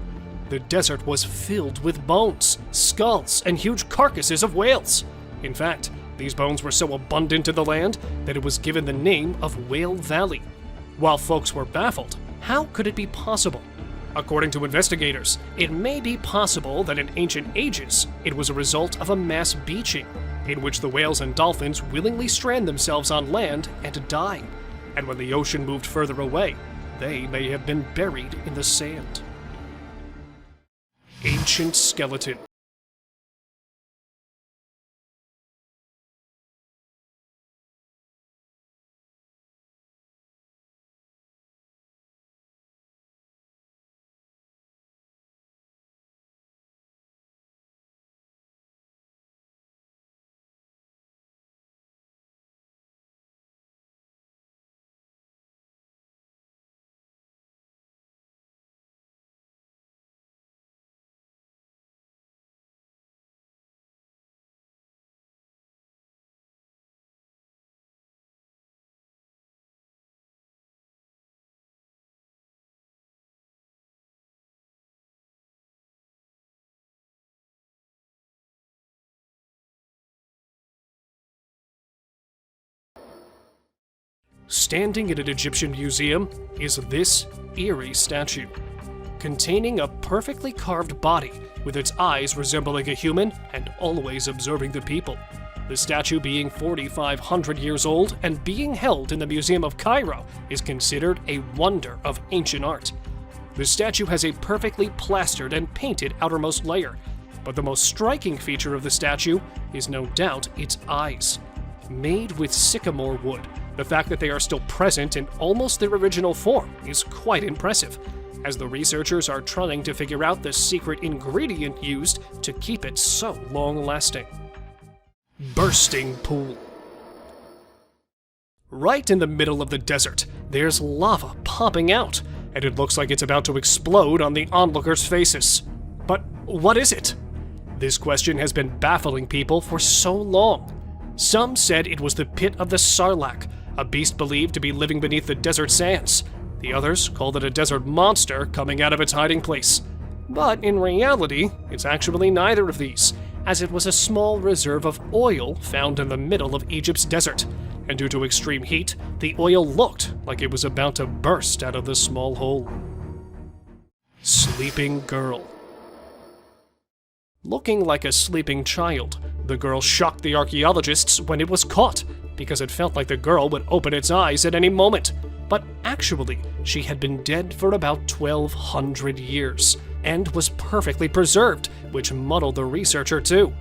The desert was filled with bones, skulls, and huge carcasses of whales. In fact, these bones were so abundant in the land that it was given the name of Whale Valley. While folks were baffled, how could it be possible? According to investigators, it may be possible that in ancient ages, it was a result of a mass beaching, in which the whales and dolphins willingly strand themselves on land and die. And when the ocean moved further away, they may have been buried in the sand. Ancient skeleton. Standing in an Egyptian museum is this eerie statue, containing a perfectly carved body with its eyes resembling a human and always observing the people. The statue, being 4,500 years old and being held in the Museum of Cairo, is considered a wonder of ancient art. The statue has a perfectly plastered and painted outermost layer, but the most striking feature of the statue is no doubt its eyes. Made with sycamore wood, the fact that they are still present in almost their original form is quite impressive, as the researchers are trying to figure out the secret ingredient used to keep it so long-lasting. Bursting pool. Right in the middle of the desert, there's lava popping out, and it looks like it's about to explode on the onlookers' faces. But what is it? This question has been baffling people for so long. Some said it was the pit of the Sarlacc, a beast believed to be living beneath the desert sands. The others called it a desert monster coming out of its hiding place. But in reality, it's actually neither of these, as it was a small reserve of oil found in the middle of Egypt's desert, and due to extreme heat, the oil looked like it was about to burst out of the small hole. Sleeping girl. Looking like a sleeping child, the girl shocked the archaeologists when it was caught, because it felt like the girl would open its eyes at any moment. But actually, she had been dead for about 1,200 years, and was perfectly preserved, which muddled the researcher too.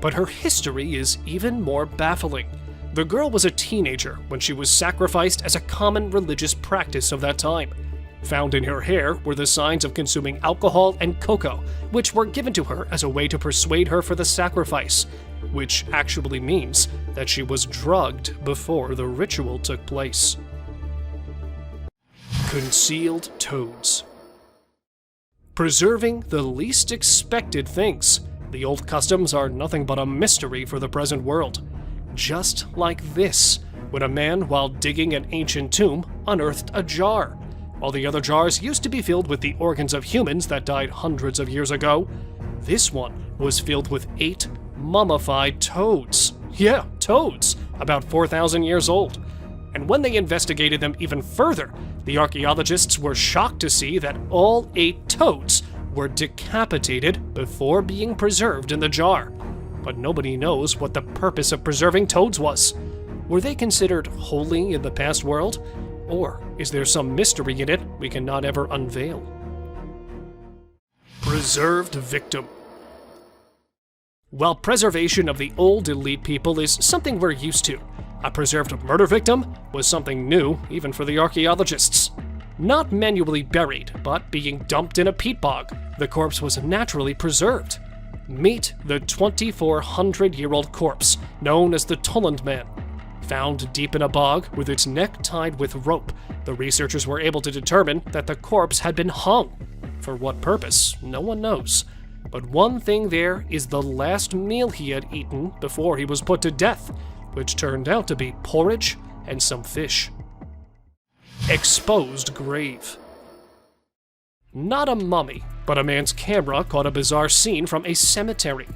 But her history is even more baffling. The girl was a teenager when she was sacrificed as a common religious practice of that time. Found in her hair were the signs of consuming alcohol and cocoa, which were given to her as a way to persuade her for the sacrifice, which actually means that she was drugged before the ritual took place. Concealed toads. Preserving the least expected things. The old customs are nothing but a mystery for the present world. Just like this, when a man, while digging an ancient tomb, unearthed a jar. While the other jars used to be filled with the organs of humans that died hundreds of years ago, this one was filled with 8 mummified toads. Yeah, toads, about 4,000 years old. And when they investigated them even further, the archaeologists were shocked to see that all 8 toads were decapitated before being preserved in the jar. But nobody knows what the purpose of preserving toads was. Were they considered holy in the past world? Or is there some mystery in it we cannot ever unveil? Preserved victim. While preservation of the old elite people is something we're used to, a preserved murder victim was something new even for the archaeologists. Not manually buried, but being dumped in a peat bog, the corpse was naturally preserved. Meet the 2,400-year-old corpse, known as the Toddlers Man. Found deep in a bog with its neck tied with rope, the researchers were able to determine that the corpse had been hung. For what purpose, no one knows. But one thing there is the last meal he had eaten before he was put to death, which turned out to be porridge and some fish. Exposed grave. Not a mummy, but a man's camera caught a bizarre scene from a cemetery.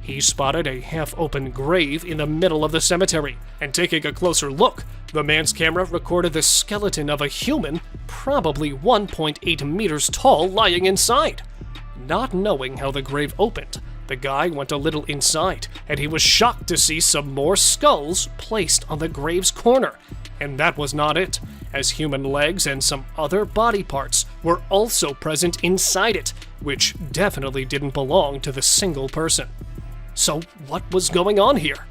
He spotted a half-open grave in the middle of the cemetery, and taking a closer look, the man's camera recorded the skeleton of a human, probably 1.8 meters tall, lying inside. Not knowing how the grave opened, the guy went a little inside, and he was shocked to see some more skulls placed on the grave's corner. And that was not it, as human legs and some other body parts were also present inside it, which definitely didn't belong to the single person. So what was going on here?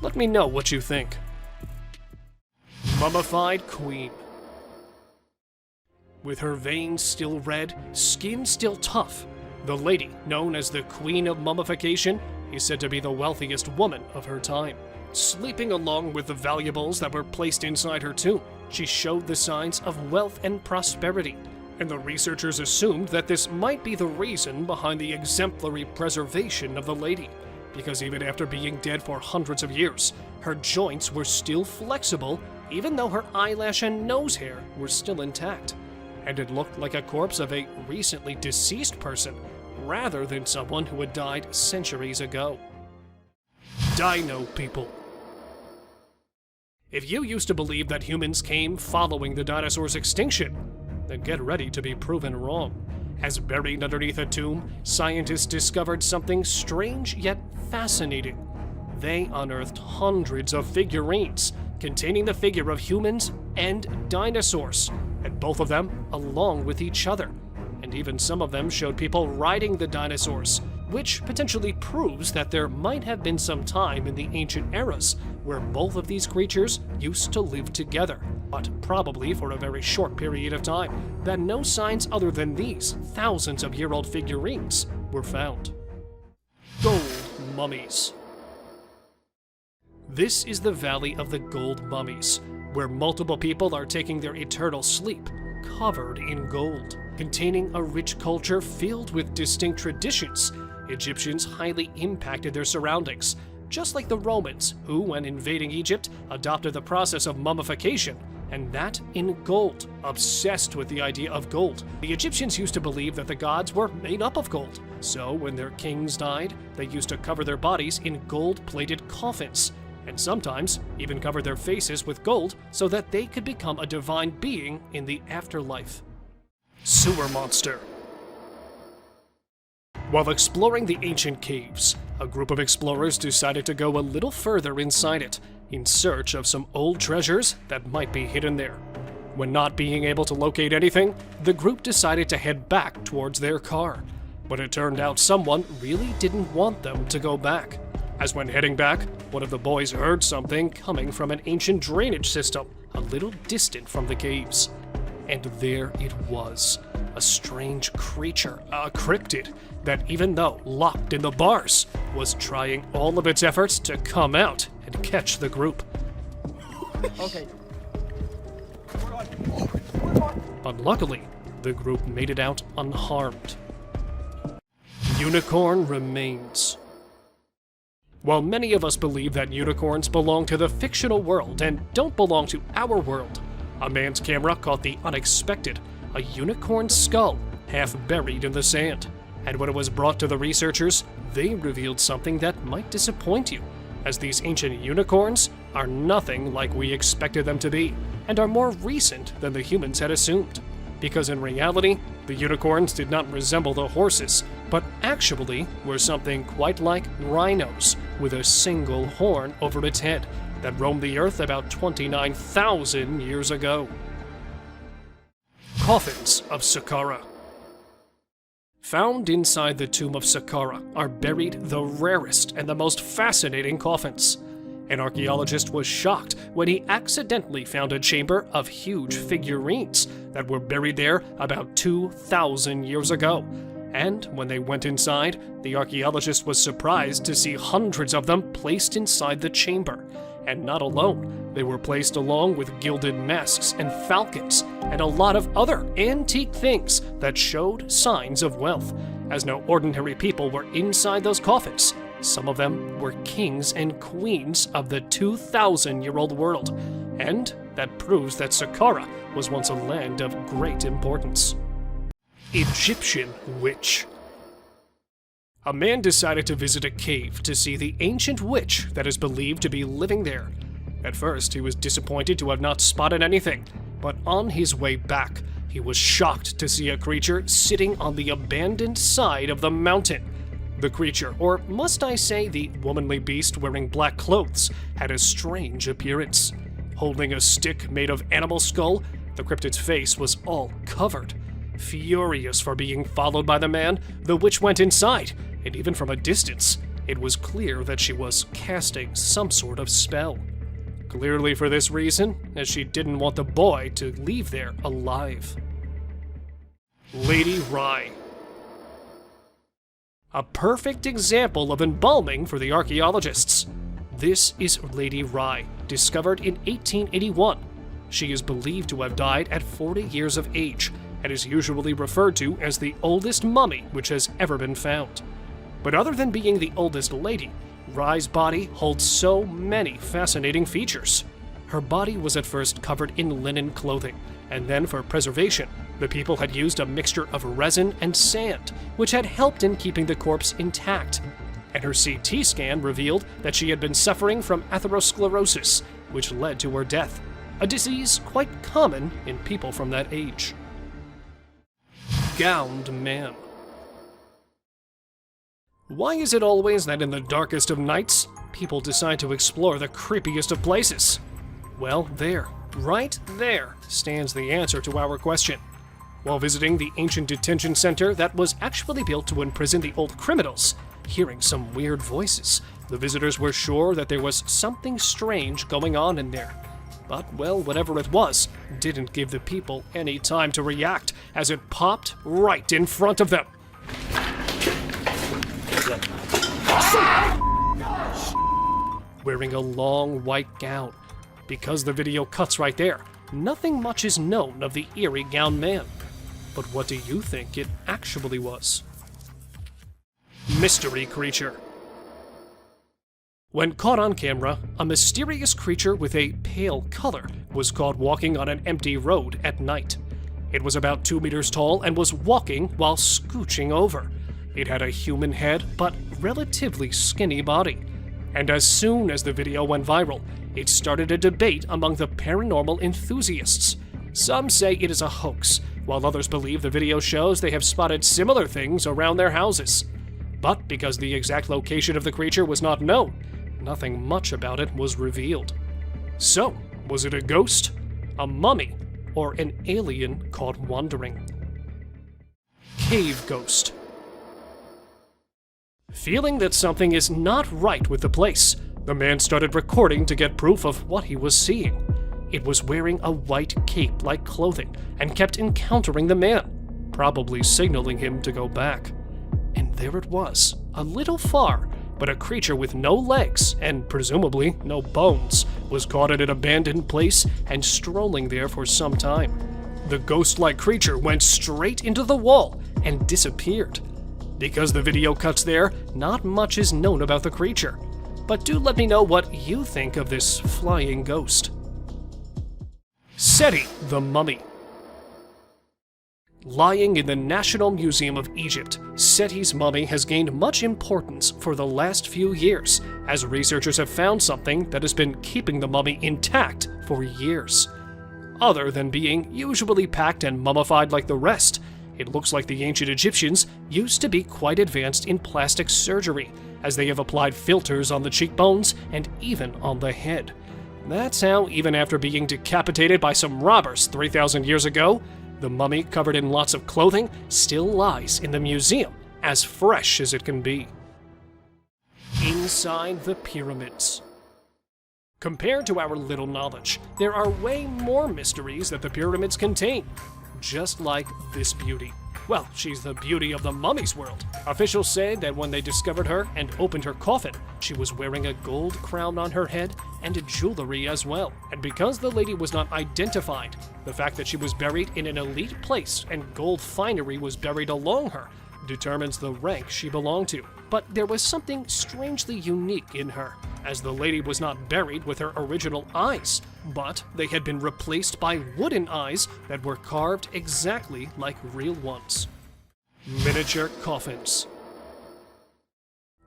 Let me know what you think. Mummified Queen. With her veins still red, skin still tough, the lady, known as the Queen of Mummification, is said to be the wealthiest woman of her time. Sleeping along with the valuables that were placed inside her tomb, she showed the signs of wealth and prosperity, and the researchers assumed that this might be the reason behind the exemplary preservation of the lady, because even after being dead for hundreds of years, her joints were still flexible, even though her eyelash and nose hair were still intact, and it looked like a corpse of a recently deceased person, rather than someone who had died centuries ago. Dino people. If you used to believe that humans came following the dinosaurs' extinction, then get ready to be proven wrong. As buried underneath a tomb, scientists discovered something strange yet fascinating. They unearthed hundreds of figurines containing the figure of humans and dinosaurs, and both of them along with each other. And even some of them showed people riding the dinosaurs, which potentially proves that there might have been some time in the ancient eras where both of these creatures used to live together, but probably for a very short period of time, that no signs other than these thousands of year old figurines were found. Gold mummies. This is the Valley of the Gold Mummies, where multiple people are taking their eternal sleep, covered in gold, containing a rich culture filled with distinct traditions. Egyptians highly impacted their surroundings, just like the Romans, who, when invading Egypt, adopted the process of mummification, and that in gold, obsessed with the idea of gold. The Egyptians used to believe that the gods were made up of gold, so when their kings died, they used to cover their bodies in gold-plated coffins, and sometimes even cover their faces with gold so that they could become a divine being in the afterlife. Sewer monster. While exploring the ancient caves, a group of explorers decided to go a little further inside it, in search of some old treasures that might be hidden there. When not being able to locate anything, the group decided to head back towards their car. But it turned out someone really didn't want them to go back, as when heading back, one of the boys heard something coming from an ancient drainage system a little distant from the caves. And there it was, a strange creature, a cryptid, that even though locked in the bars, was trying all of its efforts to come out and catch the group. Okay. But luckily, the group made it out unharmed. Unicorn remains. While many of us believe that unicorns belong to the fictional world and don't belong to our world, a man's camera caught the unexpected, a unicorn skull half buried in the sand. And when it was brought to the researchers, they revealed something that might disappoint you, as these ancient unicorns are nothing like we expected them to be, and are more recent than the humans had assumed. Because in reality, the unicorns did not resemble the horses, but actually were something quite like rhinos, with a single horn over its head, that roamed the earth about 29,000 years ago. Coffins of Saqqara. Found inside the tomb of Saqqara are buried the rarest and the most fascinating coffins. An archaeologist was shocked when he accidentally found a chamber of huge figurines that were buried there about 2,000 years ago. And when they went inside, the archaeologist was surprised to see hundreds of them placed inside the chamber. And not alone, they were placed along with gilded masks and falcons, and a lot of other antique things that showed signs of wealth, as no ordinary people were inside those coffins, Some of them were kings and queens of the 2,000-year-old world, and that proves that Saqqara was once a land of great importance. Egyptian Witch. A man decided to visit a cave to see the ancient witch that is believed to be living there. At first, he was disappointed to have not spotted anything, but on his way back, he was shocked to see a creature sitting on the abandoned side of the mountain. The creature, or must I say the womanly beast wearing black clothes, had a strange appearance. Holding a stick made of animal skull, the cryptid's face was all covered. Furious for being followed by the man, the witch went inside, and even from a distance, it was clear that she was casting some sort of spell. Clearly for this reason, as she didn't want the boy to leave there alive. Lady Rye. A perfect example of embalming for the archaeologists. This is Lady Rye, discovered in 1881. She is believed to have died at 40 years of age, and is usually referred to as the oldest mummy which has ever been found. But other than being the oldest lady, Rye's body holds so many fascinating features. Her body was at first covered in linen clothing, and then for preservation, the people had used a mixture of resin and sand, which had helped in keeping the corpse intact. And her CT scan revealed that she had been suffering from atherosclerosis, which led to her death, a disease quite common in people from that age. Gowned Man. Why is it always that in the darkest of nights, people decide to explore the creepiest of places? Well, there, right there, stands the answer to our question. While visiting the ancient detention center that was actually built to imprison the old criminals, hearing some weird voices, the visitors were sure that there was something strange going on in there. But, well, whatever it was, didn't give the people any time to react, as it popped right in front of them. Wearing a long white gown. Because the video cuts right there, nothing much is known of the eerie gowned man. But what do you think it actually was? Mystery Creature. When caught on camera, a mysterious creature with a pale color was caught walking on an empty road at night. It was about 2 meters tall and was walking while scooching over. It had a human head, but relatively skinny body. And as soon as the video went viral, it started a debate among the paranormal enthusiasts. Some say it is a hoax, while others believe the video shows they have spotted similar things around their houses. But because the exact location of the creature was not known, nothing much about it was revealed. So, was it a ghost, a mummy, or an alien caught wandering? Cave Ghost. Feeling that something is not right with the place, the man started recording to get proof of what he was seeing. It was wearing a white cape-like clothing and kept encountering the man, probably signaling him to go back. And there it was, a little far, but a creature with no legs and presumably no bones was caught at an abandoned place and strolling there for some time. The ghost-like creature went straight into the wall and disappeared. Because the video cuts there, not much is known about the creature. But do let me know what you think of this flying ghost. Seti the Mummy. Lying in the National Museum of Egypt, Seti's mummy has gained much importance for the last few years, as researchers have found something that has been keeping the mummy intact for years. Other than being usually packed and mummified like the rest, it looks like the ancient Egyptians used to be quite advanced in plastic surgery, as they have applied filters on the cheekbones and even on the head. That's how, even after being decapitated by some robbers 3,000 years ago, the mummy, covered in lots of clothing, still lies in the museum, as fresh as it can be. Inside the pyramids. Compared to our little knowledge, there are way more mysteries that the pyramids contain. Just like this beauty. Well, she's the beauty of the mummy's world. Officials say that when they discovered her and opened her coffin, she was wearing a gold crown on her head and jewelry as well. And because the lady was not identified, the fact that she was buried in an elite place and gold finery was buried along her determines the rank she belonged to. but there was something strangely unique in her, as the lady was not buried with her original eyes, but they had been replaced by wooden eyes that were carved exactly like real ones. Miniature coffins.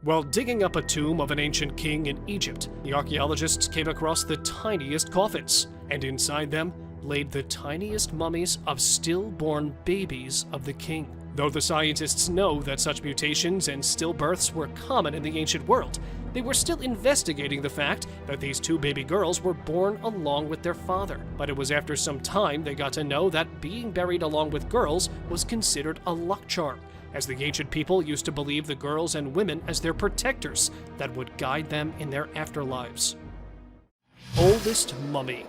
While digging up a tomb of an ancient king in Egypt, the archaeologists came across the tiniest coffins, and inside them laid the tiniest mummies of stillborn babies of the king. Though the scientists know that such mutations and stillbirths were common in the ancient world, they were still investigating the fact that these two baby girls were born along with their father. But it was after some time they got to know that being buried along with girls was considered a luck charm, as the ancient people used to believe the girls and women as their protectors that would guide them in their afterlives. Oldest mummy.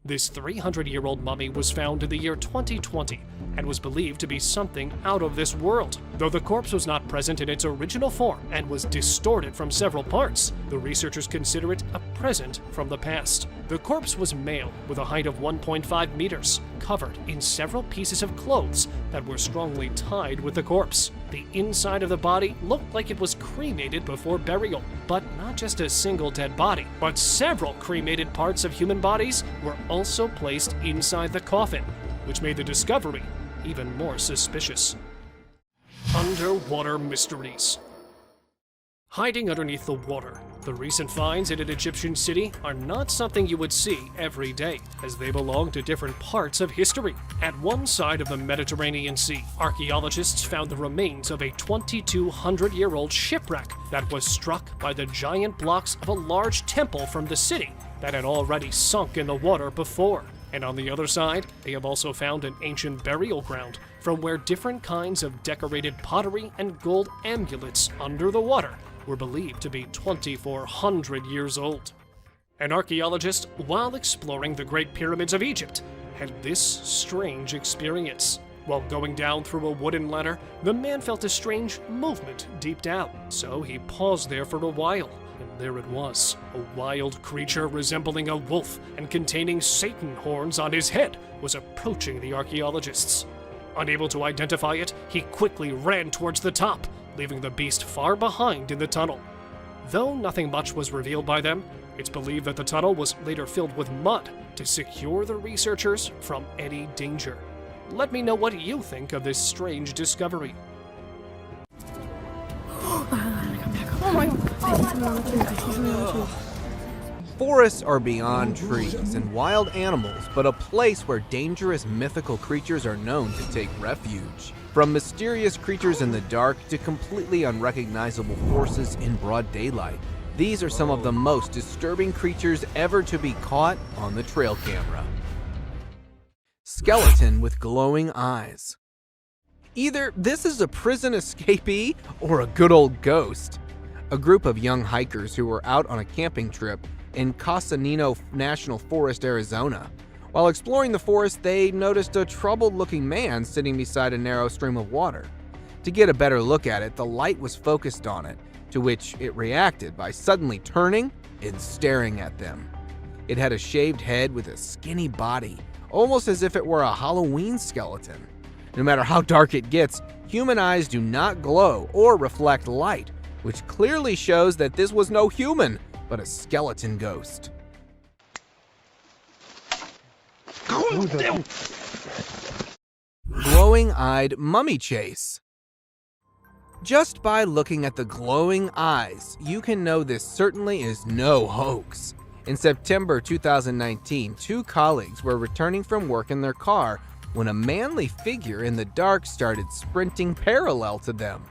This 300-year-old mummy was found in the year 2020 and was believed to be something out of this world. Though the corpse was not present in its original form and was distorted from several parts, the researchers consider it a present from the past. The corpse was male with a height of 1.5 meters, covered in several pieces of clothes that were strongly tied with the corpse. The inside of the body looked like it was cremated before burial, but not just a single dead body, but several cremated parts of human bodies were also placed inside the coffin, which made the discovery even more suspicious. Underwater mysteries. Hiding underneath the water, the recent finds in an Egyptian city are not something you would see every day, as they belong to different parts of history. At one side of the Mediterranean Sea, archaeologists found the remains of a 2,200-year-old shipwreck that was struck by the giant blocks of a large temple from the city that had already sunk in the water before. And on the other side, they have also found an ancient burial ground from where different kinds of decorated pottery and gold amulets under the water were believed to be 2,400 years old. An archaeologist, while exploring the Great Pyramids of Egypt, had this strange experience. While going down through a wooden ladder, the man felt a strange movement deep down, so he paused there for a while. And there it was, a wild creature resembling a wolf and containing Satan horns on his head was approaching the archaeologists. Unable to identify it, he quickly ran towards the top, leaving the beast far behind in the tunnel. Though nothing much was revealed by them, it's believed that the tunnel was later filled with mud to secure the researchers from any danger. Let me know what you think of this strange discovery. Oh my god. Forests are beyond trees and wild animals, but a place where dangerous mythical creatures are known to take refuge. From mysterious creatures in the dark to completely unrecognizable forces in broad daylight, these are some of the most disturbing creatures ever to be caught on the trail camera. Skeleton with glowing eyes. Either this is a prison escapee or a good old ghost. A group of young hikers who were out on a camping trip in Casanino National Forest, Arizona. While exploring the forest, they noticed a troubled-looking man sitting beside a narrow stream of water. To get a better look at it, the light was focused on it, to which it reacted by suddenly turning and staring at them. It had a shaved head with a skinny body, almost as if it were a Halloween skeleton. No matter how dark it gets, human eyes do not glow or reflect light, which clearly shows that this was no human, but a skeleton ghost. Glowing-eyed mummy chase. Just by looking at the glowing eyes, you can know this certainly is no hoax. In September 2019, two colleagues were returning from work in their car when a manly figure in the dark started sprinting parallel to them.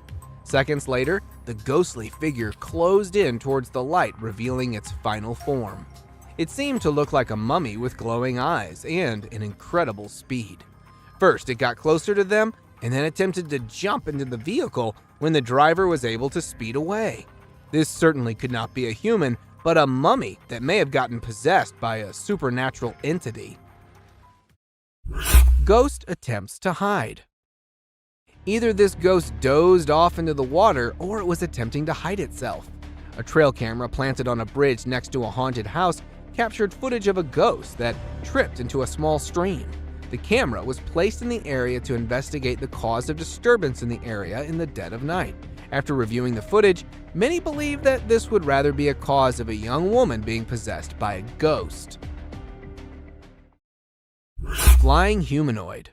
Seconds later, the ghostly figure closed in towards the light, revealing its final form. It seemed to look like a mummy with glowing eyes and an incredible speed. First, it got closer to them and then attempted to jump into the vehicle when the driver was able to speed away. This certainly could not be a human, but a mummy that may have gotten possessed by a supernatural entity. Ghost attempts to hide. Either this ghost dozed off into the water or it was attempting to hide itself. A trail camera planted on a bridge next to a haunted house captured footage of a ghost that tripped into a small stream. The camera was placed in the area to investigate the cause of disturbance in the area in the dead of night. After reviewing the footage, many believe that this would rather be a cause of a young woman being possessed by a ghost. Flying humanoid.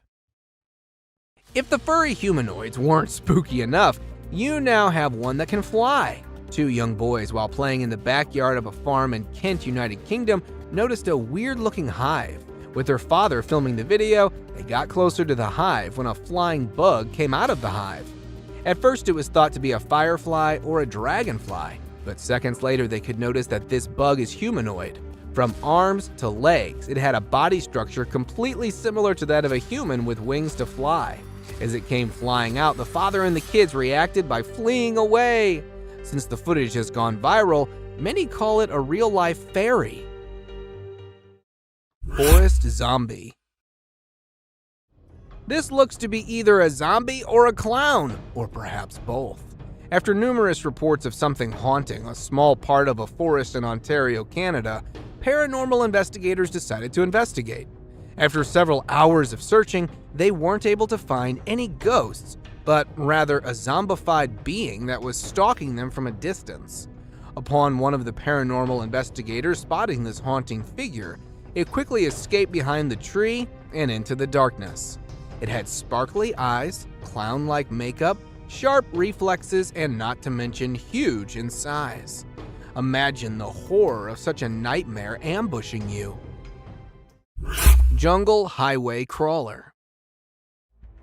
If the furry humanoids weren't spooky enough, you now have one that can fly. Two young boys, while playing in the backyard of a farm in Kent, United Kingdom, noticed a weird-looking hive. With their father filming the video, they got closer to the hive when a flying bug came out of the hive. At first, it was thought to be a firefly or a dragonfly, but seconds later they could notice that this bug is humanoid. From arms to legs, it had a body structure completely similar to that of a human with wings to fly. As it came flying out, the father and the kids reacted by fleeing away. Since the footage has gone viral, many call it a real-life fairy. Forest zombie. This looks to be either a zombie or a clown, or perhaps both. After numerous reports of something haunting a small part of a forest in Ontario, Canada, paranormal investigators decided to investigate. After several hours of searching, they weren't able to find any ghosts, but rather a zombified being that was stalking them from a distance. Upon one of the paranormal investigators spotting this haunting figure, it quickly escaped behind the tree and into the darkness. It had sparkly eyes, clown-like makeup, sharp reflexes, and not to mention huge in size. Imagine the horror of such a nightmare ambushing you. Jungle highway crawler.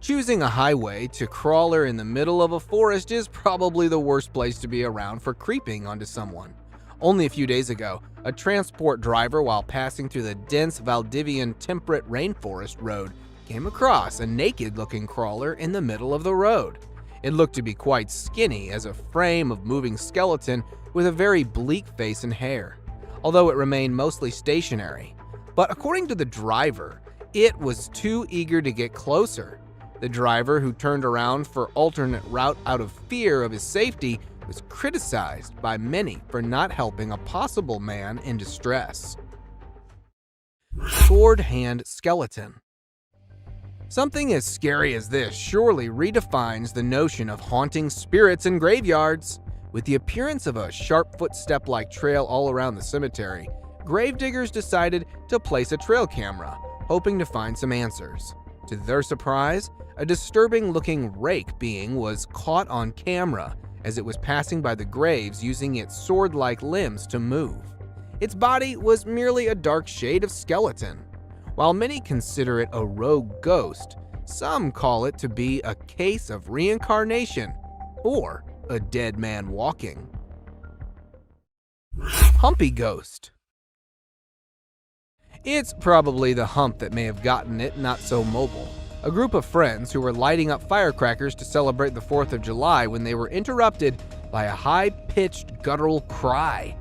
Choosing a highway to crawler in the middle of a forest is probably the worst place to be around for creeping onto someone. Only a few days ago, a transport driver, while passing through the dense Valdivian temperate rainforest road, came across a naked-looking crawler in the middle of the road. It looked to be quite skinny as a frame of moving skeleton with a very bleak face and hair, although it remained mostly stationary. But according to the driver, it was too eager to get closer. The driver, who turned around for alternate route out of fear of his safety, was criticized by many for not helping a possible man in distress. Sword hand skeleton. Something as scary as this surely redefines the notion of haunting spirits in graveyards. With the appearance of a sharp footstep-like trail all around the cemetery, gravediggers decided to place a trail camera, hoping to find some answers. To their surprise, a disturbing-looking rake being was caught on camera as it was passing by the graves using its sword-like limbs to move. Its body was merely a dark shade of skeleton. While many consider it a rogue ghost, some call it to be a case of reincarnation or a dead man walking. Humpy ghost. It's probably the hump that may have gotten it not so mobile. A group of friends who were lighting up firecrackers to celebrate the 4th of July when they were interrupted by a high-pitched guttural cry.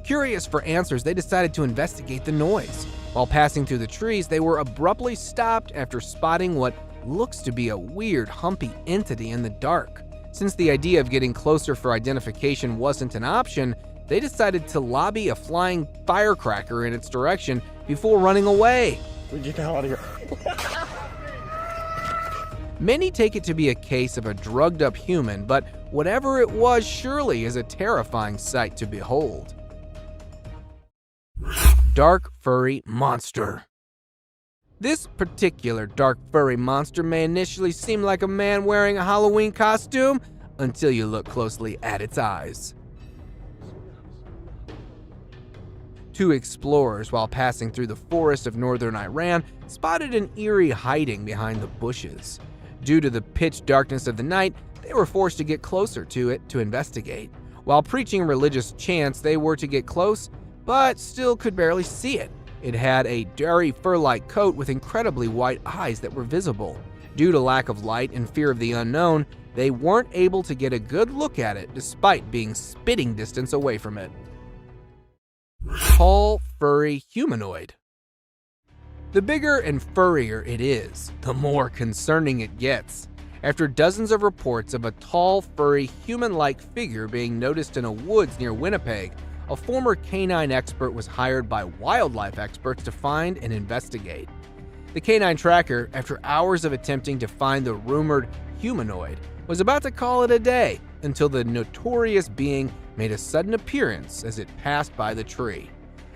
Curious for answers, they decided to investigate the noise. While passing through the trees, they were abruptly stopped after spotting what looks to be a weird, humpy entity in the dark. Since the idea of getting closer for identification wasn't an option, they decided to lobby a flying firecracker in its direction before running away. Get the hell out of here. Many take it to be a case of a drugged-up human, but whatever it was surely is a terrifying sight to behold. Dark furry monster. This particular dark furry monster may initially seem like a man wearing a Halloween costume until you look closely at its eyes. Two explorers, while passing through the forest of northern Iran, spotted an eerie hiding behind the bushes. Due to the pitch darkness of the night, they were forced to get closer to it to investigate. While preaching religious chants, they were to get close, but still could barely see it. It had a dirty fur-like coat with incredibly white eyes that were visible. Due to lack of light and fear of the unknown, they weren't able to get a good look at it despite being spitting distance away from it. Tall, furry humanoid. The bigger and furrier it is, the more concerning it gets. After dozens of reports of a tall, furry, human-like figure being noticed in a woods near Winnipeg, a former canine expert was hired by wildlife experts to find and investigate. The canine tracker, after hours of attempting to find the rumored humanoid, was about to call it a day until the notorious being made a sudden appearance as it passed by the tree.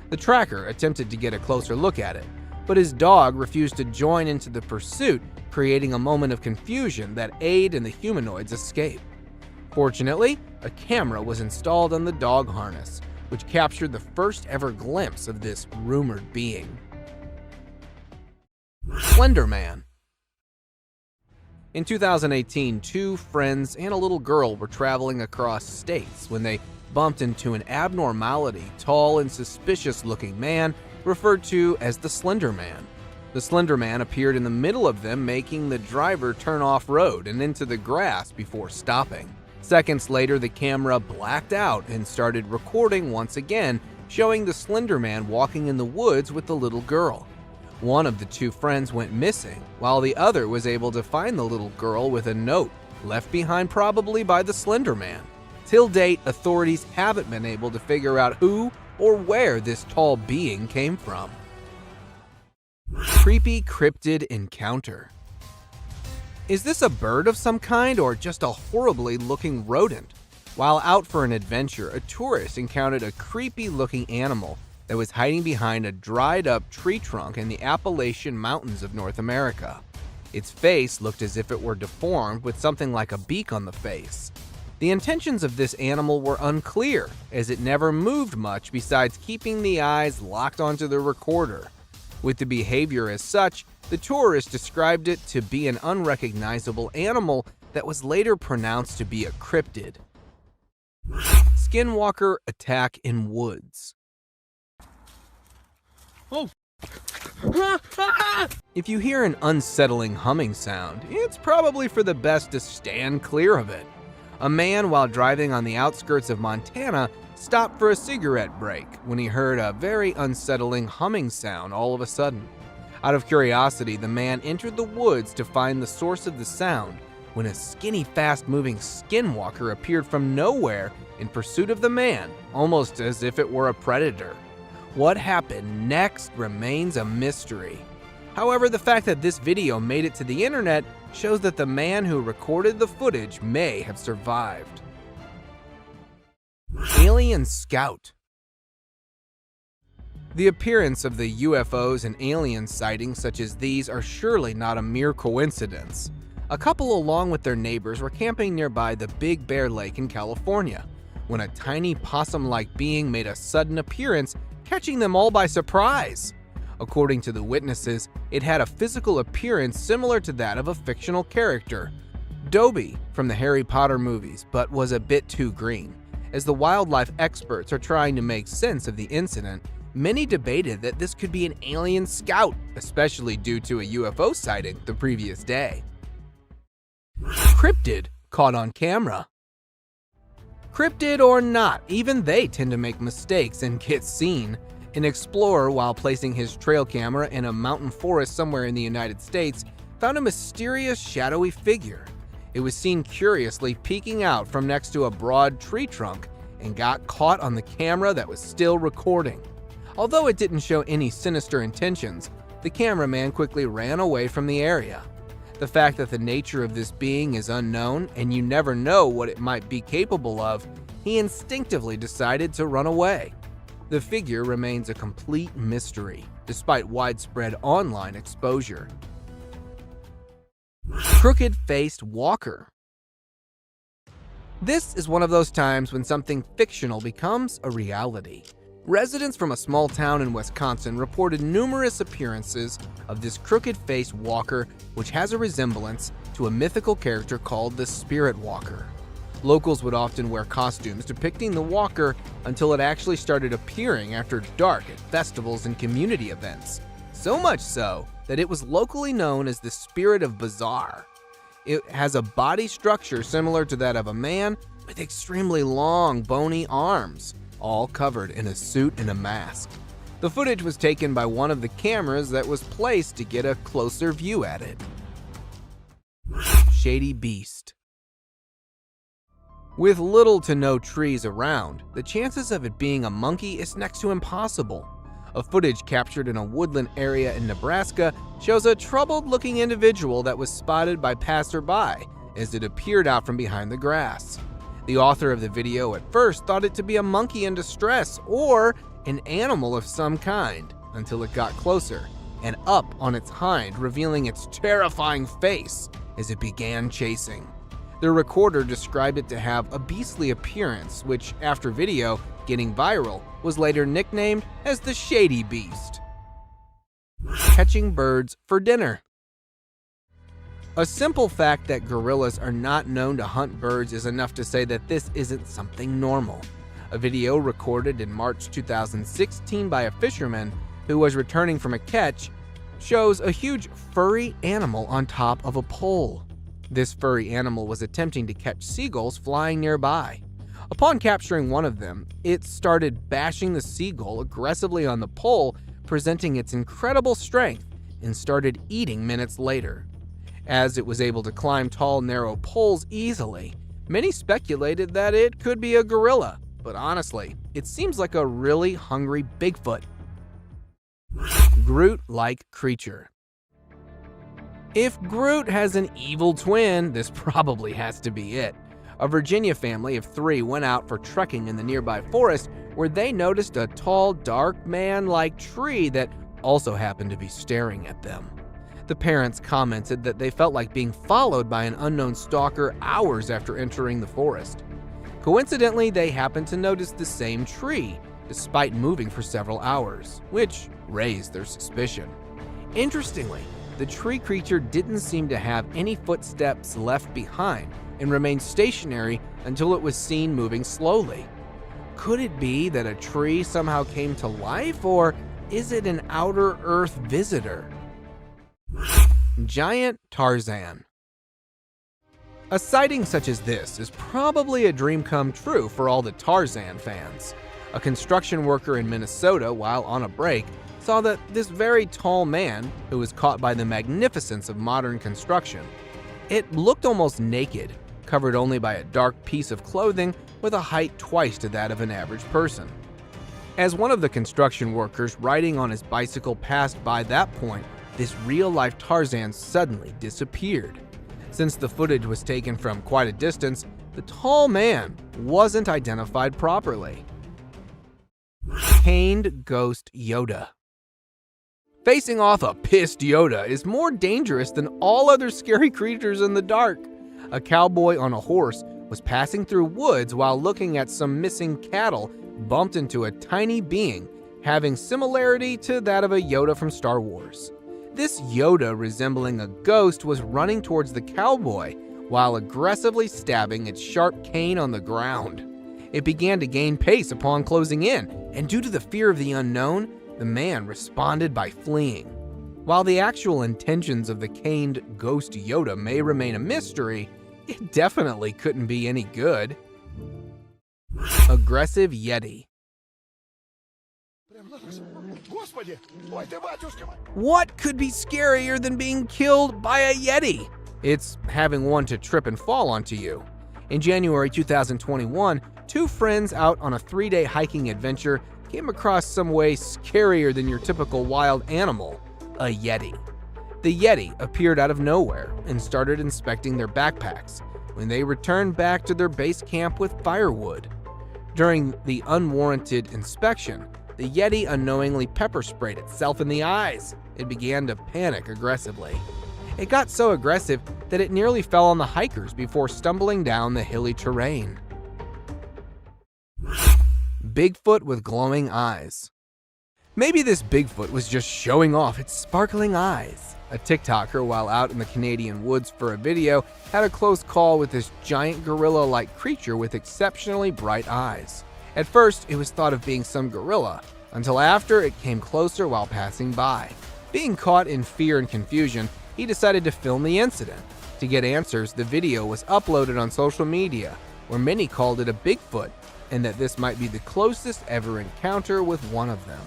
The tracker attempted to get a closer look at it, but his dog refused to join into the pursuit, creating a moment of confusion that aided in the humanoid's escape. Fortunately, a camera was installed on the dog harness, which captured the first ever glimpse of this rumored being. Slender Man. In 2018, two friends and a little girl were traveling across states when they bumped into an abnormality, tall and suspicious-looking man referred to as the Slender Man. The Slender Man appeared in the middle of them, making the driver turn off-road and into the grass before stopping. Seconds later, the camera blacked out and started recording once again, showing the Slender Man walking in the woods with the little girl. One of the two friends went missing, while the other was able to find the little girl with a note, left behind probably by the Slender Man. Till date, authorities haven't been able to figure out who or where this tall being came from. Creepy cryptid encounter. Is this a bird of some kind or just a horribly looking rodent? While out for an adventure, a tourist encountered a creepy looking animal that was hiding behind a dried up tree trunk in the Appalachian Mountains of North America. Its face looked as if it were deformed with something like a beak on the face. The intentions of this animal were unclear, as it never moved much besides keeping the eyes locked onto the recorder. With the behavior as such, the tourist described it to be an unrecognizable animal that was later pronounced to be a cryptid. Skinwalker attack in woods. Oh. If you hear an unsettling humming sound, it's probably for the best to stand clear of it. A man, while driving on the outskirts of Montana, stopped for a cigarette break when he heard a very unsettling humming sound all of a sudden. Out of curiosity, the man entered the woods to find the source of the sound when a skinny, fast-moving skinwalker appeared from nowhere in pursuit of the man, almost as if it were a predator. What happened next remains a mystery. However, the fact that this video made it to the internet shows that the man who recorded the footage may have survived. Alien Scout. The appearance of the UFOs and alien sightings such as these are surely not a mere coincidence. A couple along with their neighbors were camping nearby the Big Bear Lake in California when a tiny possum-like being made a sudden appearance, catching them all by surprise. According to the witnesses, it had a physical appearance similar to that of a fictional character, Dobby from the Harry Potter movies, but was a bit too green. As the wildlife experts are trying to make sense of the incident, many debated that this could be an alien scout, especially due to a UFO sighting the previous day. Cryptid caught on camera. Cryptid or not, even they tend to make mistakes and get seen. An explorer, while placing his trail camera in a mountain forest somewhere in the United States, found a mysterious shadowy figure. It was seen curiously peeking out from next to a broad tree trunk and got caught on the camera that was still recording. Although it didn't show any sinister intentions, the cameraman quickly ran away from the area. The fact that the nature of this being is unknown and you never know what it might be capable of, he instinctively decided to run away. The figure remains a complete mystery, despite widespread online exposure. Crooked-faced walker. This is one of those times when something fictional becomes a reality. Residents from a small town in Wisconsin reported numerous appearances of this crooked-faced walker, which has a resemblance to a mythical character called the Spirit Walker. Locals would often wear costumes depicting the walker until it actually started appearing after dark at festivals and community events. So much so that it was locally known as the Spirit of Bizarre. It has a body structure similar to that of a man with extremely long, bony arms, all covered in a suit and a mask. The footage was taken by one of the cameras that was placed to get a closer view at it. Shady Beast. With little to no trees around, the chances of it being a monkey is next to impossible. A footage captured in a woodland area in Nebraska shows a troubled-looking individual that was spotted by passerby as it appeared out from behind the grass. The author of the video at first thought it to be a monkey in distress or an animal of some kind, until it got closer and up on its hind, revealing its terrifying face as it began chasing. The recorder described it to have a beastly appearance, which, after video getting viral, was later nicknamed as the Shady Beast. Catching birds for dinner. A simple fact that gorillas are not known to hunt birds is enough to say that this isn't something normal. A video recorded in March 2016 by a fisherman who was returning from a catch shows a huge furry animal on top of a pole. This furry animal was attempting to catch seagulls flying nearby. Upon capturing one of them, it started bashing the seagull aggressively on the pole, presenting its incredible strength, and started eating minutes later. As it was able to climb tall, narrow poles easily, many speculated that it could be a gorilla, but honestly, it seems like a really hungry Bigfoot. Groot-like creature. If Groot has an evil twin, this probably has to be it. A Virginia family of 3 went out for trekking in the nearby forest where they noticed a tall, dark man-like tree that also happened to be staring at them. The parents commented that they felt like being followed by an unknown stalker hours after entering the forest. Coincidentally, they happened to notice the same tree, despite moving for several hours, which raised their suspicion. Interestingly, the tree creature didn't seem to have any footsteps left behind and remained stationary until it was seen moving slowly. Could it be that a tree somehow came to life, or is it an outer Earth visitor? Giant Tarzan. A sighting such as this is probably a dream come true for all the Tarzan fans. A construction worker in Minnesota, while on a break, saw that this very tall man, who was caught by the magnificence of modern construction, it looked almost naked, covered only by a dark piece of clothing with a height twice to that of an average person. As one of the construction workers riding on his bicycle passed by that point, this real-life Tarzan suddenly disappeared. Since the footage was taken from quite a distance, the tall man wasn't identified properly. Caned Ghost Yoda. Facing off a pissed Yoda is more dangerous than all other scary creatures in the dark. A cowboy on a horse was passing through woods while looking at some missing cattle, bumped into a tiny being having similarity to that of a Yoda from Star Wars. This Yoda, resembling a ghost, was running towards the cowboy while aggressively stabbing its sharp cane on the ground. It began to gain pace upon closing in, and due to the fear of the unknown, the man responded by fleeing. While the actual intentions of the caned ghost Yoda may remain a mystery, it definitely couldn't be any good. Aggressive Yeti. What could be scarier than being killed by a Yeti? It's having one to trip and fall onto you. In January 2021, 2 friends out on a 3-day hiking adventure came across some way scarier than your typical wild animal, a Yeti. The Yeti appeared out of nowhere and started inspecting their backpacks when they returned back to their base camp with firewood. During the unwarranted inspection, the Yeti unknowingly pepper sprayed itself in the eyes. It began to panic aggressively. It got so aggressive that it nearly fell on the hikers before stumbling down the hilly terrain. Bigfoot with glowing eyes. Maybe this Bigfoot was just showing off its sparkling eyes. A TikToker, while out in the Canadian woods for a video, had a close call with this giant gorilla-like creature with exceptionally bright eyes. At first, it was thought of being some gorilla, until after it came closer while passing by. Being caught in fear and confusion, he decided to film the incident. To get answers, the video was uploaded on social media, where many called it a Bigfoot, and that this might be the closest ever encounter with one of them.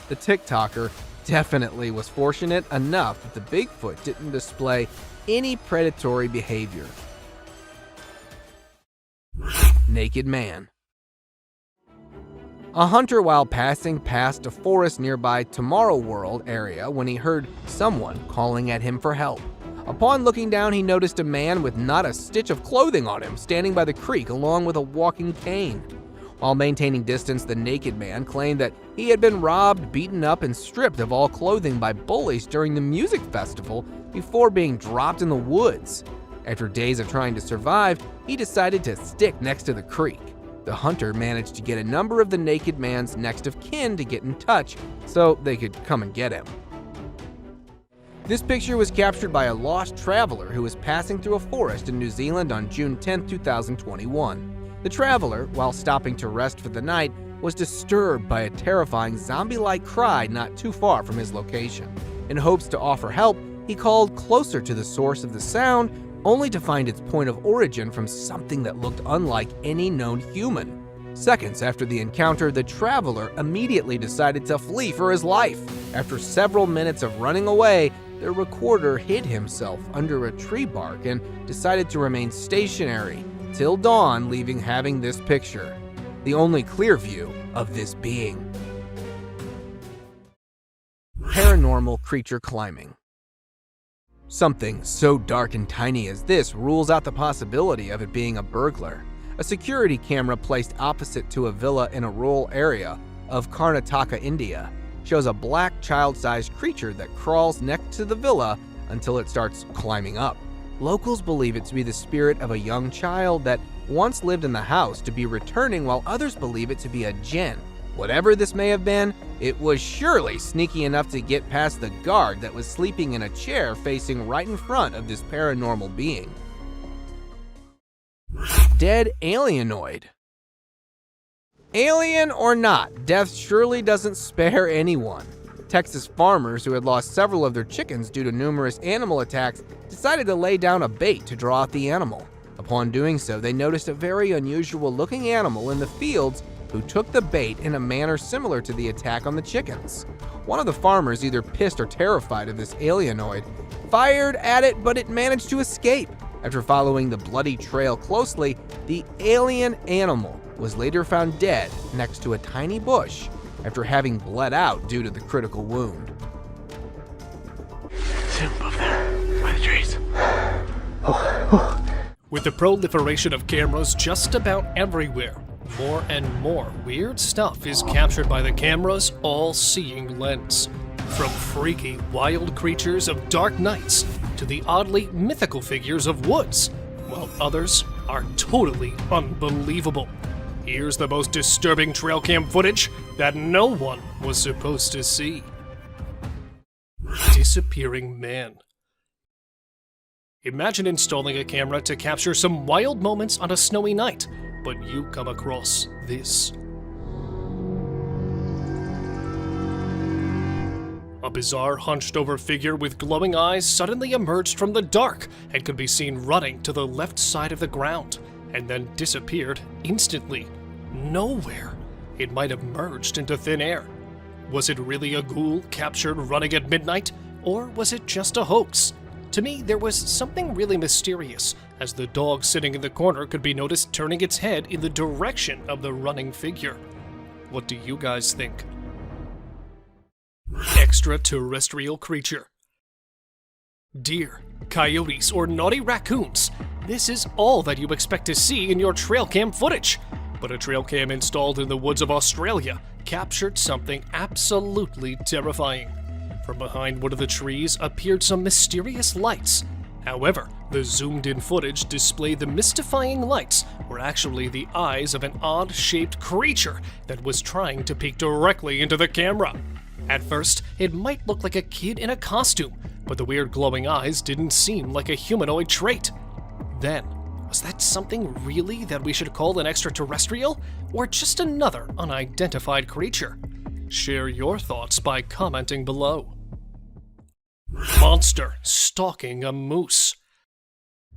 The TikToker definitely was fortunate enough that the Bigfoot didn't display any predatory behavior. naked man. A hunter while passing past a forest nearby Tomorrow World area when he heard someone calling at him for help. Upon looking down, he noticed a man with not a stitch of clothing on him standing by the creek along with a walking cane. While maintaining distance, the naked man claimed that he had been robbed, beaten up, and stripped of all clothing by bullies during the music festival before being dropped in the woods. After days of trying to survive, he decided to stick next to the creek. The hunter managed to get a number of the naked man's next of kin to get in touch so they could come and get him. This picture was captured by a lost traveler who was passing through a forest in New Zealand on June 10, 2021. The traveler, while stopping to rest for the night, was disturbed by a terrifying zombie-like cry not too far from his location. In hopes to offer help, he called closer to the source of the sound, only to find its point of origin from something that looked unlike any known human. Seconds after the encounter, the traveler immediately decided to flee for his life. After several minutes of running away, the recorder hid himself under a tree bark and decided to remain stationary till dawn, leaving having this picture, the only clear view of this being. Paranormal creature climbing. Something so dark and tiny as this rules out the possibility of it being a burglar. A security camera placed opposite to a villa in a rural area of Karnataka, India, shows a black child-sized creature that crawls next to the villa until it starts climbing up. Locals believe it to be the spirit of a young child that once lived in the house to be returning, while others believe it to be a jinn. Whatever this may have been, it was surely sneaky enough to get past the guard that was sleeping in a chair facing right in front of this paranormal being. Dead alienoid. Alien or not, death surely doesn't spare anyone. Texas farmers who had lost several of their chickens due to numerous animal attacks decided to lay down a bait to draw out the animal. Upon doing so, they noticed a very unusual looking animal in the fields who took the bait in a manner similar to the attack on the chickens. One of the farmers, either pissed or terrified of this alienoid, fired at it, but it managed to escape. After following the bloody trail closely, the alien animal was later found dead next to a tiny bush after having bled out due to the critical wound. See him above there, by the trees. With the proliferation of cameras just about everywhere, more and more weird stuff is captured by the camera's all-seeing lens. From freaky, wild creatures of dark nights to the oddly mythical figures of woods, while others are totally unbelievable. Here's the most disturbing trail cam footage that no one was supposed to see. Disappearing man. Imagine installing a camera to capture some wild moments on a snowy night, but you come across this. A bizarre hunched-over figure with glowing eyes suddenly emerged from the dark and could be seen running to the left side of the ground, and then disappeared instantly. Nowhere. It might have merged into thin air. Was it really a ghoul captured running at midnight, or was it just a hoax? To me, there was something really mysterious, as the dog sitting in the corner could be noticed turning its head in the direction of the running figure. What do you guys think? Extraterrestrial creature. Deer, coyotes, or naughty raccoons. This is all that you expect to see in your trail cam footage. But a trail cam installed in the woods of Australia captured something absolutely terrifying. From behind one of the trees appeared some mysterious lights. However, the zoomed-in footage displayed the mystifying lights were actually the eyes of an odd-shaped creature that was trying to peek directly into the camera. At first, it might look like a kid in a costume, but the weird glowing eyes didn't seem like a humanoid trait. Then, was that something really that we should call an extraterrestrial, or just another unidentified creature? Share your thoughts by commenting below. Monster stalking a moose.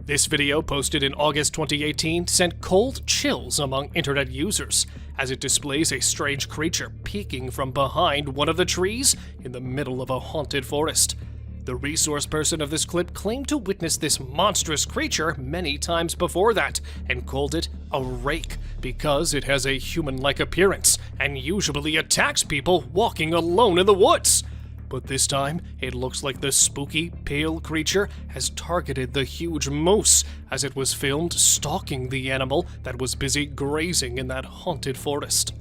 This video, posted in August 2018, sent cold chills among internet users, as it displays a strange creature peeking from behind one of the trees in the middle of a haunted forest. The resource person of this clip claimed to witness this monstrous creature many times before that, and called it a rake because it has a human-like appearance and usually attacks people walking alone in the woods. But this time, it looks like the spooky, pale creature has targeted the huge moose as it was filmed stalking the animal that was busy grazing in that haunted forest.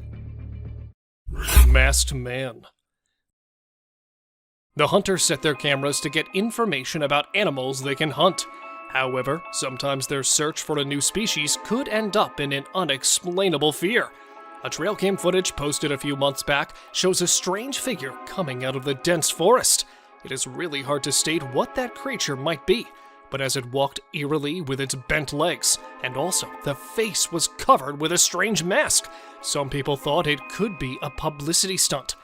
Masked Man. The hunters set their cameras to get information about animals they can hunt. However, sometimes their search for a new species could end up in an unexplainable fear. A trail cam footage posted a few months back shows a strange figure coming out of the dense forest. It is really hard to state what that creature might be, but as it walked eerily with its bent legs, and also the face was covered with a strange mask, some people thought it could be a publicity stunt.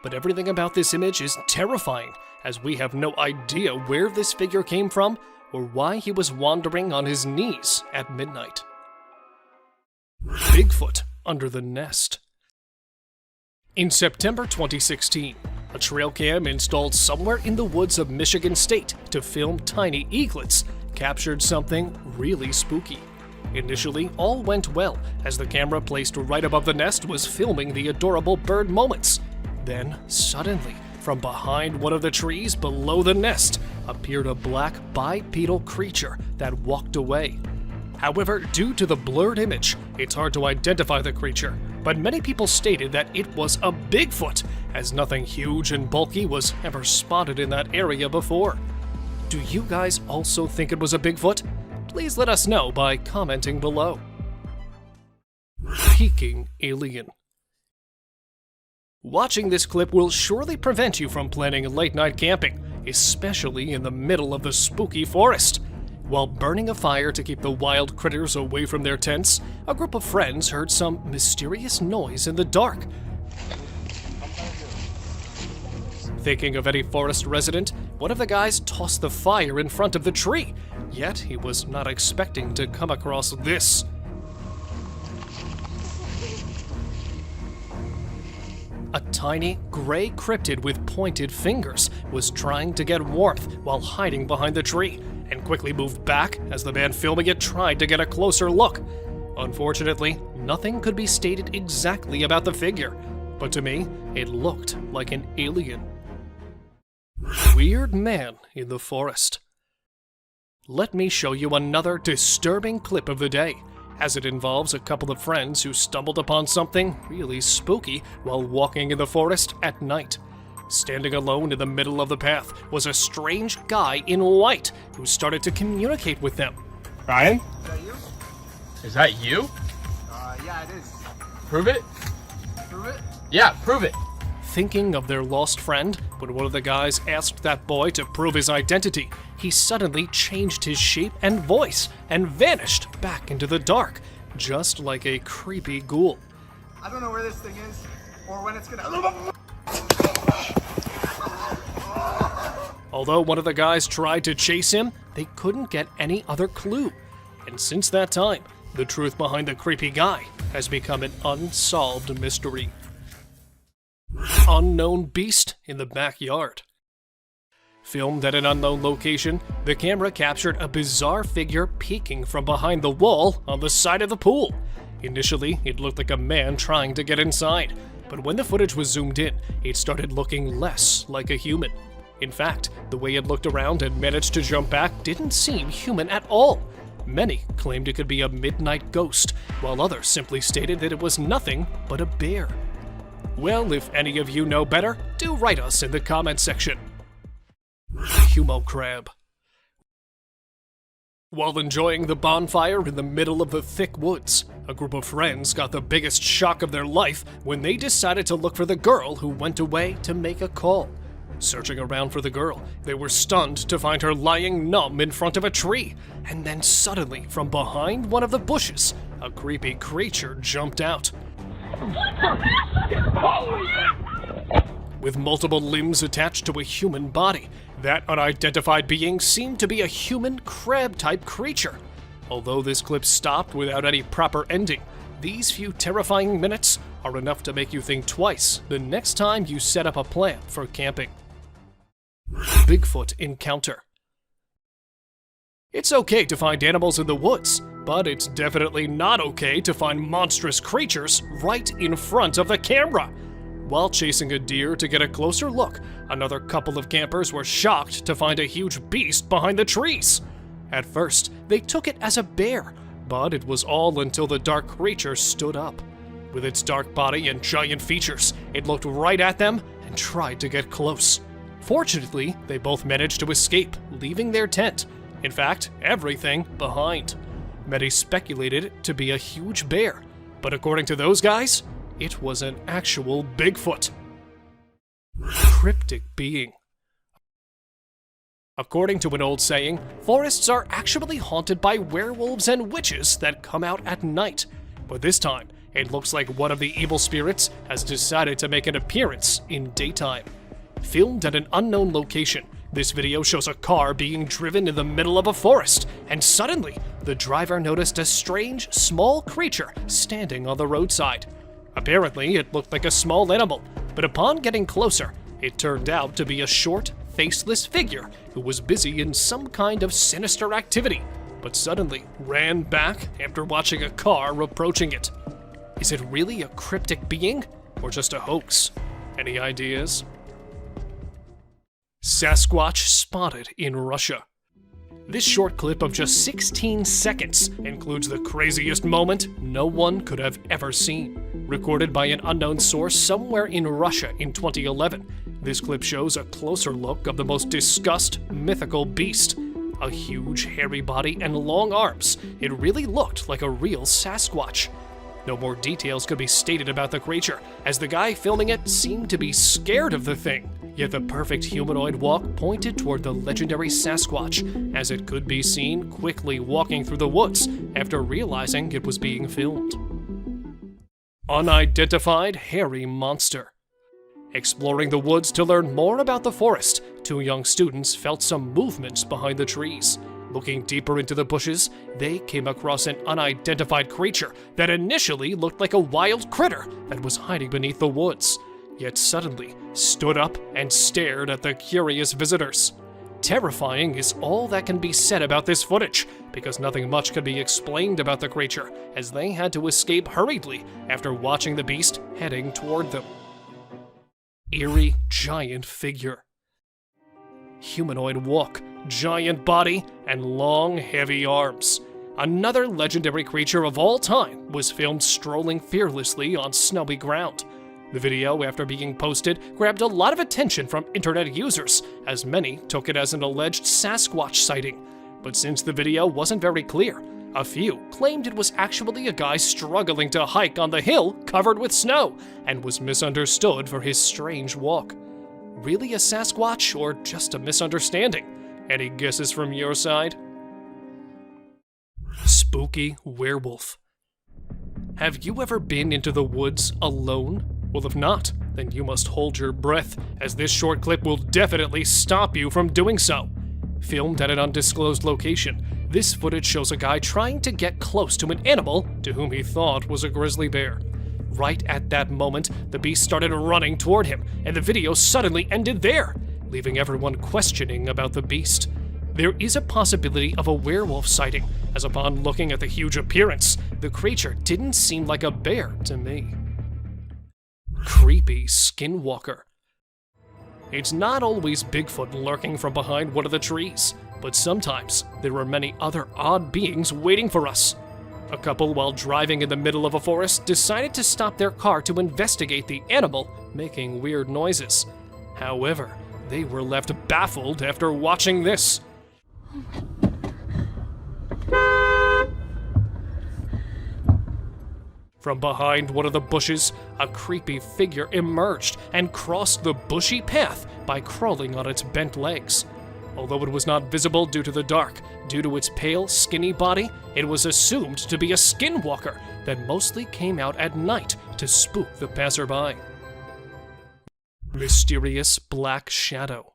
But everything about this image is terrifying, as we have no idea where this figure came from or why he was wandering on his knees at midnight. Bigfoot under the nest. In September 2016, a trail cam installed somewhere in the woods of Michigan State to film tiny eaglets captured something really spooky. Initially, all went well, as the camera placed right above the nest was filming the adorable bird moments. Then, suddenly, from behind one of the trees below the nest, appeared a black bipedal creature that walked away. However, due to the blurred image, it's hard to identify the creature, but many people stated that it was a Bigfoot, as nothing huge and bulky was ever spotted in that area before. Do you guys also think it was a Bigfoot? Please let us know by commenting below. Peeking Alien. Watching this clip will surely prevent you from planning late-night camping, especially in the middle of the spooky forest. While burning a fire to keep the wild critters away from their tents, a group of friends heard some mysterious noise in the dark. Thinking of any forest resident, one of the guys tossed the fire in front of the tree, yet he was not expecting to come across this. A tiny, gray cryptid with pointed fingers was trying to get warmth while hiding behind the tree, and quickly moved back as the man filming it tried to get a closer look. Unfortunately, nothing could be stated exactly about the figure, but to me, it looked like an alien. Weird man in the forest. Let me show you another disturbing clip of the day, as it involves a couple of friends who stumbled upon something really spooky while walking in the forest at night. Standing alone in the middle of the path was a strange guy in white who started to communicate with them. Ryan? Is that you? Is that you? Yeah, it is. Prove it? Prove it? Yeah, prove it. Thinking of their lost friend, when one of the guys asked that boy to prove his identity, he suddenly changed his shape and voice and vanished back into the dark, just like a creepy ghoul. I don't know where this thing is, or when it's gonna... Although one of the guys tried to chase him, they couldn't get any other clue. And since that time, the truth behind the creepy guy has become an unsolved mystery. Unknown beast in the backyard. Filmed at an unknown location, the camera captured a bizarre figure peeking from behind the wall on the side of the pool. Initially, it looked like a man trying to get inside, but when the footage was zoomed in, it started looking less like a human. In fact, the way it looked around and managed to jump back didn't seem human at all. Many claimed it could be a midnight ghost, while others simply stated that it was nothing but a bear. Well, if any of you know better, do write us in the comment section. Humocrab. While enjoying the bonfire in the middle of the thick woods, a group of friends got the biggest shock of their life when they decided to look for the girl who went away to make a call. Searching around for the girl, they were stunned to find her lying numb in front of a tree, and then suddenly, from behind one of the bushes, a creepy creature jumped out. With multiple limbs attached to a human body, that unidentified being seemed to be a human crab-type creature. Although this clip stopped without any proper ending, these few terrifying minutes are enough to make you think twice the next time you set up a plan for camping. Bigfoot encounter. It's okay to find animals in the woods, but it's definitely not okay to find monstrous creatures right in front of the camera. While chasing a deer to get a closer look, another couple of campers were shocked to find a huge beast behind the trees. At first, they took it as a bear, but it was all until the dark creature stood up. With its dark body and giant features, it looked right at them and tried to get close. Fortunately, they both managed to escape, leaving their tent. In fact, everything behind. Many speculated it to be a huge bear, but according to those guys, it was an actual Bigfoot. Cryptic being. According to an old saying, forests are actually haunted by werewolves and witches that come out at night. But this time, it looks like one of the evil spirits has decided to make an appearance in daytime. Filmed at an unknown location, this video shows a car being driven in the middle of a forest, and suddenly, the driver noticed a strange, small creature standing on the roadside. Apparently, it looked like a small animal, but upon getting closer, it turned out to be a short, faceless figure who was busy in some kind of sinister activity, but suddenly ran back after watching a car approaching it. Is it really a cryptic being, or just a hoax? Any ideas? Sasquatch spotted in Russia. This short clip of just 16 seconds includes the craziest moment no one could have ever seen. Recorded by an unknown source somewhere in Russia in 2011, this clip shows a closer look of the most discussed mythical beast. A huge hairy body and long arms, it really looked like a real Sasquatch. No more details could be stated about the creature, as the guy filming it seemed to be scared of the thing. Yet the perfect humanoid walk pointed toward the legendary Sasquatch, as it could be seen quickly walking through the woods after realizing it was being filmed. Unidentified hairy monster. Exploring the woods to learn more about the forest, two young students felt some movements behind the trees. Looking deeper into the bushes, they came across an unidentified creature that initially looked like a wild critter that was hiding beneath the woods, yet suddenly stood up and stared at the curious visitors. Terrifying is all that can be said about this footage, because nothing much could be explained about the creature, as they had to escape hurriedly after watching the beast heading toward them. Eerie giant figure. Humanoid walk, giant body, and long, heavy arms. Another legendary creature of all time was filmed strolling fearlessly on snowy ground. The video, after being posted, grabbed a lot of attention from internet users, as many took it as an alleged Sasquatch sighting. But since the video wasn't very clear, a few claimed it was actually a guy struggling to hike on the hill covered with snow, and was misunderstood for his strange walk. Really a Sasquatch, or just a misunderstanding? Any guesses from your side? Spooky werewolf. Have you ever been into the woods alone? Well, if not, then you must hold your breath, as this short clip will definitely stop you from doing so. Filmed at an undisclosed location, this footage shows a guy trying to get close to an animal to whom he thought was a grizzly bear. Right at that moment, the beast started running toward him, and the video suddenly ended there, leaving everyone questioning about the beast. There is a possibility of a werewolf sighting, as upon looking at the huge appearance, the creature didn't seem like a bear to me. Creepy Skinwalker. It's not always Bigfoot lurking from behind one of the trees, but sometimes there are many other odd beings waiting for us. A couple, while driving in the middle of a forest, decided to stop their car to investigate the animal making weird noises. However, they were left baffled after watching this. From behind one of the bushes, a creepy figure emerged and crossed the bushy path by crawling on its bent legs. Although it was not visible due to the dark, due to its pale, skinny body, it was assumed to be a skinwalker that mostly came out at night to spook the passerby. Mysterious black shadow.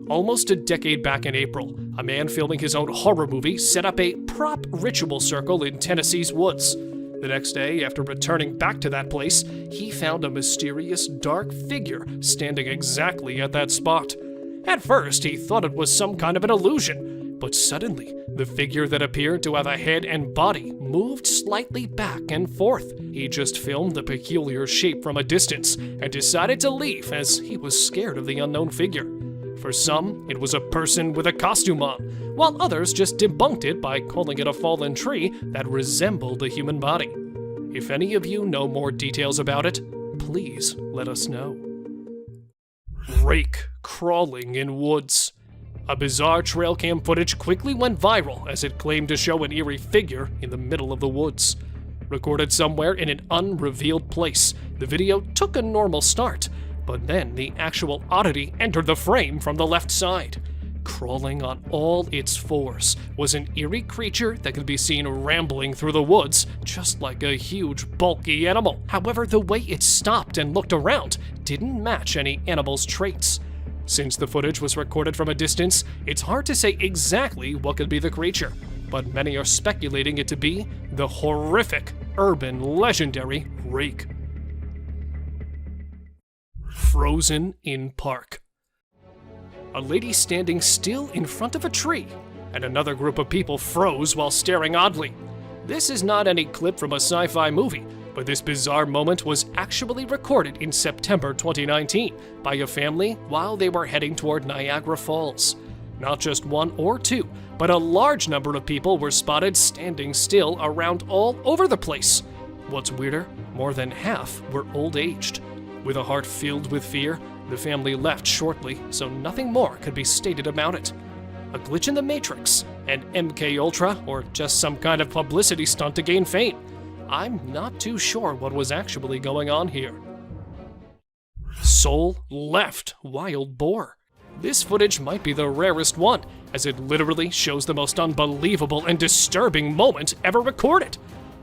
Almost a decade back in April, a man filming his own horror movie set up a prop ritual circle in Tennessee's woods. The next day, after returning back to that place, he found a mysterious dark figure standing exactly at that spot. At first, he thought it was some kind of an illusion, but suddenly, the figure that appeared to have a head and body moved slightly back and forth. He just filmed the peculiar shape from a distance and decided to leave as he was scared of the unknown figure. For some, it was a person with a costume on, while others just debunked it by calling it a fallen tree that resembled a human body. If any of you know more details about it, please let us know. Rake crawling in woods. A bizarre trail cam footage quickly went viral as it claimed to show an eerie figure in the middle of the woods. Recorded somewhere in an unrevealed place, the video took a normal start, but then the actual oddity entered the frame from the left side. Crawling on all its fours was an eerie creature that could be seen rambling through the woods, just like a huge, bulky animal. However, the way it stopped and looked around didn't match any animal's traits. Since the footage was recorded from a distance, it's hard to say exactly what could be the creature, but many are speculating it to be the horrific, urban, legendary Rake. Frozen in park. A lady standing still in front of a tree, and another group of people froze while staring oddly. This is not any clip from a sci-fi movie, but this bizarre moment was actually recorded in September 2019 by a family while they were heading toward Niagara Falls. Not just one or two, but a large number of people were spotted standing still around all over the place. What's weirder, more than half were old-aged. With a heart filled with fear, the family left shortly, so nothing more could be stated about it. A glitch in the Matrix, an MK Ultra, or just some kind of publicity stunt to gain fame? I'm not too sure what was actually going on here. Soul left wild boar. This footage might be the rarest one, as it literally shows the most unbelievable and disturbing moment ever recorded.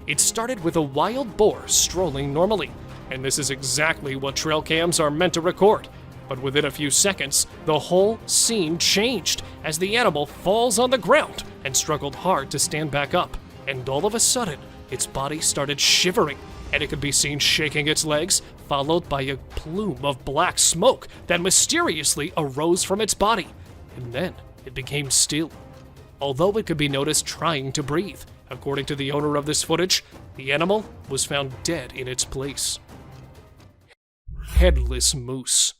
It started with a wild boar strolling normally, and this is exactly what trail cams are meant to record. But within a few seconds, the whole scene changed as the animal falls on the ground and struggled hard to stand back up. And all of a sudden, its body started shivering, and it could be seen shaking its legs, followed by a plume of black smoke that mysteriously arose from its body. And then it became still, although it could be noticed trying to breathe. According to the owner of this footage, the animal was found dead in its place. Headless moose.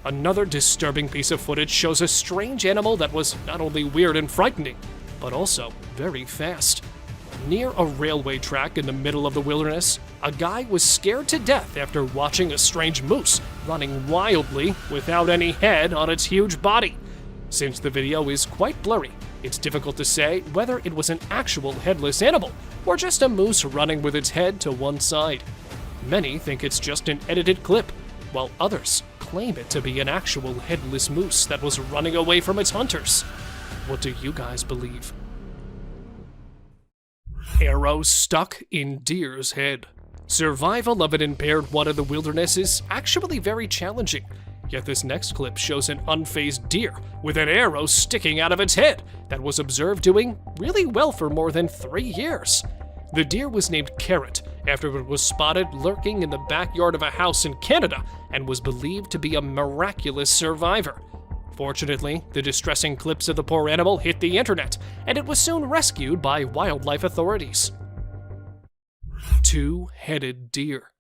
Another disturbing piece of footage shows a strange animal that was not only weird and frightening, but also very fast. Near a railway track in the middle of the wilderness, a guy was scared to death after watching a strange moose running wildly without any head on its huge body. Since the video is quite blurry, it's difficult to say whether it was an actual headless animal or just a moose running with its head to one side. Many think it's just an edited clip, while others claim it to be an actual headless moose that was running away from its hunters. What do you guys believe? Arrow stuck in deer's head. Survival of an impaired one in the wilderness is actually very challenging, yet this next clip shows an unfazed deer with an arrow sticking out of its head that was observed doing really well for more than 3 years. The deer was named Carrot after it was spotted lurking in the backyard of a house in Canada and was believed to be a miraculous survivor. Fortunately, the distressing clips of the poor animal hit the internet, and it was soon rescued by wildlife authorities. Two-headed deer.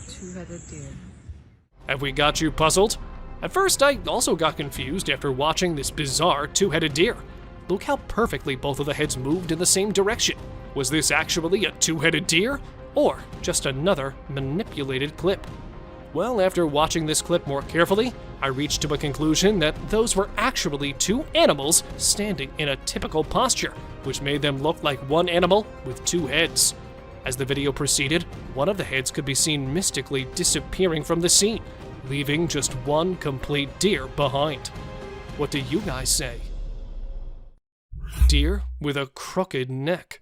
Two-headed deer. Have we got you puzzled? At first, I also got confused after watching this bizarre two-headed deer. Look how perfectly both of the heads moved in the same direction. Was this actually a two-headed deer, or just another manipulated clip? Well, after watching this clip more carefully, I reached to a conclusion that those were actually two animals standing in a typical posture, which made them look like one animal with two heads. As the video proceeded, one of the heads could be seen mystically disappearing from the scene, leaving just one complete deer behind. What do you guys say? Deer with a crooked neck.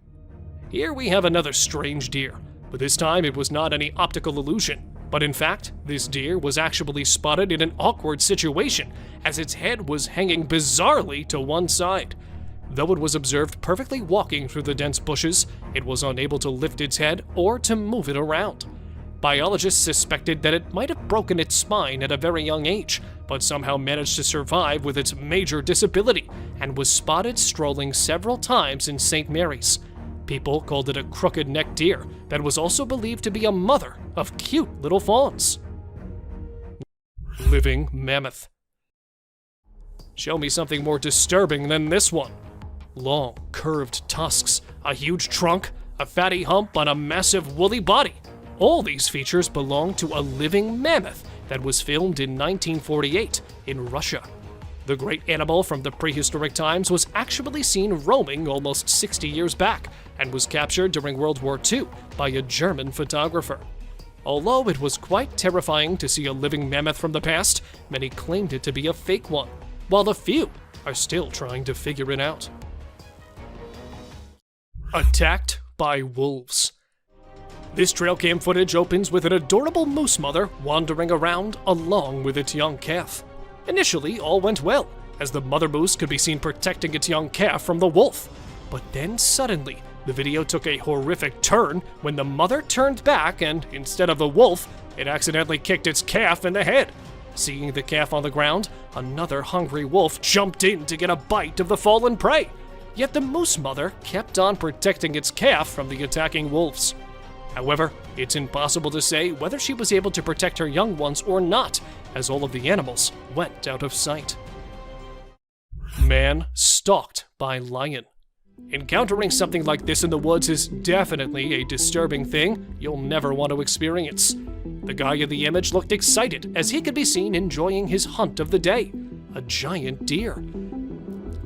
Here we have another strange deer, but this time it was not any optical illusion. But in fact, this deer was actually spotted in an awkward situation, as its head was hanging bizarrely to one side. Though it was observed perfectly walking through the dense bushes, it was unable to lift its head or to move it around. Biologists suspected that it might have broken its spine at a very young age, but somehow managed to survive with its major disability, and was spotted strolling several times in St. Mary's. People called it a crooked-necked deer that was also believed to be a mother of cute little fawns. Living mammoth. Show me something more disturbing than this one. Long, curved tusks, a huge trunk, a fatty hump on a massive woolly body. All these features belong to a living mammoth that was filmed in 1948 in Russia. The great animal from the prehistoric times was actually seen roaming almost 60 years back and was captured during World War II by a German photographer. Although it was quite terrifying to see a living mammoth from the past, many claimed it to be a fake one, while a few are still trying to figure it out. Attacked by wolves. This trail cam footage opens with an adorable moose mother wandering around along with its young calf. Initially, all went well, as the mother moose could be seen protecting its young calf from the wolf. But then suddenly, the video took a horrific turn when the mother turned back and, instead of the wolf, it accidentally kicked its calf in the head. Seeing the calf on the ground, another hungry wolf jumped in to get a bite of the fallen prey. Yet the moose mother kept on protecting its calf from the attacking wolves. However, it's impossible to say whether she was able to protect her young ones or not, as all of the animals went out of sight. Man stalked by lion. Encountering something like this in the woods is definitely a disturbing thing you'll never want to experience. The guy in the image looked excited as he could be seen enjoying his hunt of the day, a giant deer.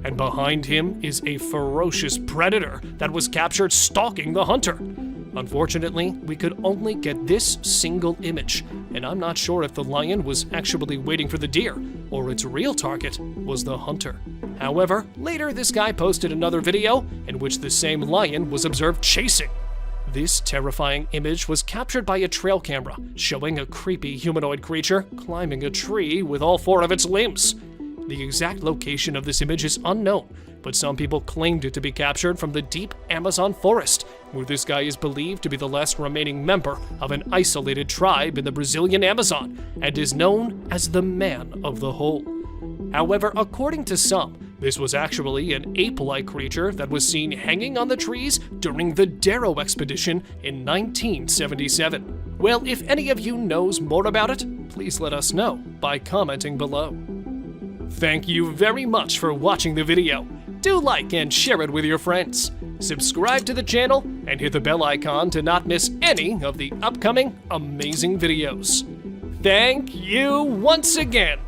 And behind him is a ferocious predator that was captured stalking the hunter. Unfortunately, we could only get this single image, and I'm not sure if the lion was actually waiting for the deer, or its real target was the hunter. However, later this guy posted another video in which the same lion was observed chasing. This terrifying image was captured by a trail camera, showing a creepy humanoid creature climbing a tree with all 4 of its limbs. The exact location of this image is unknown, but some people claimed it to be captured from the deep Amazon forest, where this guy is believed to be the last remaining member of an isolated tribe in the Brazilian Amazon, and is known as the Man of the Hole. However, according to some, this was actually an ape-like creature that was seen hanging on the trees during the Darrow expedition in 1977. Well, if any of you knows more about it, please let us know by commenting below. Thank you very much for watching the video. Do like and share it with your friends. Subscribe to the channel and hit the bell icon to not miss any of the upcoming amazing videos. Thank you once again